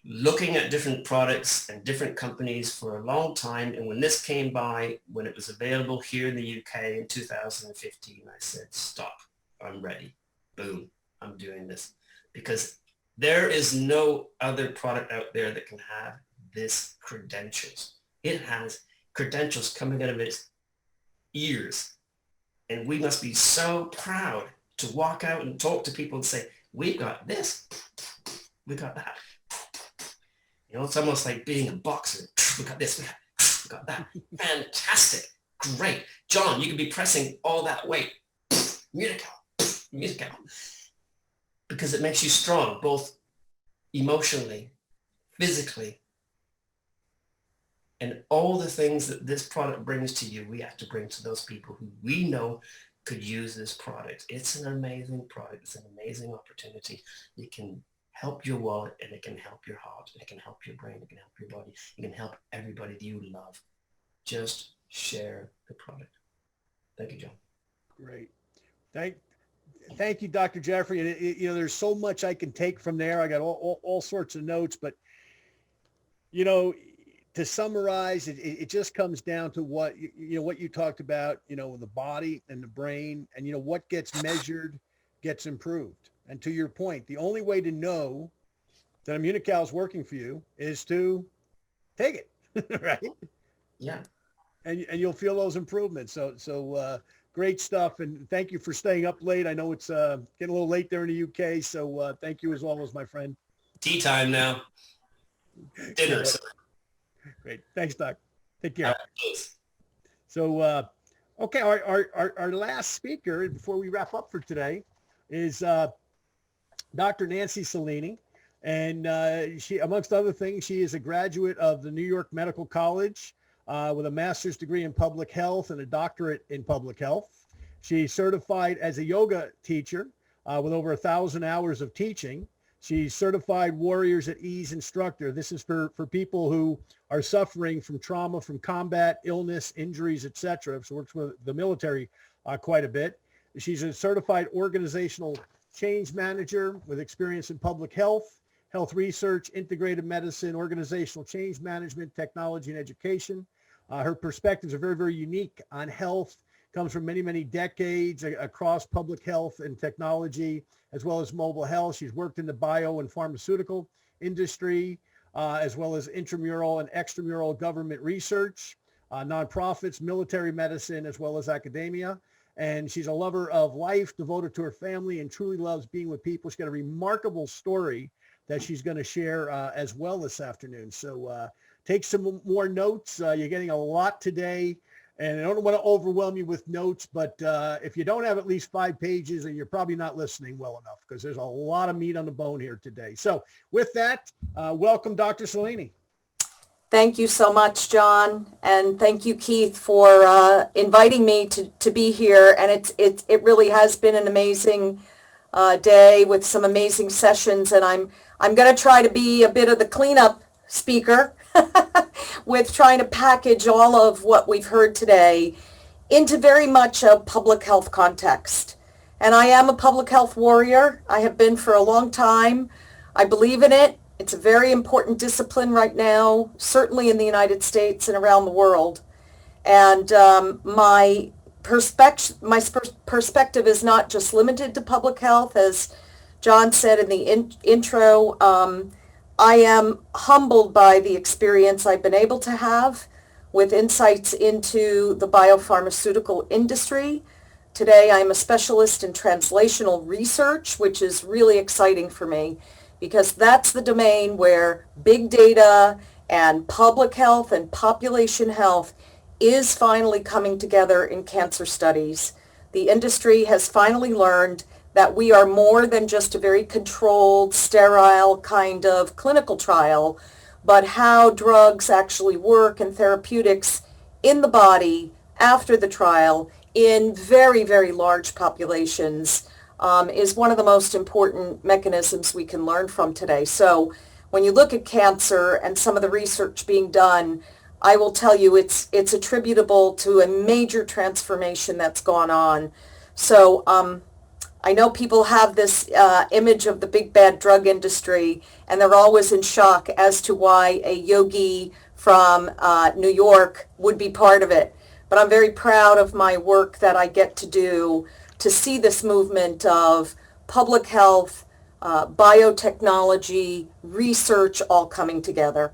looking at different products and different companies for a long time, and when this came by, when it was available here in the UK in 2015, I said, stop, I'm ready. Boom, I'm doing this. Because there is no other product out there that can have this credentials. It has credentials coming out of its ears. And we must be so proud to walk out and talk to people and say, we've got this, we got that. You know, it's almost like being a boxer. We got this, we got that. Fantastic, great. John, you can be pressing all that weight. Musical. Because it makes you strong, both emotionally, physically, and all the things that this product brings to you, we have to bring to those people who we know could use this product. It's an amazing product. It's an amazing opportunity. It can help your wallet, and it can help your heart, and it can help your brain, it can help your body, it can help everybody that you love. Just share the product. Thank you, John. Great. Thank you, Dr. Jeffrey. And you know, there's so much I can take from there. I got all sorts of notes, but you know, to summarize, it just comes down to what what you talked about. You know, the body and the brain, and you know what gets measured gets improved. And to your point, the only way to know that Immunocal is working for you is to take it, right? Yeah. And you'll feel those improvements. So great stuff. And thank you for staying up late. I know it's getting a little late there in the UK. So thank you as always, my friend. Tea time now. Dinner. Great. Thanks, Doc. Take care. So, okay. Our last speaker before we wrap up for today is Dr. Nancy Cellini. And she, amongst other things, she is a graduate of the New York Medical College with a master's degree in public health and a doctorate in public health. She's certified as a yoga teacher with over 1,000 hours of teaching. She's certified Warriors at Ease instructor. This is for people who are suffering from trauma, from combat, illness, injuries, etc. So works with the military quite a bit. She's a certified organizational change manager with experience in public health, health research, integrated medicine, organizational change management, technology, and education. Her perspectives are very, very unique on health, comes from many, many decades across public health and technology, as well as mobile health. She's worked in the bio and pharmaceutical industry, as well as intramural and extramural government research, nonprofits, military medicine, as well as academia. And she's a lover of life, devoted to her family, and truly loves being with people. She's got a remarkable story that she's going to share as well this afternoon. So take some more notes. You're getting a lot today. And I don't want to overwhelm you with notes, but if you don't have at least 5 pages, then you're probably not listening well enough, because there's a lot of meat on the bone here today. So with that, welcome, Dr. Cellini. Thank you so much, John, and thank you, Keith, for inviting me to be here. And it really has been an amazing day with some amazing sessions, and I'm going to try to be a bit of the cleanup speaker with trying to package all of what we've heard today into very much a public health context. And I am a public health warrior. I have been for a long time. I believe in it. It's a very important discipline right now, certainly in the United States and around the world. And my perspective is not just limited to public health. As John said in the intro, I am humbled by the experience I've been able to have with insights into the biopharmaceutical industry. Today, I'm a specialist in translational research, which is really exciting for me because that's the domain where big data and public health and population health is finally coming together in cancer studies. The industry has finally learned that we are more than just a very controlled, sterile kind of clinical trial, but how drugs actually work and therapeutics in the body after the trial in very, very large populations is one of the most important mechanisms we can learn from today. So when you look at cancer and some of the research being done, I will tell you it's attributable to a major transformation that's gone on. So I know people have this image of the big bad drug industry, and they're always in shock as to why a yogi from New York would be part of it. But I'm very proud of my work that I get to do to see this movement of public health, biotechnology, research all coming together.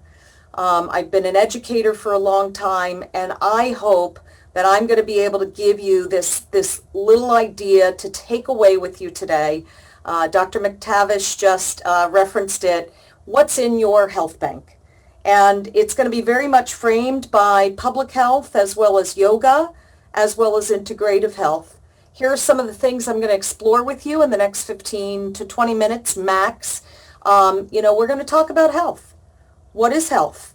I've been an educator for a long time, and I hope that I'm going to be able to give you this little idea to take away with you today. Dr. McTavish just referenced it. What's in your health bank? And it's going to be very much framed by public health as well as yoga, as well as integrative health. Here are some of the things I'm going to explore with you in the next 15 to 20 minutes max. We're going to talk about health. What is health?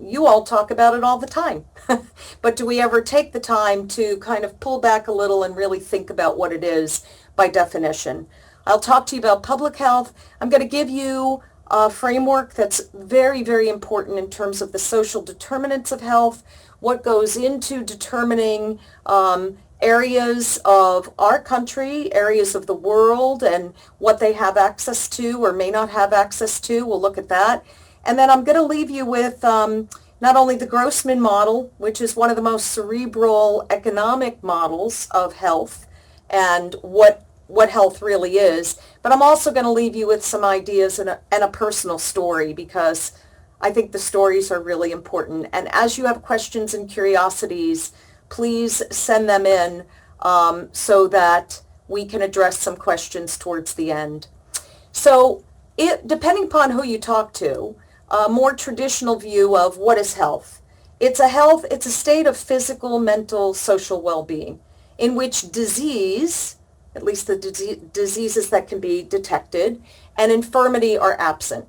You all talk about it all the time. But do we ever take the time to kind of pull back a little and really think about what it is by definition? I'll talk to you about public health. I'm going to give you a framework that's very, very important in terms of the social determinants of health, what goes into determining areas of our country, areas of the world, and what they have access to or may not have access to. We'll look at that. And then I'm going to leave you with not only the Grossman model, which is one of the most cerebral economic models of health and what health really is, but I'm also going to leave you with some ideas and a personal story, because I think the stories are really important. And as you have questions and curiosities, please send them in so that we can address some questions towards the end. So depending upon who you talk to, a more traditional view of what is health. It's a state of physical, mental, social well-being in which disease, at least the diseases that can be detected, and infirmity are absent.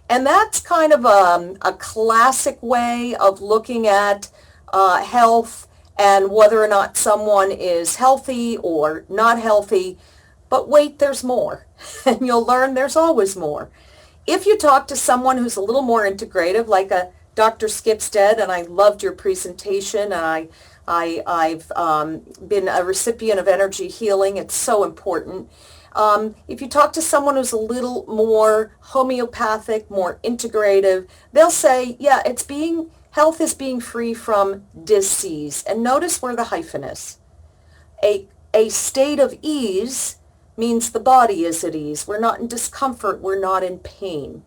And that's kind of a classic way of looking at health and whether or not someone is healthy or not healthy. But wait, there's more. And you'll learn there's always more. If you talk to someone who's a little more integrative, like a Dr. Skipstead, and I loved your presentation, and I've been a recipient of energy healing. It's so important. If you talk to someone who's a little more homeopathic, more integrative, they'll say, yeah, health is being free from disease. And notice where the hyphen is. A state of ease means the body is at ease. We're not in discomfort. We're not in pain.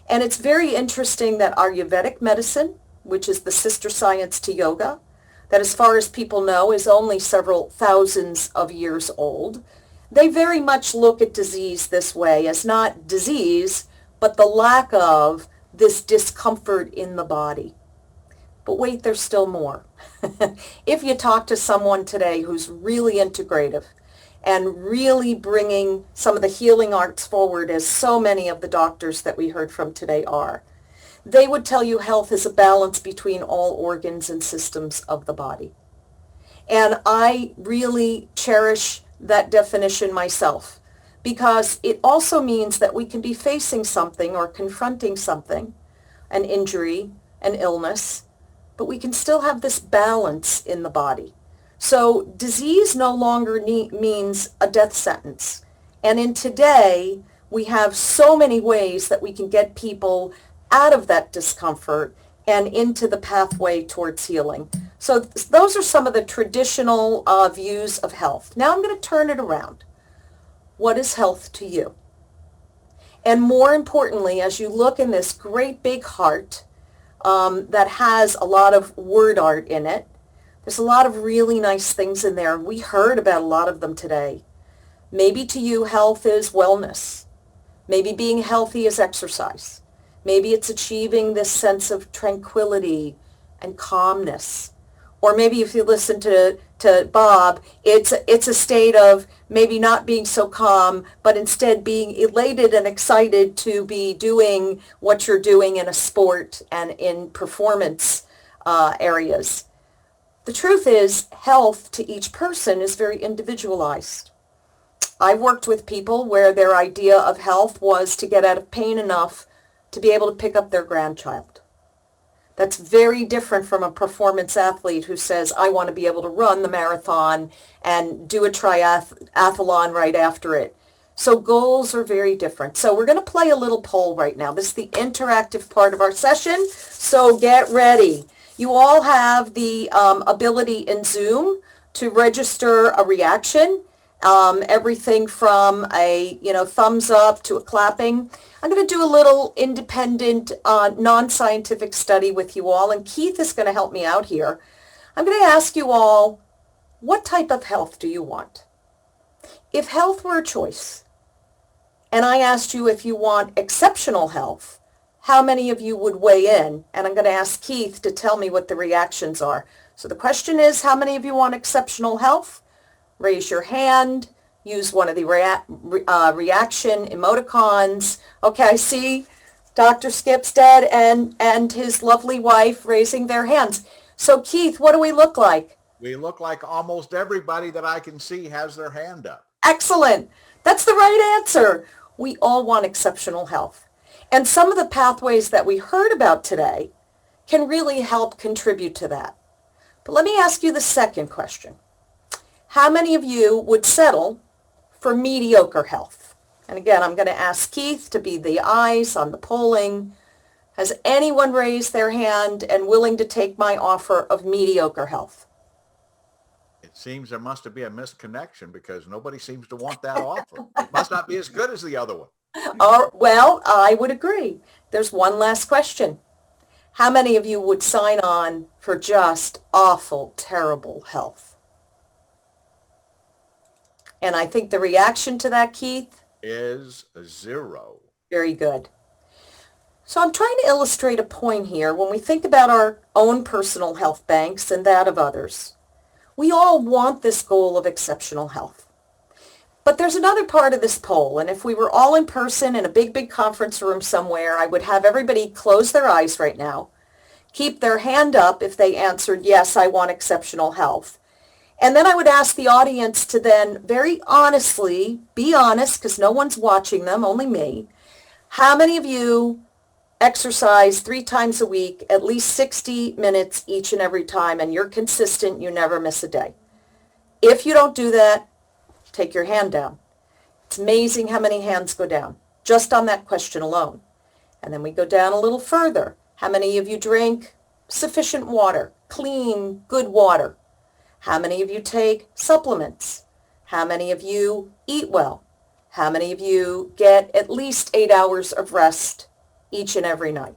And it's very interesting that Ayurvedic medicine, which is the sister science to yoga, that as far as people know is only several thousands of years old, they very much look at disease this way as not disease, but the lack of this discomfort in the body. But wait, there's still more. If you talk to someone today who's really integrative, and really bringing some of the healing arts forward, as so many of the doctors that we heard from today are, they would tell you health is a balance between all organs and systems of the body. And I really cherish that definition myself, because it also means that we can be facing something or confronting something, an injury, an illness, but we can still have this balance in the body. So disease no longer means a death sentence. And in today, we have so many ways that we can get people out of that discomfort and into the pathway towards healing. So those are some of the traditional views of health. Now I'm going to turn it around. What is health to you? And more importantly, as you look in this great big heart that has a lot of word art in it, there's a lot of really nice things in there. We heard about a lot of them today. Maybe to you, health is wellness. Maybe being healthy is exercise. Maybe it's achieving this sense of tranquility and calmness. Or maybe if you listen to Bob, it's a state of maybe not being so calm, but instead being elated and excited to be doing what you're doing in a sport and in performance areas. The truth is, health to each person is very individualized. I've worked with people where their idea of health was to get out of pain enough to be able to pick up their grandchild. That's very different from a performance athlete who says, I want to be able to run the marathon and do a triathlon right after it. So goals are very different. So we're going to play a little poll right now. This is the interactive part of our session. So get ready. You all have the ability in Zoom to register a reaction. Everything from a thumbs up to a clapping. I'm going to do a little independent non-scientific study with you all, and Keith is going to help me out here. I'm going to ask you all, what type of health do you want? If health were a choice, and I asked you if you want exceptional health, how many of you would weigh in? And I'm going to ask Keith to tell me what the reactions are. So the question is, how many of you want exceptional health? Raise your hand. Use one of the reaction emoticons. Okay, I see Dr. Skipstead and his lovely wife raising their hands. So Keith, what do we look like? We look like almost everybody that I can see has their hand up. Excellent. That's the right answer. We all want exceptional health. And some of the pathways that we heard about today can really help contribute to that. But let me ask you the second question. How many of you would settle for mediocre health? And again, I'm going to ask Keith to be the eyes on the polling. Has anyone raised their hand and willing to take my offer of mediocre health? It seems there must be a misconnection because nobody seems to want that offer. It must not be as good as the other one. Well, I would agree. There's one last question. How many of you would sign on for just awful, terrible health? And I think the reaction to that, Keith? Is 0. Very good. So I'm trying to illustrate a point here. When we think about our own personal health banks and that of others, we all want this goal of exceptional health. But there's another part of this poll, and if we were all in person in a big, big conference room somewhere, I would have everybody close their eyes right now, keep their hand up if they answered, yes, I want exceptional health. And then I would ask the audience to then very honestly, be honest, because no one's watching them, only me. How many of you exercise 3 times a week, at least 60 minutes each and every time, and you're consistent, you never miss a day? If you don't do that, take your hand down. It's amazing how many hands go down just on that question alone. And then we go down a little further. How many of you drink sufficient water, clean, good water? How many of you take supplements? How many of you eat well? How many of you get at least 8 hours of rest each and every night?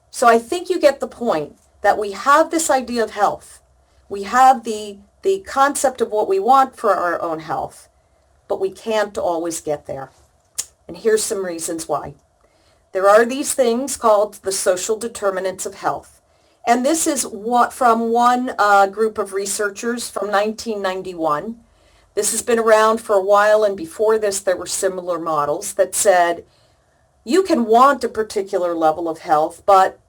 So I think you get the point that we have this idea of health. We have the concept of what we want for our own health, but we can't always get there. And here's some reasons why. There are these things called the social determinants of health. And this is what from one group of researchers from 1991. This has been around for a while, and before this there were similar models that said You can want a particular level of health, but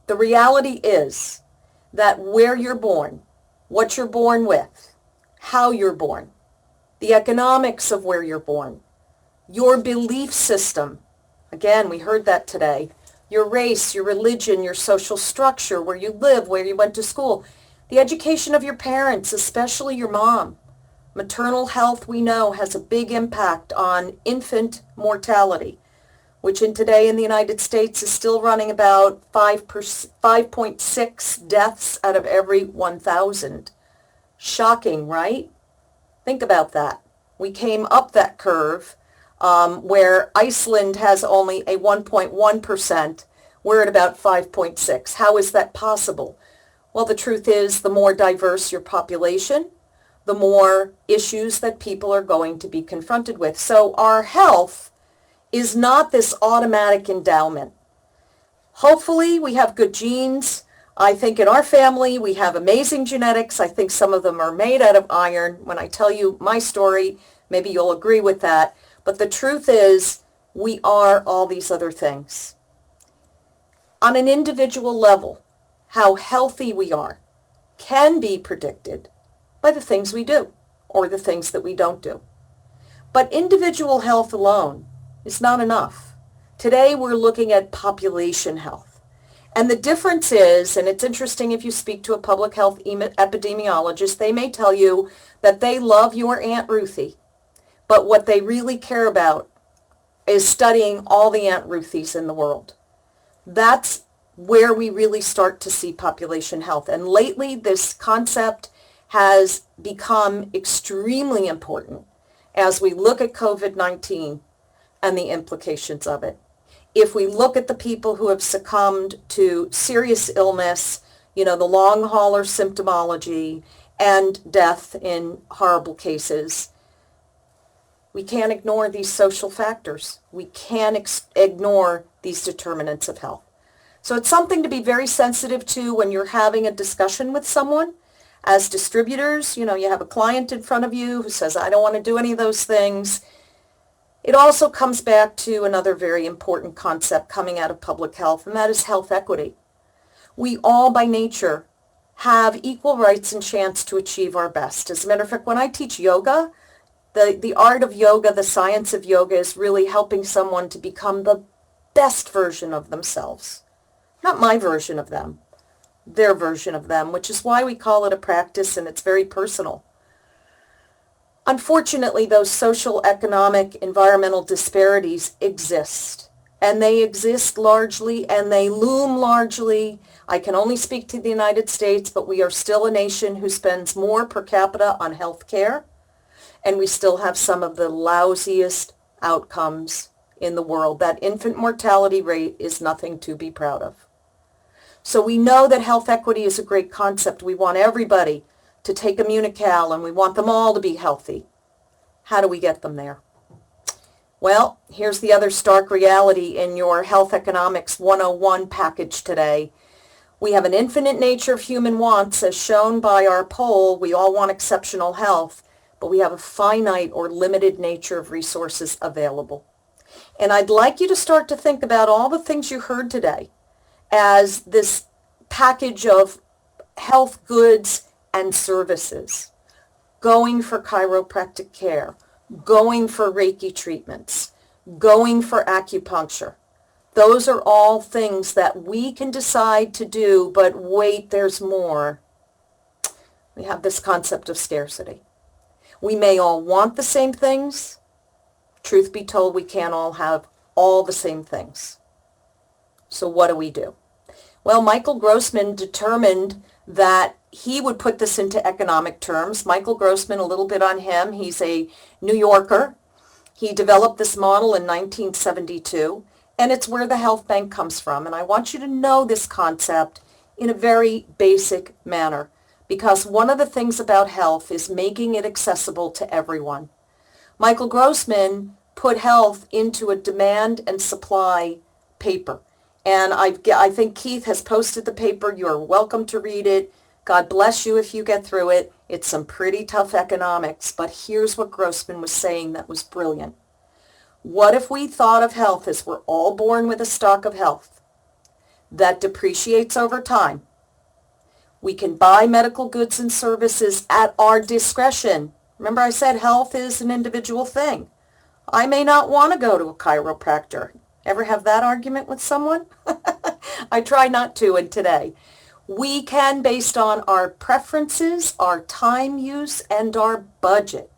the reality is that where you're born, what you're born with, how you're born, the economics of where you're born, your belief system, again, we heard that today, your race, your religion, your social structure, where you live, where you went to school, the education of your parents, especially your mom. Maternal health, we know, has a big impact on infant mortality, which today in the United States is still running about 5.6 deaths out of every 1,000. Shocking, right? Think about that. We came up that curve where Iceland has only a 1.1%. We're at about 5.6. How is that possible? Well, the truth is, the more diverse your population, the more issues that people are going to be confronted with. So our health is not this automatic endowment. Hopefully we have good genes. I think in our family we have amazing genetics. I think some of them are made out of iron. When I tell you my story, maybe you'll agree with that. But the truth is, we are all these other things. On an individual level, how healthy we are can be predicted by the things we do or the things that we don't do. But individual health alone is not enough. Today we're looking at population health. And the difference is, and it's interesting if you speak to a public health epidemiologist, they may tell you that they love your Aunt Ruthie, but what they really care about is studying all the Aunt Ruthies in the world. That's where we really start to see population health. And lately this concept has become extremely important as we look at COVID-19 and the implications of it. If we look at the people who have succumbed to serious illness, the long hauler symptomology and death in horrible cases, we can't ignore these social factors. We can't ignore these determinants of health. So it's something to be very sensitive to when you're having a discussion with someone. As distributors, you have a client in front of you who says, I don't want to do any of those things. It also comes back to another very important concept coming out of public health, and that is health equity. We all by nature have equal rights and chance to achieve our best. As a matter of fact, when I teach yoga, the art of yoga, the science of yoga is really helping someone to become the best version of themselves. Not my version of them, their version of them, which is why we call it a practice and it's very personal. Unfortunately, those social, economic, environmental disparities exist. And they exist largely and they loom largely. I can only speak to the United States, but we are still a nation who spends more per capita on health care. And we still have some of the lousiest outcomes in the world. That infant mortality rate is nothing to be proud of. So we know that health equity is a great concept. We want everybody to take Immunical and we want them all to be healthy. How do we get them there? Well, here's the other stark reality in your Health Economics 101 package today. We have an infinite nature of human wants, as shown by our poll. We all want exceptional health, but we have a finite or limited nature of resources available. And I'd like you to start to think about all the things you heard today as this package of health goods and services. Going for chiropractic care, going for Reiki treatments, going for acupuncture. Those are all things that we can decide to do, but wait, there's more. We have this concept of scarcity. We may all want the same things. Truth be told, we can't all have all the same things. So what do? Well, Michael Grossman determined that he would put this into economic terms. Michael Grossman, a little bit on him. He's a New Yorker. He developed this model in 1972, and it's where the health bank comes from. And I want you to know this concept in a very basic manner, because one of the things about health is making it accessible to everyone. Michael Grossman put health into a demand and supply paper. And I think Keith has posted the paper. You're welcome to read it. God bless you if you get through it. It's some pretty tough economics, but here's what Grossman was saying that was brilliant. What if we thought of health as we're all born with a stock of health that depreciates over time? We can buy medical goods and services at our discretion. Remember I said health is an individual thing. I may not want to go to a chiropractor. Ever have that argument with someone? I try not to, and today. We can, based on our preferences, our time use, and our budget,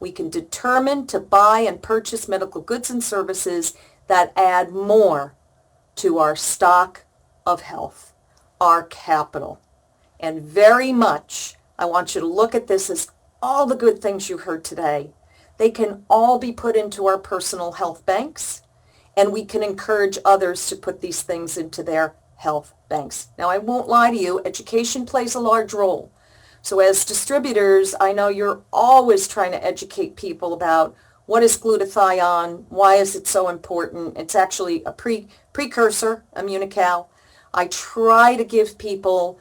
we can determine to buy and purchase medical goods and services that add more to our stock of health, our capital. And very much, I want you to look at this as all the good things you heard today. They can all be put into our personal health banks, and we can encourage others to put these things into their health banks. Now, I won't lie to you, education plays a large role. So as distributors, I know you're always trying to educate people about what is glutathione, why is it so important. It's actually a precursor, Immunical. I try to give people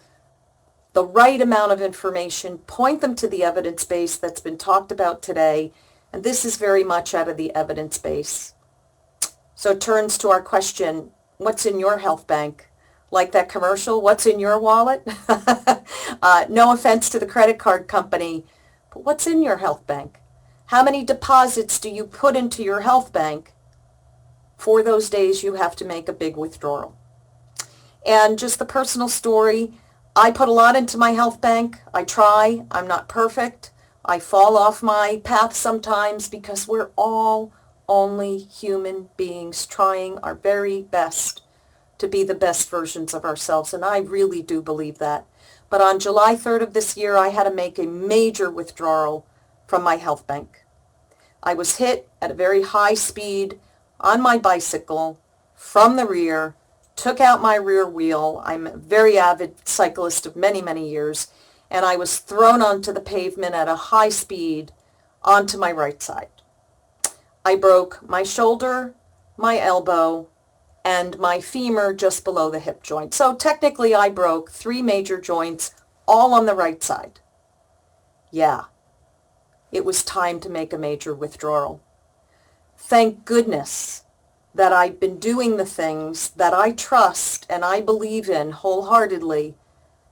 the right amount of information, point them to the evidence base that's been talked about today, and this is very much out of the evidence base. So it turns to our question, what's in your health bank? Like that commercial, what's in your wallet? No offense to the credit card company, but what's in your health bank? How many deposits do you put into your health bank for those days you have to make a big withdrawal? And just the personal story, I put a lot into my health bank. I try. I'm not perfect. I fall off my path sometimes because we're all only human beings trying our very best to be the best versions of ourselves, and I really do believe that. But on July 3rd of this year, I had to make a major withdrawal from my health bank. I was hit at a very high speed on my bicycle from the rear, took out my rear wheel. I'm a very avid cyclist of many, many years, and I was thrown onto the pavement at a high speed onto my right side. I broke my shoulder, my elbow, and my femur just below the hip joint. So technically I broke 3 major joints all on the right side. Yeah, it was time to make a major withdrawal. Thank goodness that I've been doing the things that I trust and I believe in wholeheartedly,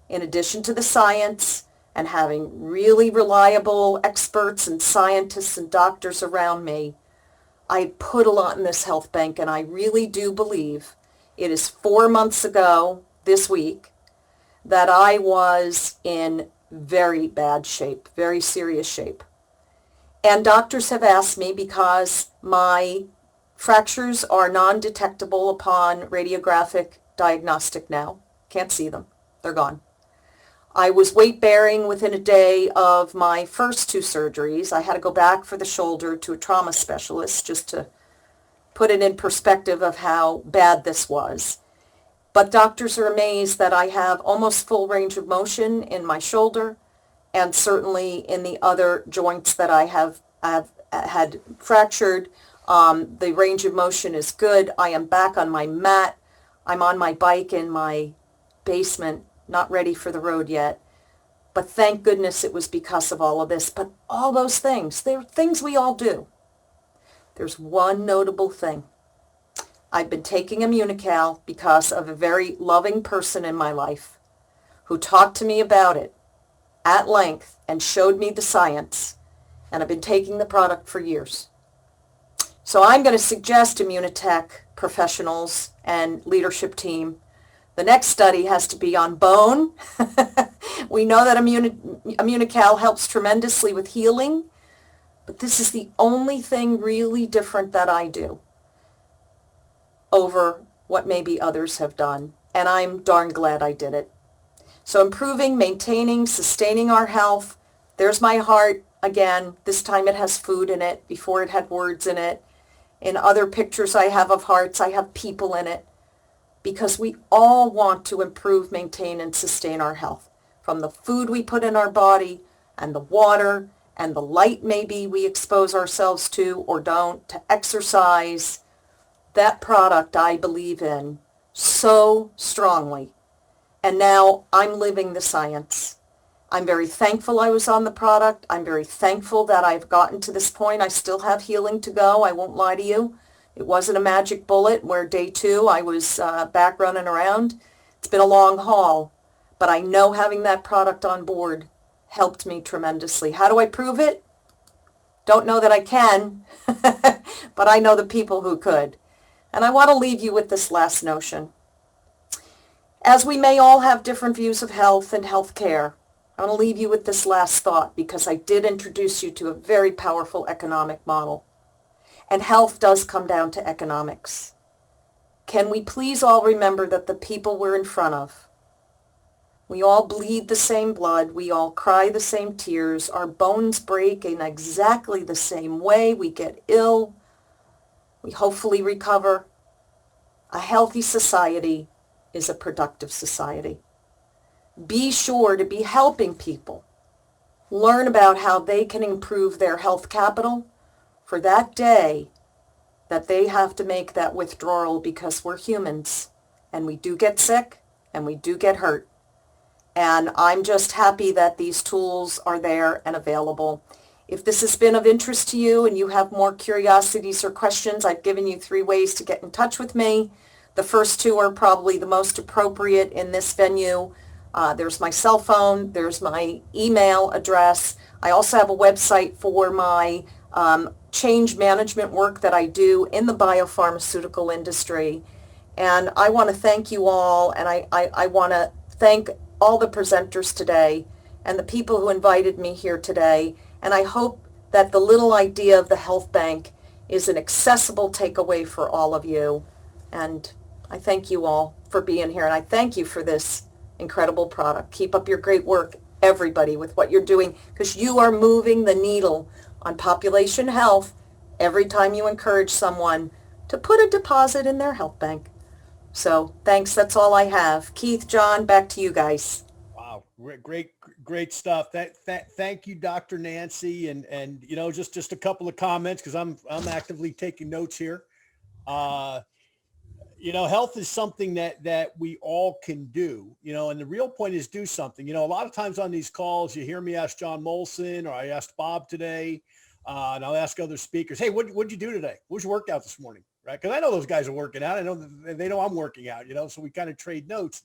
in addition to the science and having really reliable experts and scientists and doctors around me. I put a lot in this health bank, and I really do believe it is 4 months ago this week that I was in very bad shape, very serious shape. And doctors have asked me, because my fractures are non-detectable upon radiographic diagnostic now. Can't see them. They're gone. I was weight-bearing within a day of my first 2 surgeries. I had to go back for the shoulder to a trauma specialist just to put it in perspective of how bad this was. But doctors are amazed that I have almost full range of motion in my shoulder and certainly in the other joints that I have had fractured. The range of motion is good. I am back on my mat. I'm on my bike in my basement, not ready for the road yet. But thank goodness it was because of all of this. But all those things, they're things we all do. There's one notable thing. I've been taking Immunical because of a very loving person in my life who talked to me about it at length and showed me the science. And I've been taking the product for years. So I'm going to suggest Immunotech professionals and leadership team, the next study has to be on bone. We know that Immunical helps tremendously with healing, but this is the only thing really different that I do over what maybe others have done, and I'm darn glad I did it. So improving, maintaining, sustaining our health. There's my heart again. This time it has food in it. Before it had words in it. In other pictures I have of hearts, I have people in it. Because we all want to improve, maintain, and sustain our health. From the food we put in our body, and the water, and the light maybe we expose ourselves to or don't, to exercise. That product I believe in so strongly. And now I'm living the science. I'm very thankful I was on the product. I'm very thankful that I've gotten to this point. I still have healing to go. I won't lie to you. It wasn't a magic bullet where day 2 I was back running around. It's been a long haul, but I know having that product on board helped me tremendously. How do I prove it? Don't know that I can, but I know the people who could. And I want to leave you with this last notion. As we may all have different views of health and health care, I want to leave you with this last thought because I did introduce you to a very powerful economic model. And health does come down to economics. Can we please all remember that the people we're in front of, we all bleed the same blood, we all cry the same tears, our bones break in exactly the same way, we get ill, we hopefully recover. A healthy society is a productive society. Be sure to be helping people learn about how they can improve their health capital for that day that they have to make that withdrawal, because we're humans and we do get sick and we do get hurt. And I'm just happy that these tools are there and available. If this has been of interest to you and you have more curiosities or questions, I've given you 3 ways to get in touch with me. The first 2 are probably the most appropriate in this venue. There's my cell phone, there's my email address. I also have a website for my change management work that I do in the biopharmaceutical industry. And I want to thank you all, and I want to thank all the presenters today and the people who invited me here today. And I hope that the little idea of the health bank is an accessible takeaway for all of you. And I thank you all for being here, and I thank you for this incredible product. Keep up your great work, everybody, with what you're doing, because you are moving the needle on population health every time you encourage someone to put a deposit in their health bank. So thanks. That's all I have. Keith, John, back to you guys. Wow. Great stuff. Thank you, Dr. Nancy. And, you know, just a couple of comments, because I'm actively taking notes here. You know, health is something that we all can do, you know, and the real point is do something. You know, a lot of times on these calls, you hear me ask John Molson, or I asked Bob today, and I'll ask other speakers, hey, what'd you do today? What was your workout this morning? Right? Because I know those guys are working out. I know they know I'm working out, you know, so we kind of trade notes.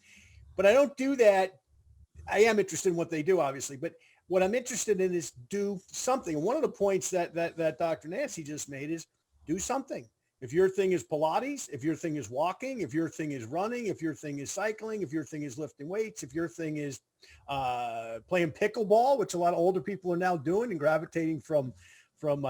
But I don't do that. I am interested in what they do, obviously, but what I'm interested in is do something. And one of the points that Dr. Nancy just made is do something. If your thing is Pilates, if your thing is walking, if your thing is running, if your thing is cycling, if your thing is lifting weights, if your thing is playing pickleball, which a lot of older people are now doing and gravitating from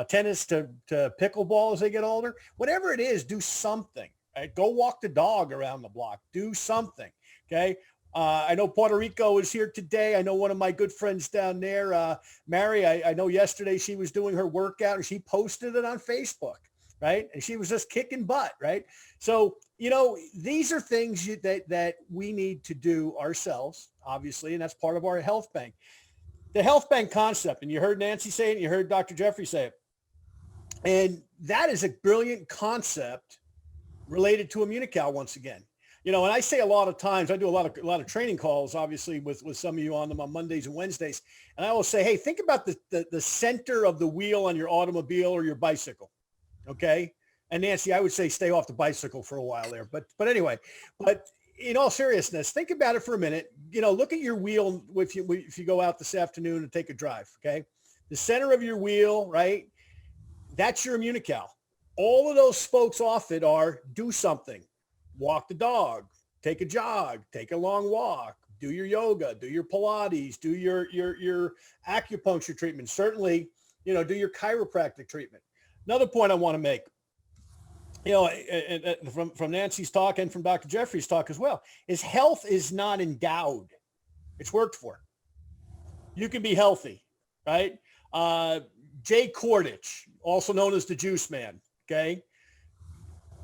tennis to pickleball as they get older, whatever it is, do something. Right? Go walk the dog around the block. Do something. Okay. I know Puerto Rico is here today. I know one of my good friends down there, Mary, I know yesterday she was doing her workout and she posted it on Facebook. Right. And she was just kicking butt. Right. So, you know, these are things that we need to do ourselves, obviously, and that's part of our health bank. The health bank concept, and you heard Nancy say it, and you heard Dr. Jeffrey say it. And that is a brilliant concept related to Immunical once again. You know, and I say a lot of times, I do a lot of training calls, obviously, with some of you on them on Mondays and Wednesdays. And I will say, hey, think about the center of the wheel on your automobile or your bicycle. Okay. And Nancy, I would say stay off the bicycle for a while there. But anyway, but in all seriousness, think about it for a minute. You know, look at your wheel if you go out this afternoon and take a drive. Okay. The center of your wheel, right? That's your Immunical. All of those spokes off it are do something. Walk the dog, take a jog, take a long walk, do your yoga, do your Pilates, do your acupuncture treatment. Certainly, you know, do your chiropractic treatment. Another point I want to make, you know, from Nancy's talk and from Dr. Jeffrey's talk as well, is health is not endowed. It's worked for. You can be healthy, right? Jay Kordich, also known as the Juice Man, okay?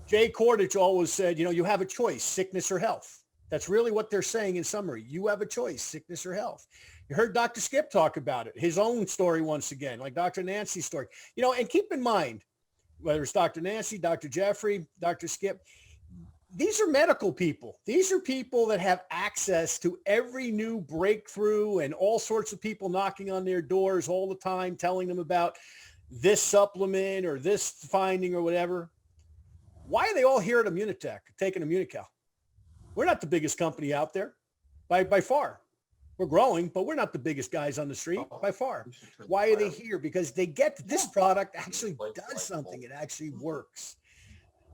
Jay Kordich always said, you know, you have a choice, sickness or health. That's really what they're saying in summary. You have a choice, sickness or health. You heard Dr. Skip talk about it, his own story once again, like Dr. Nancy's story. You know, and keep in mind, whether it's Dr. Nancy, Dr. Jeffrey, Dr. Skip, these are medical people. These are people that have access to every new breakthrough and all sorts of people knocking on their doors all the time, telling them about this supplement or this finding or whatever. Why are they all here at Immunotech taking Immunical? We're not the biggest company out there by far. We're growing, but we're not the biggest guys on the street by far. Why are they here? Because they get that this product actually does something. It actually works.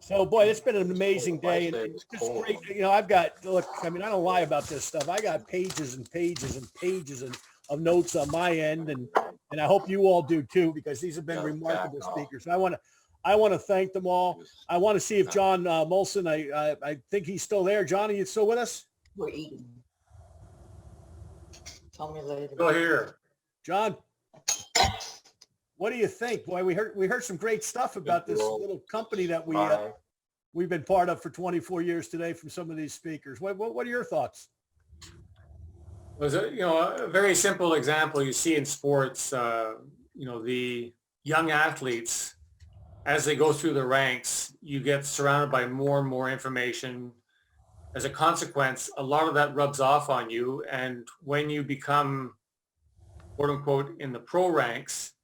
So, boy, it's been an amazing day. And it's just great. You know, I've got, look, I mean, I don't lie about this stuff. I got pages and pages and pages of notes on my end. And I hope you all do too, because these have been remarkable speakers. I want to thank them all. I want to see if John Molson, I think he's still there. John, are you still with us? We're eating. Tell me later. Go here. John, what do you think? Boy, we heard some great stuff about this little company that we've been part of for 24 years today from some of these speakers. What are your thoughts? Was a very simple example you see in sports. The young athletes, as they go through the ranks, you get surrounded by more and more information. As a consequence, a lot of that rubs off on you. And when you become, quote unquote, in the pro ranks,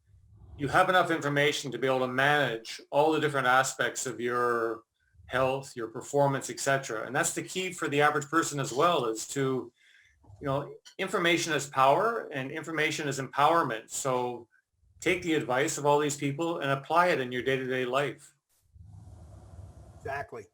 you have enough information to be able to manage all the different aspects of your health, your performance, etc. And that's the key for the average person as well, is to, information is power and information is empowerment. So take the advice of all these people and apply it in your day-to-day life. Exactly.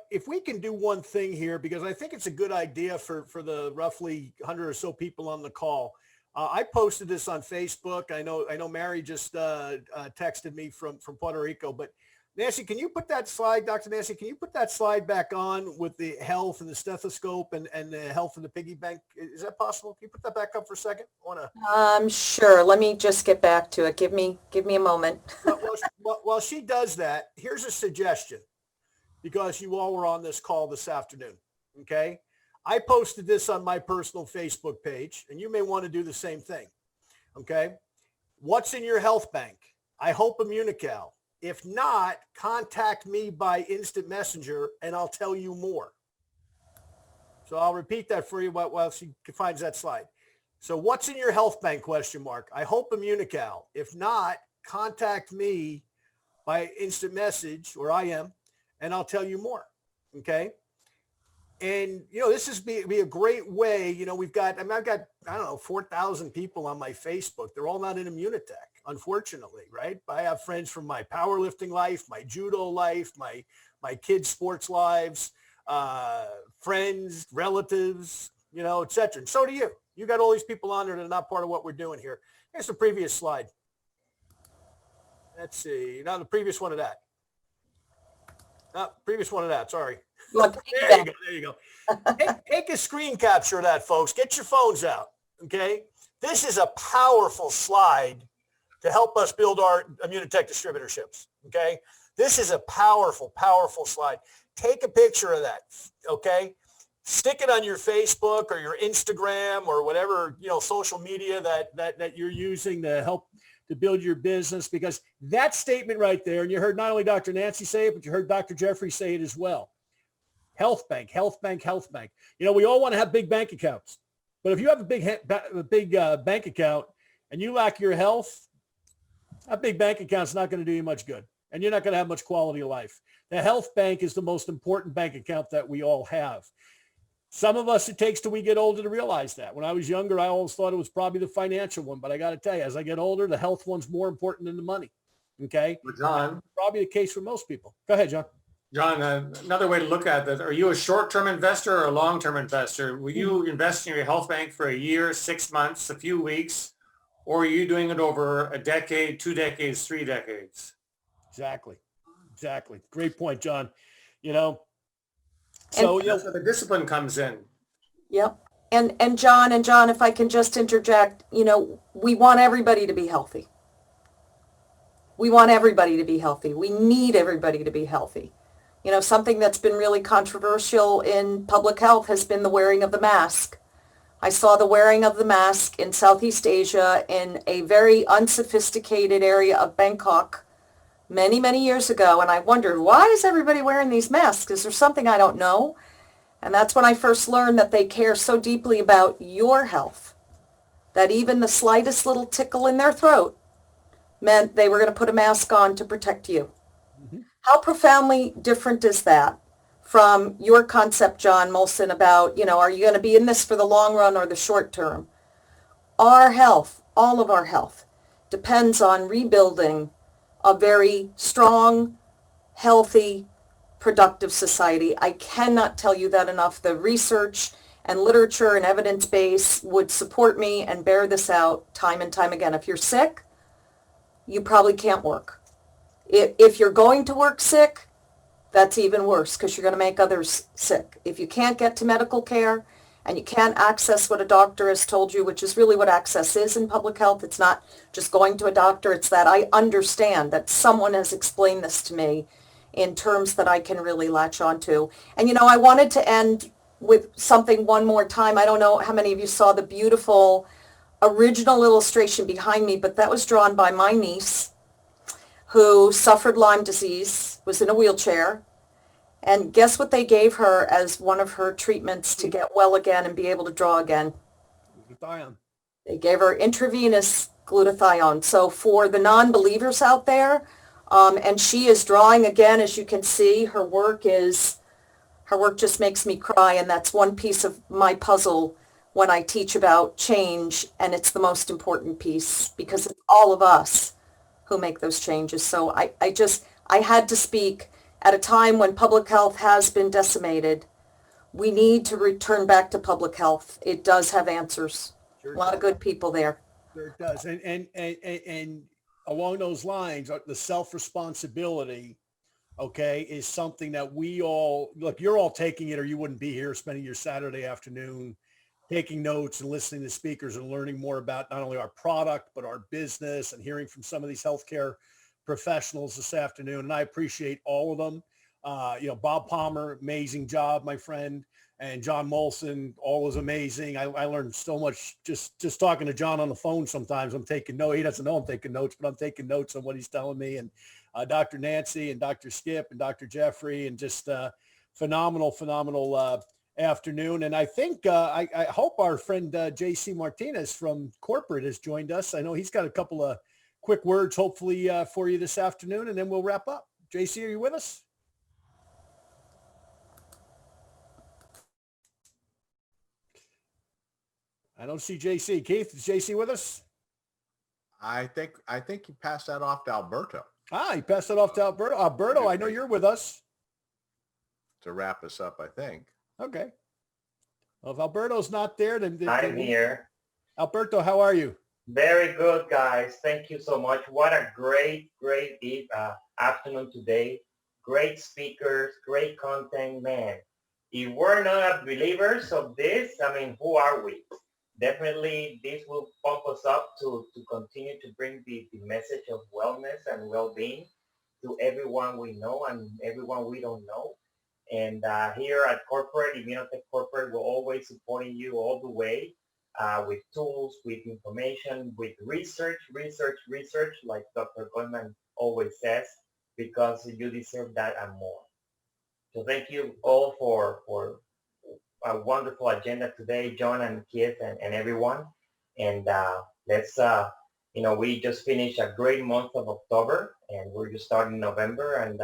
If we can do one thing here, because I think it's a good idea for the roughly 100 or so people on the call. I posted this on Facebook. I know Mary just texted me from Puerto Rico, but Nancy, can you put that slide, Dr. Nancy, can you put that slide back on with the health and the stethoscope and the health and the piggy bank? Is that possible? Can you put that back up for a second? Sure. Let me just get back to it. Give me a moment. While she does that, here's a suggestion, because you all were on this call this afternoon. Okay. I posted this on my personal Facebook page, and you may want to do the same thing. Okay. What's in your health bank? I hope Immunical. If not, contact me by instant messenger and I'll tell you more. So I'll repeat that for you while she finds that slide. So what's in your health bank ? I hope Immunical. If not, contact me by instant message, or I am, and I'll tell you more. Okay. And, this is be a great way. I've got, I don't know, 4,000 people on my Facebook. They're all not in Immunotech, unfortunately, right? But I have friends from my powerlifting life, my judo life, my kids' sports lives, friends, relatives, et cetera. And so do you. You got all these people on there that are not part of what we're doing here. Here's the previous slide. Let's see. Now the previous one of that. Previous one of that. Sorry. There you go. Take a screen capture of that, folks. Get your phones out. Okay. This is a powerful slide to help us build our Immunotech distributorships. Okay. This is a powerful, powerful slide. Take a picture of that. Okay. Stick it on your Facebook or your Instagram or whatever, social media that you're using to help to build your business, because that statement right there, and you heard not only Dr. Nancy say it, but you heard Dr. Jeffrey say it as well. Health bank, health bank, health bank. We all want to have big bank accounts, but if you have a big bank account and you lack your health, that big bank account's not going to do you much good, and you're not going to have much quality of life. The health bank is the most important bank account that we all have. Some of us, it takes till we get older to realize that. When I was younger, I always thought it was probably the financial one, but I got to tell you, as I get older, the health one's more important than the money. Okay. Well, John, probably the case for most people. Go ahead, John. John, another way to look at that, are you a short-term investor or a long-term investor? Will you invest in your health bank for a year, 6 months, a few weeks, or are you doing it over a decade, 2 decades, 3 decades? Exactly. Great point, John. So that's where the discipline comes in. Yep. And John, if I can just interject, we want everybody to be healthy. We want everybody to be healthy. We need everybody to be healthy. Something that's been really controversial in public health has been the wearing of the mask. I saw the wearing of the mask in Southeast Asia in a very unsophisticated area of Bangkok many, many years ago, and I wondered, why is everybody wearing these masks? Is there something I don't know? And that's when I first learned that they care so deeply about your health that even the slightest little tickle in their throat meant they were going to put a mask on to protect you. Mhm. How profoundly different is that from your concept, John Molson, about, are you going to be in this for the long run or the short term? Our health, all of our health, depends on rebuilding a very strong, healthy, productive society. I cannot tell you that enough. The research and literature and evidence base would support me and bear this out time and time again. If you're sick, you probably can't work. If you're going to work sick, that's even worse because you're going to make others sick. If you can't get to medical care and you can't access what a doctor has told you, which is really what access is in public health, it's not just going to a doctor, it's that I understand that someone has explained this to me in terms that I can really latch onto. And I wanted to end with something one more time. I don't know how many of you saw the beautiful original illustration behind me, but that was drawn by my niece who suffered Lyme disease, was in a wheelchair. And guess what they gave her as one of her treatments to get well again and be able to draw again? Glutathione. They gave her intravenous glutathione. So for the non-believers out there, and she is drawing again, as you can see, her work just makes me cry. And that's one piece of my puzzle when I teach about change. And it's the most important piece because it's all of us who make those changes. So I had to speak at a time when public health has been decimated. We need to return back to public health. It does have answers. Sure A lot of good people there. Sure it does. And along those lines, the self-responsibility, okay, is something that we all, look, you're all taking it or you wouldn't be here spending your Saturday afternoon taking notes and listening to speakers and learning more about not only our product, but our business and hearing from some of these healthcare professionals this afternoon. And I appreciate all of them. Bob Palmer, amazing job, my friend. And John Molson, always amazing. I learned so much just talking to John on the phone. Sometimes I'm taking notes. He doesn't know I'm taking notes, but I'm taking notes on what he's telling me. And Dr. Nancy and Dr. Skip and Dr. Jeffrey, and just phenomenal afternoon. And I think I hope our friend JC Martinez from corporate has joined us. I know he's got a couple of quick words, hopefully for you this afternoon, and then we'll wrap up. JC, are you with us? I don't see JC. Keith, is JC with us? I think you passed that off to Alberto You passed it off to Alberto. Alberto, I know you're with us. to wrap us up, I think. Okay. Well, if Alberto's not there, then I'm here. Alberto, how are you? Very good, guys. Thank you so much. What a great afternoon today. Great speakers, great content, man. If we're not believers of this, who are we? Definitely, this will pump us up to continue to bring the message of wellness and well-being to everyone we know and everyone we don't know. And here at Corporate, Immunotech Corporate, we're always supporting you all the way with tools, with information, with research, like Dr. Goldman always says, because you deserve that and more. So thank you all for a wonderful agenda today, John and Keith and everyone. And let's, we just finished a great month of October and we're just starting November. And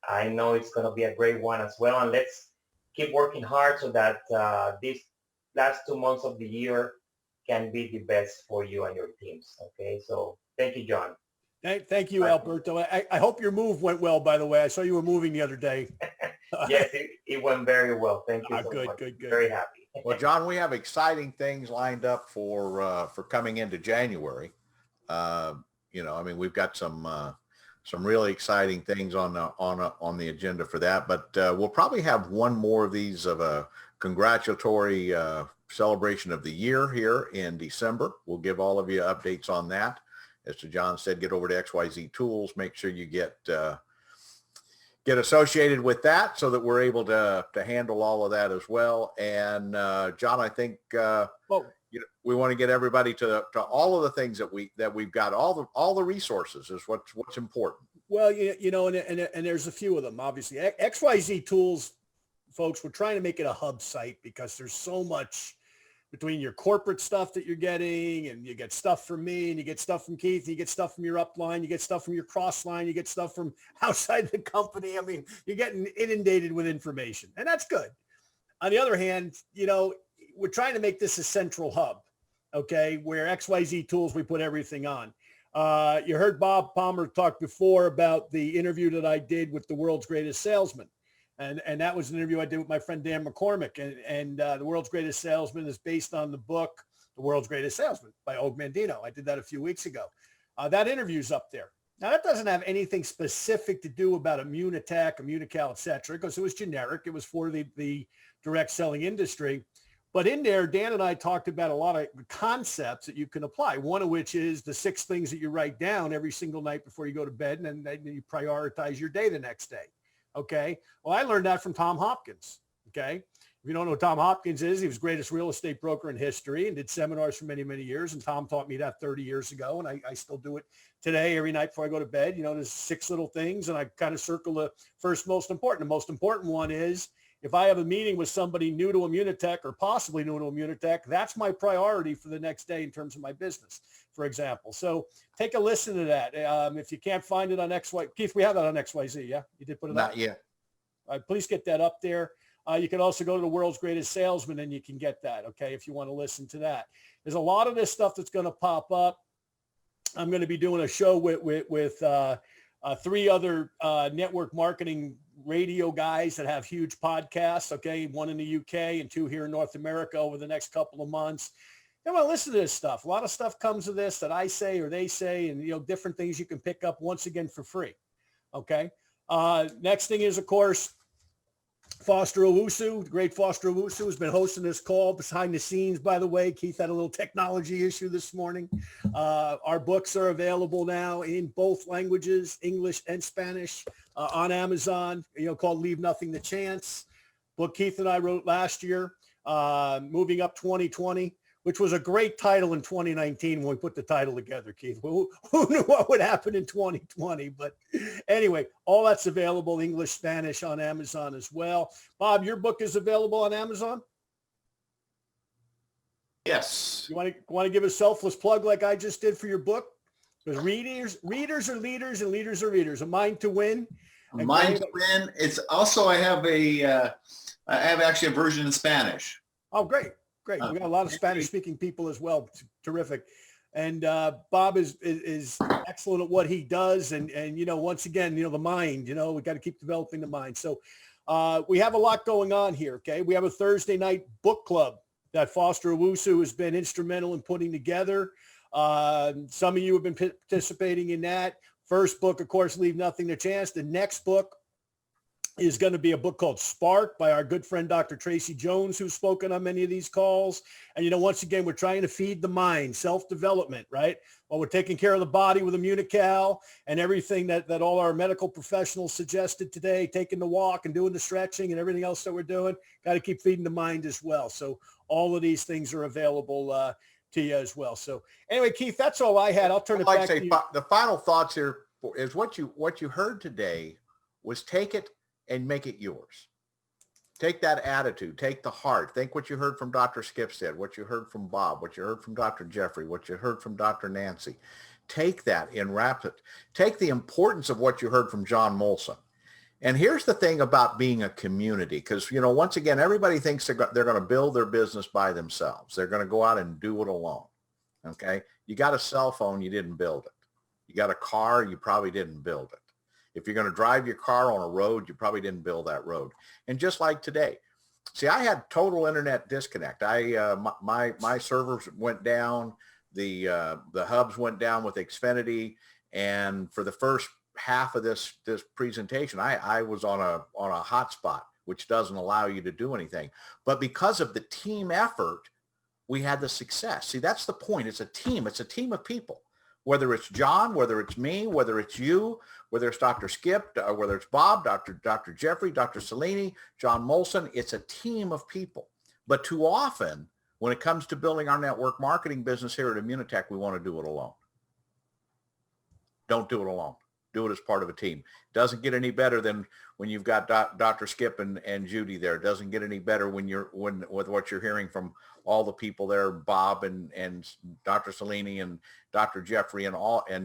I know it's going to be a great one as well. And let's keep working hard so that these last 2 months of the year can be the best for you and your teams. Okay. So thank you, John. Thank you, Alberto. I hope your move went well, by the way. I saw you were moving the other day. Yes, it went very well. Thank you so good, much. good. Very happy. Well, John, we have exciting things lined up for coming into January. We've got some really exciting things on the agenda for that. But we'll probably have one more of these of a congratulatory celebration of the year here in December. We'll give all of you updates on that. As John said, get over to XYZ Tools. Make sure you get associated with that so that we're able to handle all of that as well. And John, I think we want to get everybody to all of the things that we've got, all the resources is what's important. Well, and there's a few of them, obviously. XYZ Tools, folks, we're trying to make it a hub site because there's so much between your corporate stuff that you're getting, and you get stuff from me, and you get stuff from Keith, and you get stuff from your upline, you get stuff from your cross line, you get stuff from outside the company. I mean, you're getting inundated with information, and that's good. On the other hand, we're trying to make this a central hub, okay, where XYZ Tools, we put everything on. You heard Bob Palmer talk before about the interview that I did with the world's greatest salesman. And that was an interview I did with my friend Dan McCormick. And The World's Greatest Salesman is based on the book, The World's Greatest Salesman by Og Mandino. I did that a few weeks ago. That interview's up there. Now, that doesn't have anything specific to do about Immunotech, Immunical, et cetera, because it was generic. It was for the direct selling industry. But in there, Dan and I talked about a lot of concepts that you can apply, one of which is the 6 things that you write down every single night before you go to bed, and then you prioritize your day the next day. Okay. Well, I learned that from Tom Hopkins. Okay. If you don't know who Tom Hopkins is, he was the greatest real estate broker in history and did seminars for many, many years. And Tom taught me that 30 years ago. And I still do it today, every night before I go to bed. There's 6 little things, and I kind of circle the first most important. The most important one is, if I have a meeting with somebody new to Immunotech or possibly new to Immunotech, that's my priority for the next day in terms of my business, for example. So take a listen to that. If you can't find it on XY, Keith, we have that on XYZ. Yeah, you did put it Not up? yet. All right, please get that up there. You can also go to the World's Greatest Salesman, and you can get that, okay, if you want to listen to that. There's a lot of this stuff that's going to pop up. I'm going to be doing a show with 3 other network marketing radio guys that have huge podcasts, okay, 1 in the UK and 2 here in North America over the next couple of months. You want to listen to this stuff. A lot of stuff comes to this that I say or they say, and different things you can pick up once again for free. Okay. Next thing is, of course, Foster Owusu, the great Foster Owusu, has been hosting this call behind the scenes, by the way. Keith had a little technology issue this morning. Our books are available now in both languages, English and Spanish, on Amazon, called Leave Nothing to Chance. Book Keith and I wrote last year, Moving Up 2020, which was a great title in 2019 when we put the title together, Keith. Who knew what would happen in 2020? But anyway, all that's available, English, Spanish, on Amazon as well. Bob, your book is available on Amazon? Yes. You want to give a selfless plug like I just did for your book? Because readers are leaders and leaders are readers. A Mind to Win. Mind to Win. It's also, I have actually a version in Spanish. Oh, great. Great. We got a lot of Spanish speaking people as well. Terrific. And Bob is excellent at what he does. And once again, the mind, we got to keep developing the mind. So we have a lot going on here. Okay. We have a Thursday night book club that Foster Owusu has been instrumental in putting together. Some of you have been participating in that. First book, of course, Leave Nothing to Chance. The next book is going to be a book called Spark by our good friend, Dr. Tracy Jones, who's spoken on many of these calls. And, once again, we're trying to feed the mind, self-development, right? While we're taking care of the body with Immunical and everything that all our medical professionals suggested today, taking the walk and doing the stretching and everything else that we're doing, got to keep feeding the mind as well. So all of these things are available to you as well. So anyway, Keith, that's all I had. I'll turn it back to you. The final thoughts here is what you heard today was take it and make it yours. Take that attitude, take the heart. Think what you heard from Dr. Skipstead, what you heard from Bob, what you heard from Dr. Jeffrey, what you heard from Dr. Nancy. Take that and wrap it. Take the importance of what you heard from John Molson. And here's the thing about being a community, because, once again, everybody thinks they're going to build their business by themselves. They're going to go out and do it alone. Okay. You got a cell phone, you didn't build it. You got a car, you probably didn't build it. If you're going to drive your car on a road, you probably didn't build that road. And just like today, see, I had total internet disconnect. My servers went down, the hubs went down with Xfinity, and for the first half of this presentation, I was on a hotspot, which doesn't allow you to do anything. But because of the team effort, we had the success. See, that's the point. It's a team. It's a team of people. Whether it's John, whether it's me, whether it's you, whether it's Dr. Skip, whether it's Bob, Dr. Jeffrey, Dr. Salini, John Molson, it's a team of people. But too often, when it comes to building our network marketing business here at Immunotech, we want to do it alone. Don't do it alone. do it as part of a team. Doesn't get any better than when you've got Dr. Skip and Judy there. It doesn't get any better when with what you're hearing from all the people there, Bob and Dr. Salini and Dr. Jeffrey and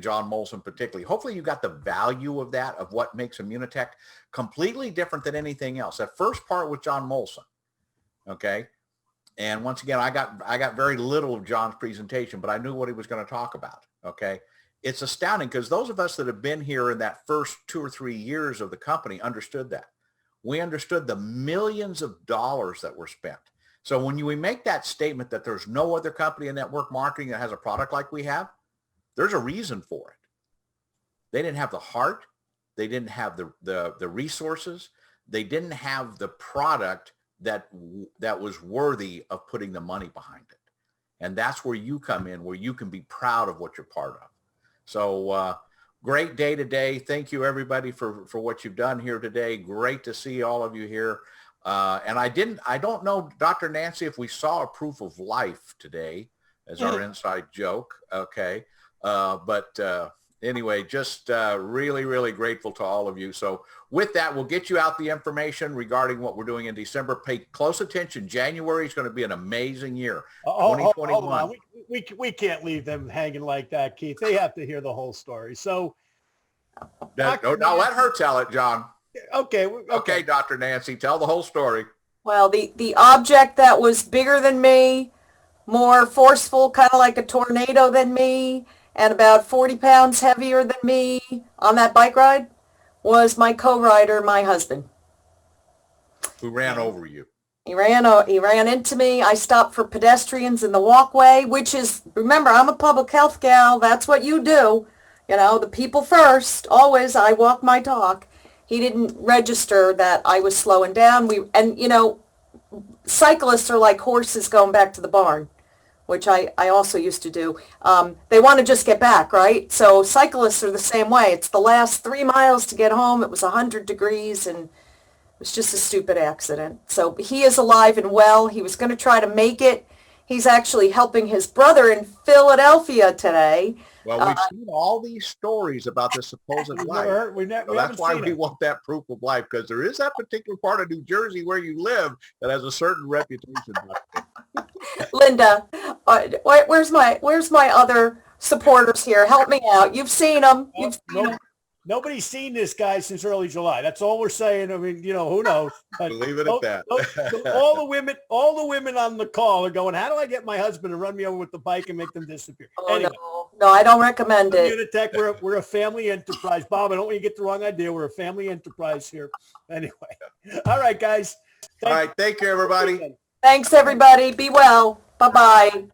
John Molson particularly. Hopefully you got the value of that, of what makes Immunotech completely different than anything else. That first part with John Molson, okay? And once again, I got very little of John's presentation, but I knew what he was going to talk about, okay? It's astounding because those of us that have been here in that first 2 or 3 years of the company understood that. We understood the millions of dollars that were spent. So when we make that statement that there's no other company in network marketing that has a product like we have, there's a reason for it. They didn't have the heart. They didn't have the resources. They didn't have the product that was worthy of putting the money behind it. And that's where you come in, where you can be proud of what you're part of. So great day today. Thank you, everybody, for what you've done here today. Great to see all of you here. And I don't know, Dr. Nancy, if we saw a proof of life today as our inside joke. Okay. But anyway, just really, really grateful to all of you. So with that, we'll get you out the information regarding what we're doing in December. Pay close attention. January is going to be an amazing year. 2021. Hold on. We can't leave them hanging like that, Keith. They have to hear the whole story. So No, let her tell it, John. Okay. Okay, Dr. Nancy, tell the whole story. Well, the object that was bigger than me, more forceful, kind of like a tornado than me, and about 40 pounds heavier than me on that bike ride was my co-rider, my husband. Who ran over you? He ran into me. I stopped for pedestrians in the walkway, which is, remember, I'm a public health gal. That's what you do. You know, the people first. Always, I walk my talk. He didn't register that I was slowing down. You know, cyclists are like horses going back to the barn, which I also used to do. They want to just get back, right? So cyclists are the same way. It's the last 3 miles to get home. It was 100 degrees and it was just a stupid accident. So he is alive and well. He was going to try to make it. He's actually helping his brother in Philadelphia today. Well, we've seen all these stories about the supposed life. So that's why we want that proof of life, because there is that particular part of New Jersey where you live that has a certain reputation. Linda, where's my other supporters here? Help me out. You've seen them. Nobody's seen this guy since early July. That's all we're saying. I mean, you know, who knows? But leave it at that. all the women on the call are going, how do I get my husband to run me over with the bike and make them disappear? Oh, anyway, no, I don't recommend it. Immunotech, we're a family enterprise. Bob, I don't want you to get the wrong idea. We're a family enterprise here. Anyway. All right, guys. All right. Thank you, everybody. Thanks, everybody. Be well. Bye-bye.